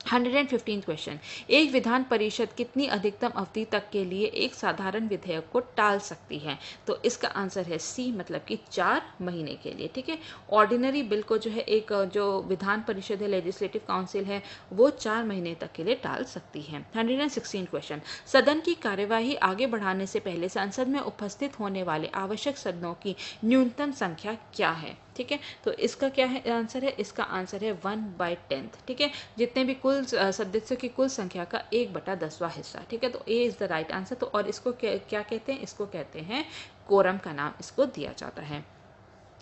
115th क्वेश्चन, एक विधान परिषद कितनी अधिकतम अवधि तक के लिए एक साधारण विधेयक को टाल सकती है? तो इसका आंसर है सी, मतलब कि 4 महीने के लिए। ठीक है, ऑर्डिनरी बिल को जो है एक जो विधान परिषद है, लेजिस्लेटिव काउंसिल है, वो 4 महीने तक के लिए टाल सकती है। 116 क्वेश्चन, सदन की कार्यवाही आगे बढ़ाने से पहले संसद में उपस्थित होने वाले आवश्यक सदनों की न्यूनतम संख्या क्या है? ठीक है, तो इसका क्या है आंसर है? इसका आंसर है 1/10। ठीक है, जितने भी कुल सदस्यों की कुल संख्या का 1/10वां हिस्सा। ठीक है, तो ए इज द राइट आंसर। तो और इसको क्या कहते हैं? इसको कहते हैं कोरम का नाम इसको दिया जाता है।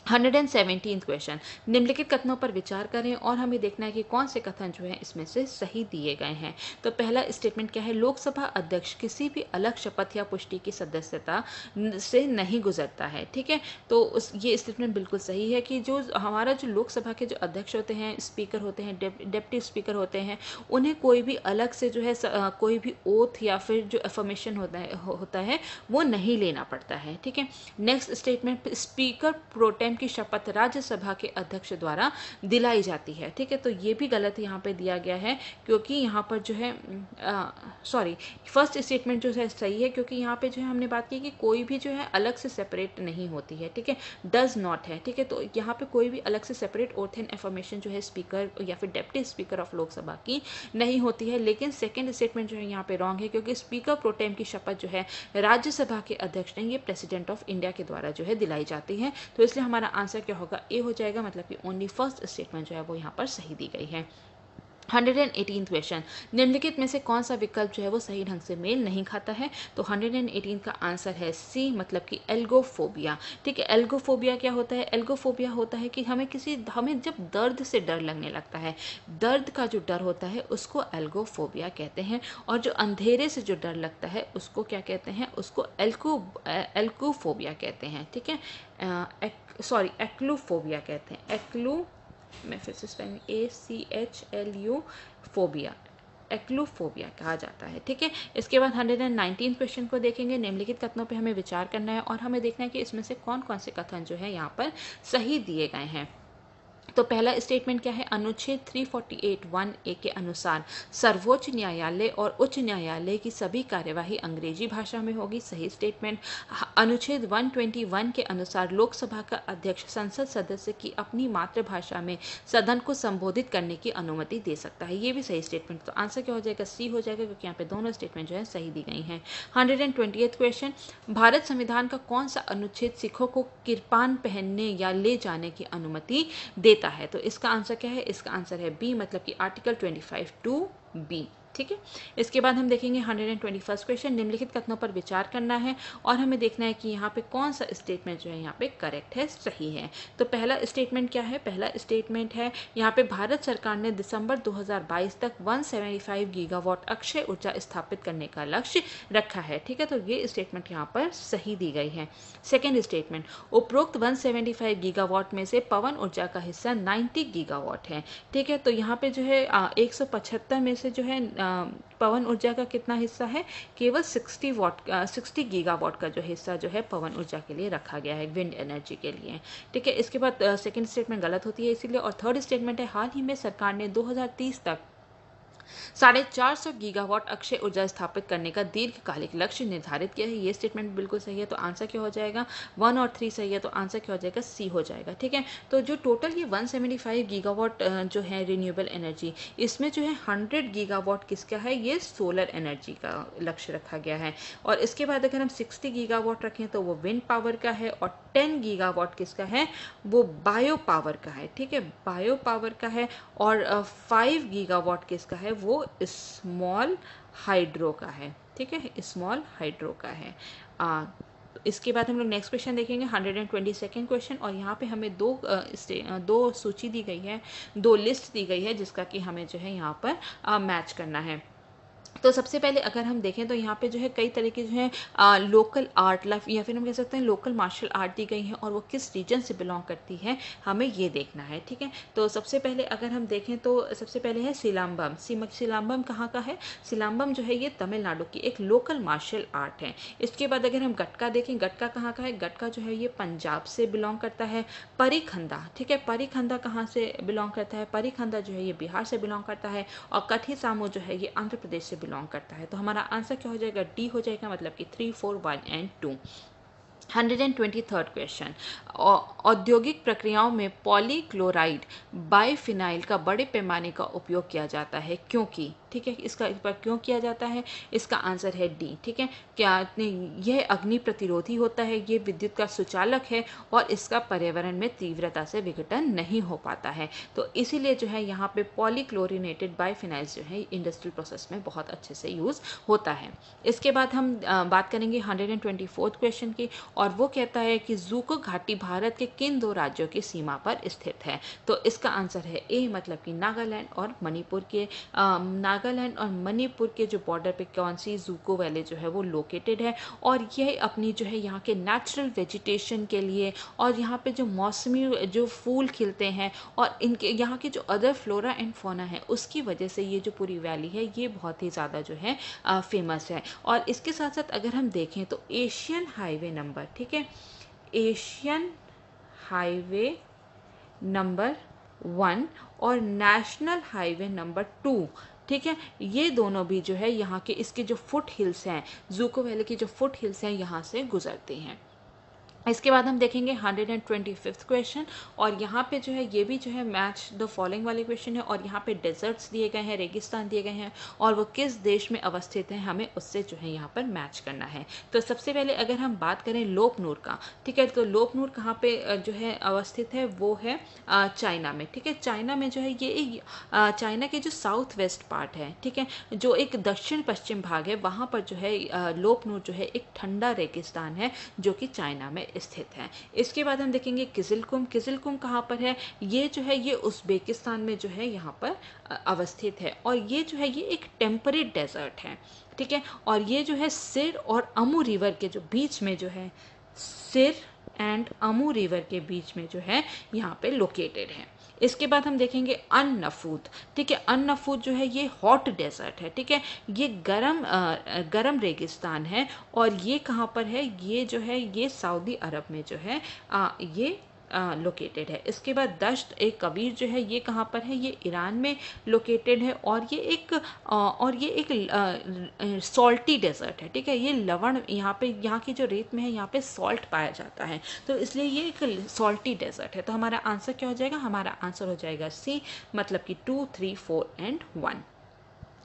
117th क्वेश्चन, निम्नलिखित कथनों पर विचार करें और हमें देखना है कि कौन से कथन जो है इसमें से सही दिए गए हैं। तो पहला स्टेटमेंट क्या है? लोकसभा अध्यक्ष किसी भी अलग शपथ या पुष्टि की सदस्यता से नहीं गुजरता है। ठीक है, तो ये स्टेटमेंट बिल्कुल सही है कि जो हमारा जो लोकसभा के जो अध्यक्ष होते हैं, स्पीकर होते हैं, डिप्टी स्पीकर होते हैं, उन्हें कोई भी अलग से जो है कोई भी ओथ या फिर जो अफर्मेशन होता है वो नहीं लेना पड़ता है। ठीक है, नेक्स्ट स्टेटमेंट, स्पीकर प्रोटेम की शपथ राज्यसभा के अध्यक्ष द्वारा दिलाई जाती है। ठीक है, तो ये भी गलत यहाँ पे दिया गया है, क्योंकि यहाँ पर जो है फर्स्ट स्टेटमेंट जो है सही है, क्योंकि यहाँ पे जो है हमने बात की कि कोई भी जो है अलग से सेपरेट नहीं होती है। ठीक है, डज नॉट है। ठीक है, तो यहाँ पे कोई भी अलग से सेपरेट ओथ एंड अफर्मेशन जो है स्पीकर या फिर डेप्टी स्पीकर ऑफ लोकसभा की नहीं होती है। लेकिन सेकेंड स्टेटमेंट जो है यहाँ पे रॉन्ग है, क्योंकि स्पीकर प्रोटेम की शपथ जो है राज्यसभा के अध्यक्ष ने ये प्रेसिडेंट ऑफ इंडिया के द्वारा जो है दिलाई जाती है। तो इसलिए हमारा आंसर क्या होगा? ए हो जाएगा, मतलब कि ओनली फर्स्ट स्टेटमेंट जो है वो यहाँ पर सही दी गई है। 118th क्वेश्चन, निम्नलिखित में से कौन सा विकल्प जो है वो सही ढंग से मेल नहीं खाता है? तो 118 का आंसर है सी, मतलब कि एल्गोफोबिया। ठीक है, एल्गोफोबिया क्या होता है? एल्गोफोबिया होता है कि हमें जब दर्द से डर लगने लगता है, दर्द का जो डर होता है उसको एल्गोफोबिया कहते हैं। और जो अंधेरे से जो डर लगता है उसको क्या कहते हैं? उसको एल्कोफोबिया कहते हैं। ठीक है, एक्लूफोबिया कहते हैं। मैं फिर से स्पेलिंग ACHLU फोबिया, एक्लूफोबिया कहा जाता है। ठीक है, इसके बाद 119 क्वेश्चन को देखेंगे। निम्नलिखित कथनों पे हमें विचार करना है और हमें देखना है कि इसमें से कौन कौन से कथन जो है यहाँ पर सही दिए गए हैं। तो पहला स्टेटमेंट क्या है? अनुच्छेद 348(1)A के अनुसार सर्वोच्च न्यायालय और उच्च न्यायालय की सभी कार्यवाही अंग्रेजी भाषा में होगी। सही स्टेटमेंट। अनुच्छेद 121 के अनुसार लोकसभा का अध्यक्ष संसद सदस्य की अपनी मातृभाषा में सदन को संबोधित करने की अनुमति दे सकता है। ये भी सही स्टेटमेंट। तो आंसर क्या हो जाएगा? सी हो जाएगा, क्योंकि यहाँ पे दोनों स्टेटमेंट जो है सही दी गई हैं। 120th क्वेश्चन, भारत संविधान का कौन सा अनुच्छेद सिखों को किरपान पहनने या ले जाने की अनुमति देता है? तो इसका आंसर क्या है? इसका आंसर है बी, मतलब कि आर्टिकल 25(2)B। ठीक है, इसके बाद हम देखेंगे 121st क्वेश्चन। निम्नलिखित कथनों पर विचार करना है और हमें देखना है कि यहाँ पे कौन सा स्टेटमेंट जो है यहाँ पे करेक्ट है, सही है। तो पहला स्टेटमेंट क्या है? पहला स्टेटमेंट है यहाँ पे भारत सरकार ने दिसंबर 2022 तक 175 गीगावाट अक्षय ऊर्जा स्थापित करने का लक्ष्य रखा है। ठीक है, तो ये स्टेटमेंट यहाँ पर सही दी गई है। सेकेंड स्टेटमेंट, उपरोक्त 175 गीगावाट में से पवन ऊर्जा का हिस्सा 90 गीगावाट है। ठीक है, तो यहाँ पे जो है 175 में से जो है पवन ऊर्जा का कितना हिस्सा है? केवल 60 गीगावाट का जो हिस्सा जो है पवन ऊर्जा के लिए रखा गया है, विंड एनर्जी के लिए। ठीक है, इसके बाद सेकंड स्टेटमेंट गलत होती है इसीलिए। और थर्ड स्टेटमेंट है, हाल ही में सरकार ने 2030 तक 450 गीगावाट अक्षय ऊर्जा स्थापित करने का दीर्घकालिक लक्ष्य निर्धारित किया है। ये स्टेटमेंट बिल्कुल सही है। तो आंसर क्या हो जाएगा? 1 और 3 सही है, तो आंसर क्या हो जाएगा? सी हो जाएगा। ठीक है, तो जो टोटल ये 175 गीगावाट जो है रिन्यूएबल एनर्जी, इसमें जो है 100 गीगावाट किसका है? ये सोलर एनर्जी का लक्ष्य रखा गया है। और इसके बाद अगर हम 60 गीगावाट रखें तो वो विंड पावर का है, और 10 गीगावाट किसका है? वो बायो पावर का है। ठीक है, बायो पावर का है। और 5 गीगावाट किसका है? वो स्मॉल हाइड्रो का है। ठीक है, स्मॉल हाइड्रो का है। इसके बाद हम लोग नेक्स्ट क्वेश्चन देखेंगे 122nd क्वेश्चन। और यहाँ पे हमें दो सूची दी गई है, 2 लिस्ट दी गई है जिसका कि हमें जो है यहाँ पर मैच करना है। तो सबसे पहले अगर हम देखें तो यहाँ पे जो है कई तरह की जो है लोकल आर्ट या फिर हम कह सकते हैं लोकल मार्शल आर्ट दी गई हैं, और वो किस रीजन से बिलोंग करती है हमें ये देखना है। ठीक है, तो सबसे पहले अगर हम देखें तो सबसे पहले है सिलाम्बम। सिलाम्बम कहाँ का है? सिलाम्बम जो है ये तमिलनाडु की एक लोकल मार्शल आर्ट है। इसके बाद अगर हम गटका देखें, गटका कहाँ का है? गटका जो है ये पंजाब से बिलोंग करता है। परिखंदा, ठीक है, परिखंदा कहाँ से बिलोंग करता है? परिखंदा जो है ये बिहार से बिलोंग करता है। और कठी सामू जो है ये आंध्र प्रदेश से बिलोंग करता है। तो हमारा आंसर क्या हो जाएगा? डी हो जाएगा, मतलब कि 3, 4, 1 एंड 2। 123rd क्वेश्चन, औद्योगिक प्रक्रियाओं में पॉलीक्लोराइड बाइफिनाइल का बड़े पैमाने का उपयोग किया जाता है क्योंकि, ठीक है, इसका इस पर क्यों किया जाता है? इसका आंसर है डी, ठीक है। क्या यह अग्नि प्रतिरोधी होता है, ये विद्युत का सुचालक है और इसका पर्यावरण में तीव्रता से विघटन नहीं हो पाता है, तो इसीलिए जो है यहाँ पे पॉलीक्लोरिनेटेड बाइफिनाइल्स जो है इंडस्ट्रियल प्रोसेस में बहुत अच्छे से यूज़ होता है। इसके बाद हम बात करेंगे 124th क्वेश्चन की, और वो कहता है कि जूको घाटी भारत के किन दो राज्यों की सीमा पर स्थित है? तो इसका आंसर है ए, मतलब कि नागालैंड और मणिपुर के। नागालैंड और मणिपुर के जो बॉर्डर पे कौन सी जूको वैली जो है वो लोकेटेड है, और यह अपनी जो है यहाँ के नेचुरल वेजिटेशन के लिए और यहाँ पे जो मौसमी जो फूल खिलते हैं और इनके यहाँ के जो अदर फ्लोरा एंड फौना है उसकी वजह से ये जो पूरी वैली है ये बहुत ही ज़्यादा जो है फेमस है। और इसके साथ साथ अगर हम देखें तो एशियन हाईवे नंबर, ठीक है, एशियन हाईवे नंबर 1 और नेशनल हाईवे नंबर 2, ठीक है, ये दोनों भी जो है यहाँ के इसके जो फुट हिल्स हैं, जूको वैली के जो फुट हिल्स हैं यहाँ से गुजरते हैं। इसके बाद हम देखेंगे 125th क्वेश्चन, और यहाँ पे जो है ये भी जो है मैच द फॉलोइंग वाले क्वेश्चन है, और यहाँ पे डेजर्ट्स दिए गए हैं, रेगिस्तान दिए गए हैं, और वो किस देश में अवस्थित है हमें उससे जो है यहाँ पर मैच करना है। तो सबसे पहले अगर हम बात करें लोपनूर का, ठीक है, तो लोपनूर कहाँ पे जो है अवस्थित है? वो है चाइना में, ठीक है। चाइना में जो है ये चाइना के जो साउथ वेस्ट पार्ट है, ठीक है, जो एक दक्षिण पश्चिम भाग है, वहाँ पर जो है लोपनूर जो है एक ठंडा रेगिस्तान है जो कि चाइना में स्थित है। इसके बाद हम देखेंगे किजिलकुम। किजिलकुम कहाँ पर है? ये जो है ये उज़्बेकिस्तान में जो है यहाँ पर अवस्थित है, और ये जो है ये एक टेम्परेट डेजर्ट है, ठीक है, और ये जो है सिर और अमू रिवर के जो बीच में जो है, सिर एंड अमू रिवर के बीच में जो है यहाँ पे लोकेटेड है। इसके बाद हम देखेंगे अन-नफूद, ठीक है, अन-नफूद जो है ये हॉट डेजर्ट है, ठीक है, ये गरम रेगिस्तान है, और ये कहाँ पर है? ये जो है ये सऊदी अरब में जो है ये लोकेटेड है। इसके बाद दश्त ए कबीर जो है ये कहाँ पर है? ये ईरान में लोकेटेड है, और ये एक सॉल्टी डेजर्ट है, ठीक है, ये लवण यहाँ पे यहाँ की जो रेत में है यहाँ पे सॉल्ट पाया जाता है, तो इसलिए ये एक सॉल्टी डेजर्ट है। तो हमारा आंसर क्या हो जाएगा? हमारा आंसर हो जाएगा सी, मतलब कि 2, 3, 4 एंड 1।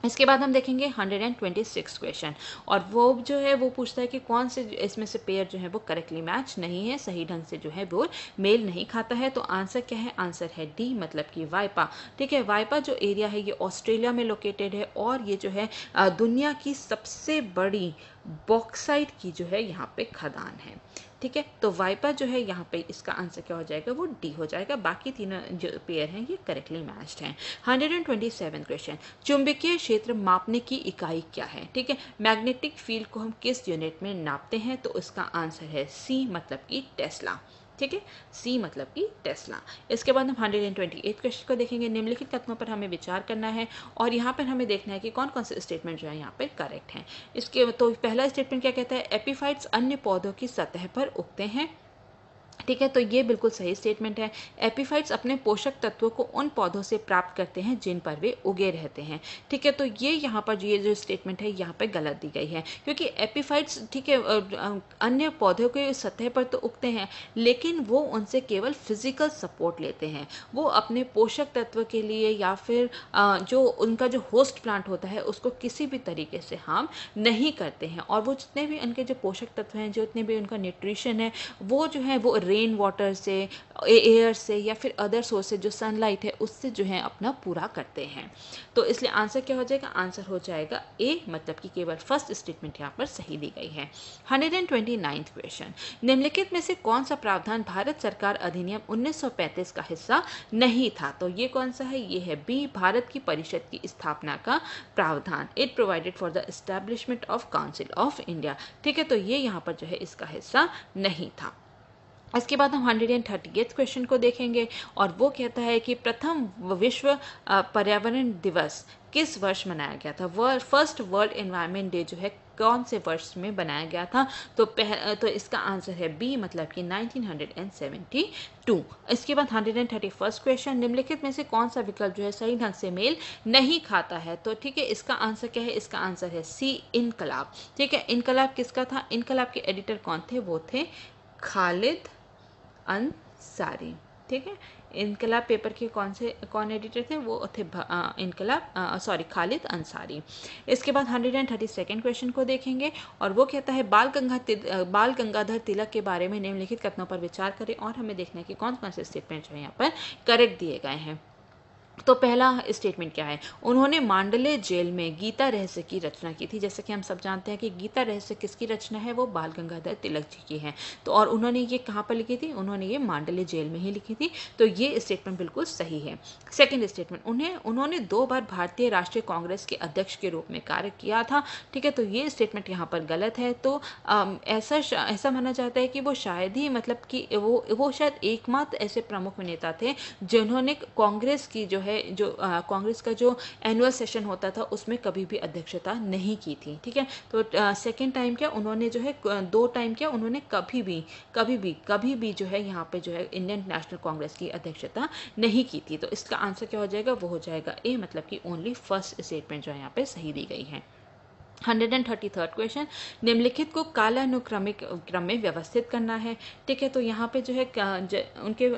इसके बाद हम देखेंगे 126 क्वेश्चन, और वो जो है वो पूछता है कि कौन से इसमें से पेयर जो है वो करेक्टली मैच नहीं है, सही ढंग से जो है वो मेल नहीं खाता है। तो आंसर क्या है? आंसर है डी, मतलब कि वाइपा, ठीक है। वाइपा जो एरिया है ये ऑस्ट्रेलिया में लोकेटेड है, और ये जो है दुनिया की सबसे बड़ी बॉक्साइट की जो है यहाँ पे खदान है, ठीक है। तो वाइपा जो है यहाँ पे इसका आंसर क्या हो जाएगा? वो डी हो जाएगा। बाकी तीनों जो पेयर हैं ये करेक्टली मैच्ड हैं। 127 क्वेश्चन, चुंबकीय क्षेत्र मापने की इकाई क्या है? ठीक है, मैग्नेटिक फील्ड को हम किस यूनिट में नापते हैं? तो इसका आंसर है सी, मतलब कि टेस्ला, ठीक है, सी मतलब कि टेस्ला। इसके बाद हम 128 क्वेश्चन को देखेंगे। निम्नलिखित कथनों पर हमें विचार करना है, और यहाँ पर हमें देखना है कि कौन कौन से स्टेटमेंट जो है यहाँ पे करेक्ट हैं। इसके तो पहला स्टेटमेंट क्या कहता है? एपीफाइट्स अन्य पौधों की सतह पर उगते हैं, ठीक है, तो ये बिल्कुल सही स्टेटमेंट है। एपीफाइट्स अपने पोषक तत्वों को उन पौधों से प्राप्त करते हैं जिन पर वे उगे रहते हैं, ठीक है, तो ये यहाँ पर ये जो स्टेटमेंट है यहाँ पे गलत दी गई है, क्योंकि एपीफाइट्स, ठीक है, अन्य पौधों के सतह पर तो उगते हैं, लेकिन वो उनसे केवल फिजिकल सपोर्ट लेते हैं। वो अपने पोषक तत्व के लिए या फिर जो उनका जो होस्ट प्लांट होता है उसको किसी भी तरीके से हार्म नहीं करते हैं, और वो जितने भी उनके जो पोषक तत्व हैं, जितने भी उनका न्यूट्रिशन है, वो जो है वो रेन वाटर से, एयर से, या फिर अदर सोर्स से जो सनलाइट है उससे जो है अपना पूरा करते हैं। तो इसलिए आंसर क्या हो जाएगा? आंसर हो जाएगा ए, मतलब कि केवल फर्स्ट स्टेटमेंट यहाँ पर सही दी गई है। 129 क्वेश्चन, निम्नलिखित में से कौन सा प्रावधान भारत सरकार अधिनियम 1935 का हिस्सा नहीं था? तो ये कौन सा है? ये है बी, भारत की परिषद की स्थापना का प्रावधान। It provided for the establishment of council of India, ठीक है, तो ये यहाँ पर जो है इसका हिस्सा नहीं था। इसके बाद हम 138 क्वेश्चन को देखेंगे, और वो कहता है कि प्रथम विश्व पर्यावरण दिवस किस वर्ष मनाया गया था? फर्स्ट वर्ल्ड एनवायरनमेंट डे जो है कौन से वर्ष में बनाया गया था? तो इसका आंसर है बी, मतलब कि 1972। इसके बाद 131 क्वेश्चन, निम्नलिखित में से कौन सा विकल्प जो है सही ढंग से मेल नहीं खाता है? तो ठीक है, इसका आंसर क्या है? इसका आंसर है सी, इनकलाब, ठीक है। इनकलाब किसका था? इनकलाब के एडिटर कौन थे? वो थे खालिद अंसारी। ठीक है, इनकलाब पेपर के कौन एडिटर थे? वो थे खालिद अंसारी। इसके बाद 132nd क्वेश्चन को देखेंगे और वो कहता है बाल गंगाधर तिलक के बारे में निम्नलिखित कथनों पर विचार करें और हमें देखना है कि कौन कौन से स्टेटमेंट जो है यहाँ पर करेक्ट दिए गए हैं। तो पहला स्टेटमेंट क्या है? उन्होंने मांडले जेल में गीता रहस्य की रचना की थी। जैसे कि हम सब जानते हैं कि गीता रहस्य किसकी रचना है? वो बाल गंगाधर तिलक जी की है। तो और उन्होंने ये कहाँ पर लिखी थी? उन्होंने ये मांडले जेल में ही लिखी थी। तो ये स्टेटमेंट बिल्कुल सही है। सेकेंड स्टेटमेंट, उन्होंने 2 बार भारतीय राष्ट्रीय कांग्रेस के अध्यक्ष के रूप में कार्य किया था। ठीक है, तो ये स्टेटमेंट यहाँ पर गलत है। तो ऐसा माना जाता है कि वो शायद ही मतलब कि वो शायद एकमात्र ऐसे प्रमुख नेता थे जिन्होंने कांग्रेस की कांग्रेस का जो एनुअल सेशन होता था उसमें कभी भी अध्यक्षता नहीं की थी। ठीक है, तो सेकेंड टाइम क्या उन्होंने जो है 2 टाइम क्या उन्होंने कभी भी जो है यहाँ पे जो है इंडियन नेशनल कांग्रेस की अध्यक्षता नहीं की थी। तो इसका आंसर क्या हो जाएगा? वो हो जाएगा ए, मतलब कि ओनली फर्स्ट स्टेटमेंट जो है यहाँ पे सही दी गई है। 133rd क्वेश्चन, निम्नलिखित को कालानुक्रमिक क्रम में व्यवस्थित करना है। ठीक है, तो यहाँ पे जो है उनके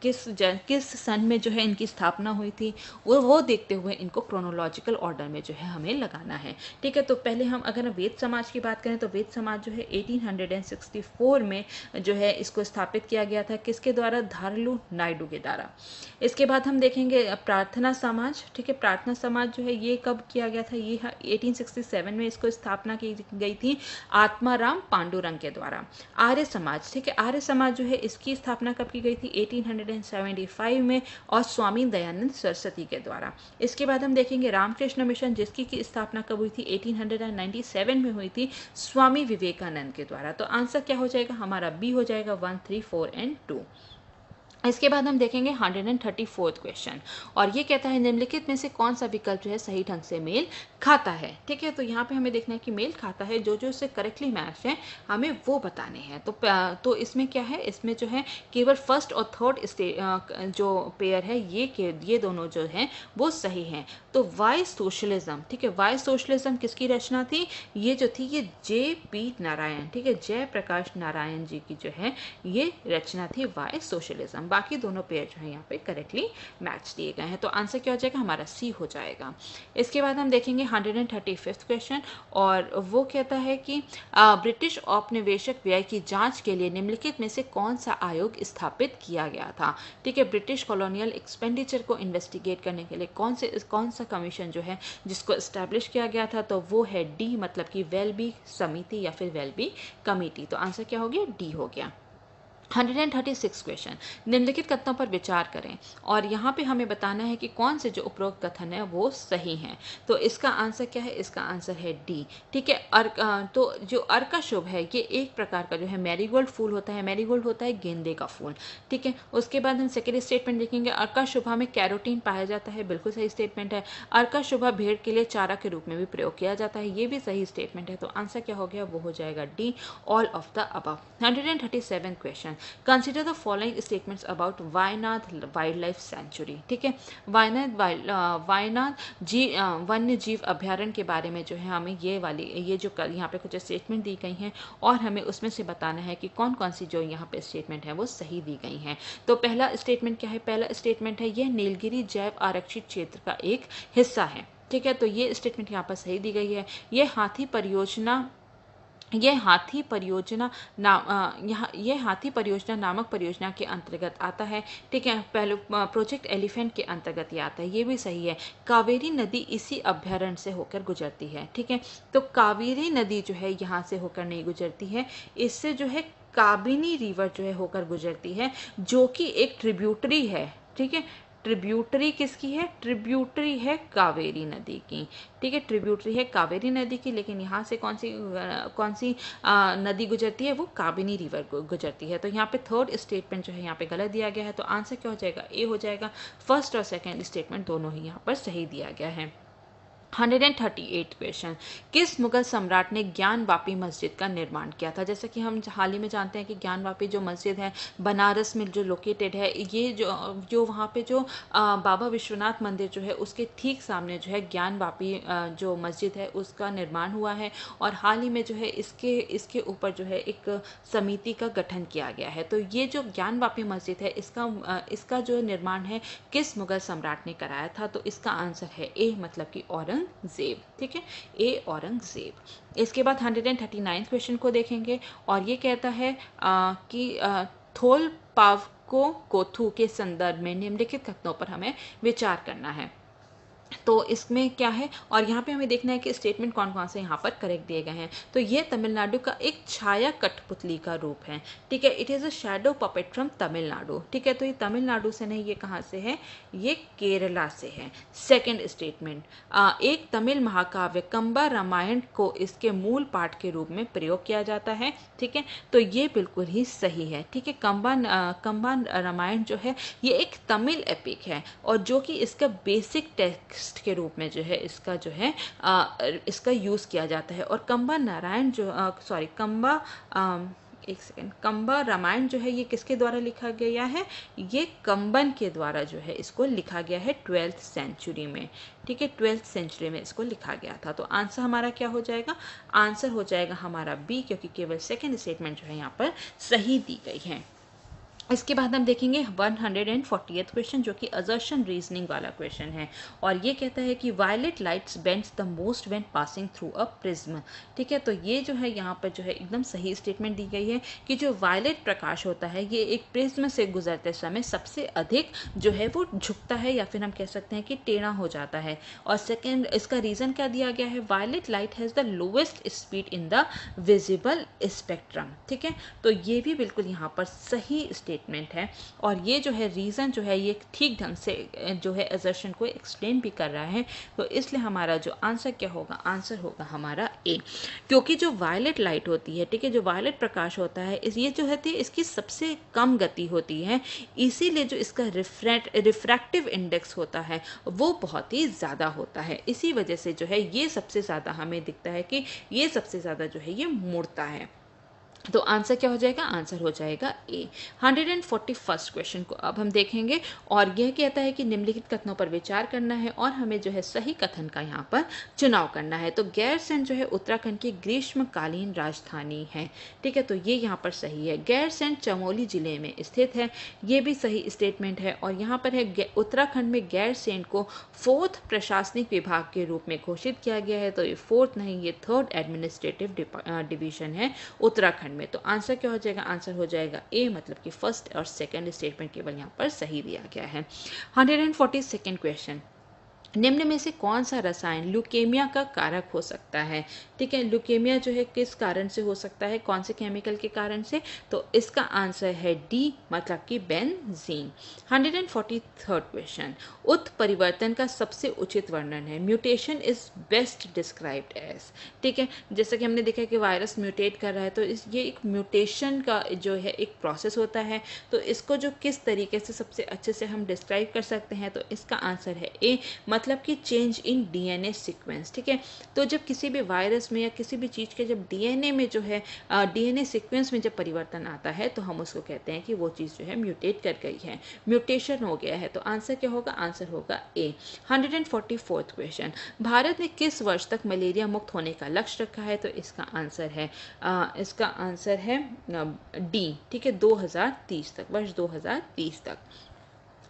किस सन में जो है इनकी स्थापना हुई थी वो देखते हुए इनको क्रोनोलॉजिकल ऑर्डर में जो है हमें लगाना है। ठीक है, तो पहले हम अगर वेद समाज की बात करें तो वेद समाज जो है 1864 में जो है इसको स्थापित किया गया था। किसके द्वारा? धारलू नायडू के द्वारा। इसके बाद हम देखेंगे प्रार्थना समाज। ठीक है, प्रार्थना समाज जो है ये कब किया गया था? ये 1867 में इसको स्थापना की गई थी आत्माराम पांडुरंग के द्वारा। आर्य समाज, ठीक है, आर्य समाज जो है इसकी स्थापना कब की गई थी? 1875 में और स्वामी दयानंद सरस्वती के द्वारा। इसके बाद हम देखेंगे रामकृष्ण मिशन, जिसकी की स्थापना कब हुई थी? 1897 में हुई थी स्वामी विवेकानंद के द्वारा। तो आंसर क्या हो जाएगा हमारा? बी हो जाएगा 1, 3, 4 एंड 2। इसके बाद हम देखेंगे 134th क्वेश्चन और ये कहता है निम्नलिखित में से कौन सा विकल्प जो है सही ढंग से मेल खाता है। ठीक है, तो यहाँ पे हमें देखना है कि मेल खाता है, जो जो इससे करेक्टली मैच है हमें वो बताने हैं। तो इसमें क्या है? इसमें जो है केवल फर्स्ट और थर्ड जो पेयर है ये दोनों जो हैं वो सही हैं। तो वाई सोशलिज्म, ठीक है, वाई सोशलिज्म किसकी रचना थी? ये जो थी ये J.P. नारायण, ठीक है, जयप्रकाश नारायण जी की जो है ये रचना थी वाई सोशलिज्म। बाकी दोनों पेयर जो है यहाँ पे करेक्टली मैच दिए गए हैं। तो आंसर क्या हो जाएगा हमारा? सी हो जाएगा। इसके बाद हम देखेंगे 135th क्वेश्चन और वो कहता है कि ब्रिटिश औपनिवेशिक व्यय की जांच के लिए निम्नलिखित में से कौन सा आयोग स्थापित किया गया था? ठीक है, ब्रिटिश कॉलोनियल एक्सपेंडिचर को इन्वेस्टिगेट करने के लिए कौन सा कमीशन जो है जिसको एस्टैब्लिश किया गया था? तो वो है डी, मतलब कि वेलबी समिति या फिर वेलबी कमेटी। तो आंसर क्या हो गया? डी हो गया। 136 क्वेश्चन, निम्नलिखित कथनों पर विचार करें और यहाँ पे हमें बताना है कि कौन से जो उपरोक्त कथन है वो सही हैं। तो इसका आंसर क्या है? इसका आंसर है डी। ठीक है, तो जो अर्का शुभ है ये एक प्रकार का जो है मैरीगोल्ड फूल होता है। मैरीगोल्ड होता है गेंदे का फूल। ठीक है, उसके बाद हम सेकेंड स्टेटमेंट देखेंगे, अर्का शुभा में कैरोटीन पाया जाता है। बिल्कुल सही स्टेटमेंट है। अर्का शुभा भेड़ के लिए चारा के रूप में भी प्रयोग किया जाता है। ये भी सही स्टेटमेंट है। तो आंसर क्या हो गया? वो हो जाएगा D, all of the above. 137 question, consider the following statements about Wayanad wild life sanctuary. ठीक है, वायनाड वन्य जीव अभ्यारण्य के बारे में जो है हमें ये जो यहाँ पे कुछ स्टेटमेंट दी गई हैं और हमें उसमें से बताना है कि कौन कौन सी जो यहाँ पे स्टेटमेंट है वो सही दी गई हैं। तो पहला स्टेटमेंट क्या है? पहला स्टेटमेंट है यह नीलगिरी जैव आरक्षित क्षेत्र का एक हिस्सा है। ठीक है, तो ये स्टेटमेंट यहाँ पर सही दी गई है। ये हाथी परियोजना नामक परियोजना के अंतर्गत आता है। ठीक है, पहले प्रोजेक्ट एलिफेंट के अंतर्गत ये आता है। ये भी सही है। कावेरी नदी इसी अभ्यारण्य से होकर गुजरती है। ठीक है, तो कावेरी नदी जो है यहाँ से होकर नहीं गुजरती है, इससे जो है काबिनी रिवर जो है होकर गुजरती है, जो कि एक ट्रिब्यूटरी है। ठीक है, ट्रिब्यूटरी किसकी है? ट्रिब्यूटरी है कावेरी नदी की। ठीक है, ट्रिब्यूटरी है कावेरी नदी की, लेकिन यहाँ से कौन सी नदी गुजरती है? वो काबिनी रिवर गुजरती है। तो यहाँ पे थर्ड स्टेटमेंट जो है यहाँ पे गलत दिया गया है। तो आंसर क्या हो जाएगा? ए हो जाएगा। फर्स्ट और सेकेंड स्टेटमेंट दोनों ही यहाँ पर सही दिया गया है। 138 क्वेश्चन, किस मुगल सम्राट ने ज्ञानवापी मस्जिद का निर्माण किया था? जैसा कि हम हाल ही में जानते हैं कि ज्ञानवापी जो मस्जिद है बनारस में जो लोकेटेड है, ये जो वहाँ पे जो बाबा विश्वनाथ मंदिर जो है उसके ठीक सामने जो है ज्ञानवापी जो मस्जिद है उसका निर्माण हुआ है। और हाल ही में जो है इसके ऊपर जो है एक समिति का गठन किया गया है। तो ये जो ज्ञानवापी मस्जिद है इसका जो निर्माण है किस मुगल सम्राट ने कराया था? तो इसका आंसर है ए, मतलब कि औरंगजेब। ठीक है, ए औरंगजेब। इसके बाद 139 क्वेश्चन को देखेंगे और ये कहता है कि थोल पावको कोथू के संदर्भ में निम्नलिखित कथनों पर हमें विचार करना है। तो इसमें क्या है, और यहाँ पे हमें देखना है कि स्टेटमेंट कौन कौन से यहाँ पर करेक्ट दिए गए हैं। तो ये तमिलनाडु का एक छाया कठपुतली का रूप है। ठीक है, it is a shadow puppet from Tamil Nadu. ठीक है, तो ये तमिलनाडु से नहीं, ये कहाँ से है? ये केरला से है। सेकेंड स्टेटमेंट, एक तमिल महाकाव्य कंबा रामायण को इसके मूल पाठ के रूप में प्रयोग किया जाता है। ठीक है, तो ये बिल्कुल ही सही है। ठीक है, कंबा रामायण जो है ये एक तमिल एपिक है और जो कि इसका बेसिक टेक्स्ट के रूप में जो है इसका जो है इसका यूज़ किया जाता है। और कंबा नारायण जो कंबा रामायण जो है ये किसके द्वारा लिखा गया है? ये कंबन के द्वारा जो है इसको लिखा गया है 12th सेंचुरी में। ठीक है, 12th सेंचुरी में इसको लिखा गया था। तो आंसर हमारा क्या हो जाएगा? आंसर हो जाएगा हमारा बी, क्योंकि केवल सेकेंड स्टेटमेंट जो है यहाँ पर सही दी गई है। इसके बाद हम देखेंगे 140th क्वेश्चन, जो कि असर्शन रीजनिंग वाला क्वेश्चन है और ये कहता है कि violet lights bends the most when passing through a prism. ठीक है, तो ये जो है यहाँ पर जो है एकदम सही स्टेटमेंट दी गई है कि जो वायलेट प्रकाश होता है ये एक प्रिज्म से गुजरते समय सबसे अधिक जो है वो झुकता है या फिर हम कह सकते हैं कि टेढ़ा हो जाता है। और सेकेंड, इसका रीज़न क्या दिया गया है? Violet light has the lowest speed in the visible spectrum. ठीक है, तो ये भी बिल्कुल यहाँ पर सही स्टेटमेंट है और ये जो है रीज़न जो है ये ठीक ढंग से जो है असर्शन को एक्सप्लेन भी कर रहा है। तो इसलिए हमारा जो आंसर क्या होगा? आंसर होगा हमारा ए, क्योंकि जो वायलेट लाइट होती है, ठीक है, जो वायलेट प्रकाश होता है ये जो है इसकी सबसे कम गति होती है, इसीलिए जो इसका रिफ्रैक्टिव इंडेक्स होता है वो बहुत ही ज़्यादा होता है। इसी वजह से जो है ये सबसे ज़्यादा हमें दिखता है कि ये सबसे ज़्यादा जो है ये मुड़ता है। तो आंसर क्या हो जाएगा? आंसर हो जाएगा ए। 141st क्वेश्चन को अब हम देखेंगे और यह कहता है कि निम्नलिखित कथनों पर विचार करना है और हमें जो है सही कथन का यहाँ पर चुनाव करना है। तो गैरसैंण जो है उत्तराखंड की ग्रीष्मकालीन राजधानी है। ठीक है, तो ये यहाँ पर सही है। गैरसैंण चमोली जिले में स्थित है, ये भी सही स्टेटमेंट है। और यहाँ पर है उत्तराखंड में गैरसैंण को 4th प्रशासनिक विभाग के रूप में घोषित किया गया है। तो ये 4th नहीं, ये 3rd एडमिनिस्ट्रेटिव डिवीजन है उत्तराखंड में। तो आंसर क्या हो जाएगा? आंसर हो जाएगा ए, मतलब कि फर्स्ट और सेकंड स्टेटमेंट केवल यहाँ पर सही दिया गया है। 142nd क्वेश्चन, निम्न में से कौन सा रसायन ल्यूकेमिया का कारक हो सकता है? ठीक है, ल्यूकेमिया जो है किस कारण से हो सकता है? कौन से केमिकल के कारण से? तो इसका आंसर है डी, मतलब कि बेंजीन। 143rd क्वेश्चन, उत्परिवर्तन का सबसे उचित वर्णन है। Mutation is best described as. ठीक है, जैसा कि हमने देखा है कि वायरस म्यूटेट कर रहा है, तो ये एक म्यूटेशन का जो है एक प्रोसेस होता है। तो इसको जो किस तरीके से सबसे अच्छे से हम डिस्क्राइब कर सकते हैं, तो इसका आंसर है ए, मतलब कि चेंज इन डीएनए सीक्वेंस। ठीक है, तो जब किसी भी वायरस में या किसी भी चीज़ के जब डीएनए में जो है डीएनए सीक्वेंस में जब परिवर्तन आता है तो हम उसको कहते हैं कि वो चीज़ जो है म्यूटेट कर गई है, म्यूटेशन हो गया है। तो आंसर क्या होगा? आंसर होगा ए। 144th क्वेश्चन, भारत ने किस वर्ष तक मलेरिया मुक्त होने का लक्ष्य रखा है? तो इसका आंसर है डी। ठीक है, 2030 तक, वर्ष 2030 तक।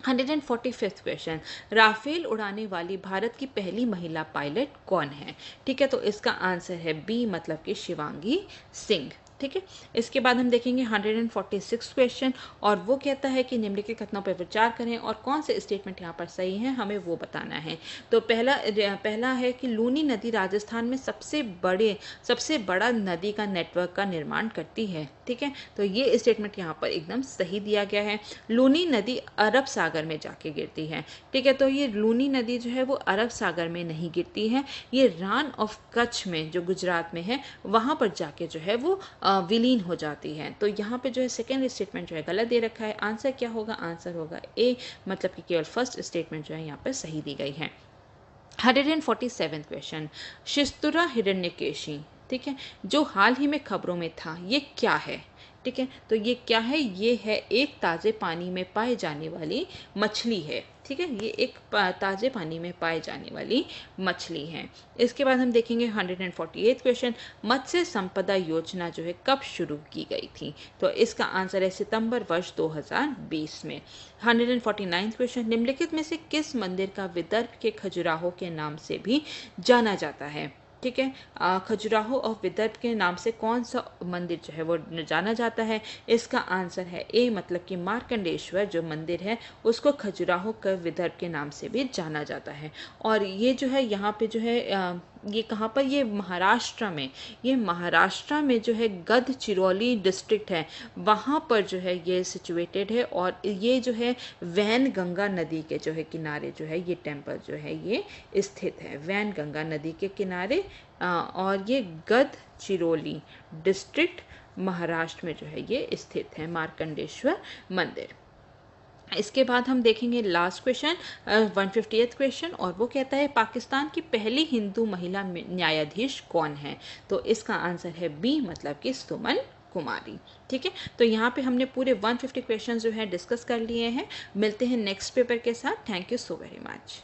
145th क्वेश्चन, राफेल उड़ाने वाली भारत की पहली महिला पायलट कौन है? ठीक है, तो इसका आंसर है बी, मतलब कि शिवांगी सिंह। ठीक है, इसके बाद हम देखेंगे 146 क्वेश्चन और वो कहता है कि निम्नलिखित कथनों पर विचार करें और कौन से स्टेटमेंट यहाँ पर सही है हमें वो बताना है। तो पहला है कि लूनी नदी राजस्थान में सबसे बड़ा नदी का नेटवर्क का निर्माण करती है। ठीक है, तो ये स्टेटमेंट यहाँ पर एकदम सही दिया गया है। लूनी नदी अरब सागर में जाके गिरती है। ठीक है, तो ये लूनी नदी जो है वो अरब सागर में नहीं गिरती है, ये रान ऑफ कच्छ में जो गुजरात में है वहाँ पर जाके जो है वो विलीन हो जाती है। तो यहाँ पे जो है सेकेंड स्टेटमेंट जो है गलत दे रखा है। आंसर क्या होगा? आंसर होगा ए, मतलब कि केवल फर्स्ट स्टेटमेंट जो है यहाँ पर सही दी गई है। 147 क्वेश्चन, शिस्तुरा हिरण्यकेशी, ठीक है, जो हाल ही में खबरों में था, ये क्या है? ठीक है, तो ये क्या है? ये है एक ताज़े पानी में पाए जाने वाली मछली है। ठीक है, ये एक ताज़े पानी में पाए जाने वाली मछली है। इसके बाद हम देखेंगे 148 क्वेश्चन, मत्स्य संपदा योजना जो है कब शुरू की गई थी? तो इसका आंसर है सितंबर वर्ष 2020 में। 149 क्वेश्चन, निम्नलिखित में से किस मंदिर का विदर्भ के खजुराहो के नाम से भी जाना जाता है? ठीक है, खजुराहो और विदर्भ के नाम से कौन सा मंदिर जो है वो जाना जाता है? इसका आंसर है ए, मतलब कि मार्कंडेश्वर जो मंदिर है उसको खजुराहो का विदर्भ के नाम से भी जाना जाता है। और ये जो है यहाँ पे जो है ये कहाँ पर? ये महाराष्ट्र में, ये महाराष्ट्र में जो है गढ़चिरौली डिस्ट्रिक्ट है, वहाँ पर जो है ये सिचुएटेड है। और ये जो है वैन गंगा नदी के जो है किनारे जो है ये टेम्पल जो है ये स्थित है, वैन गंगा नदी के किनारे। और ये गढ़चिरौली डिस्ट्रिक्ट महाराष्ट्र में जो है ये स्थित है, मार्कंडेश्वर मंदिर। इसके बाद हम देखेंगे लास्ट क्वेश्चन 158th क्वेश्चन, और वो कहता है पाकिस्तान की पहली हिंदू महिला न्यायाधीश कौन है? तो इसका आंसर है बी, मतलब कि सुमन कुमारी। ठीक है, तो यहाँ पे हमने पूरे 150 क्वेश्चन जो है डिस्कस कर लिए हैं। मिलते हैं नेक्स्ट पेपर के साथ। Thank you so very much.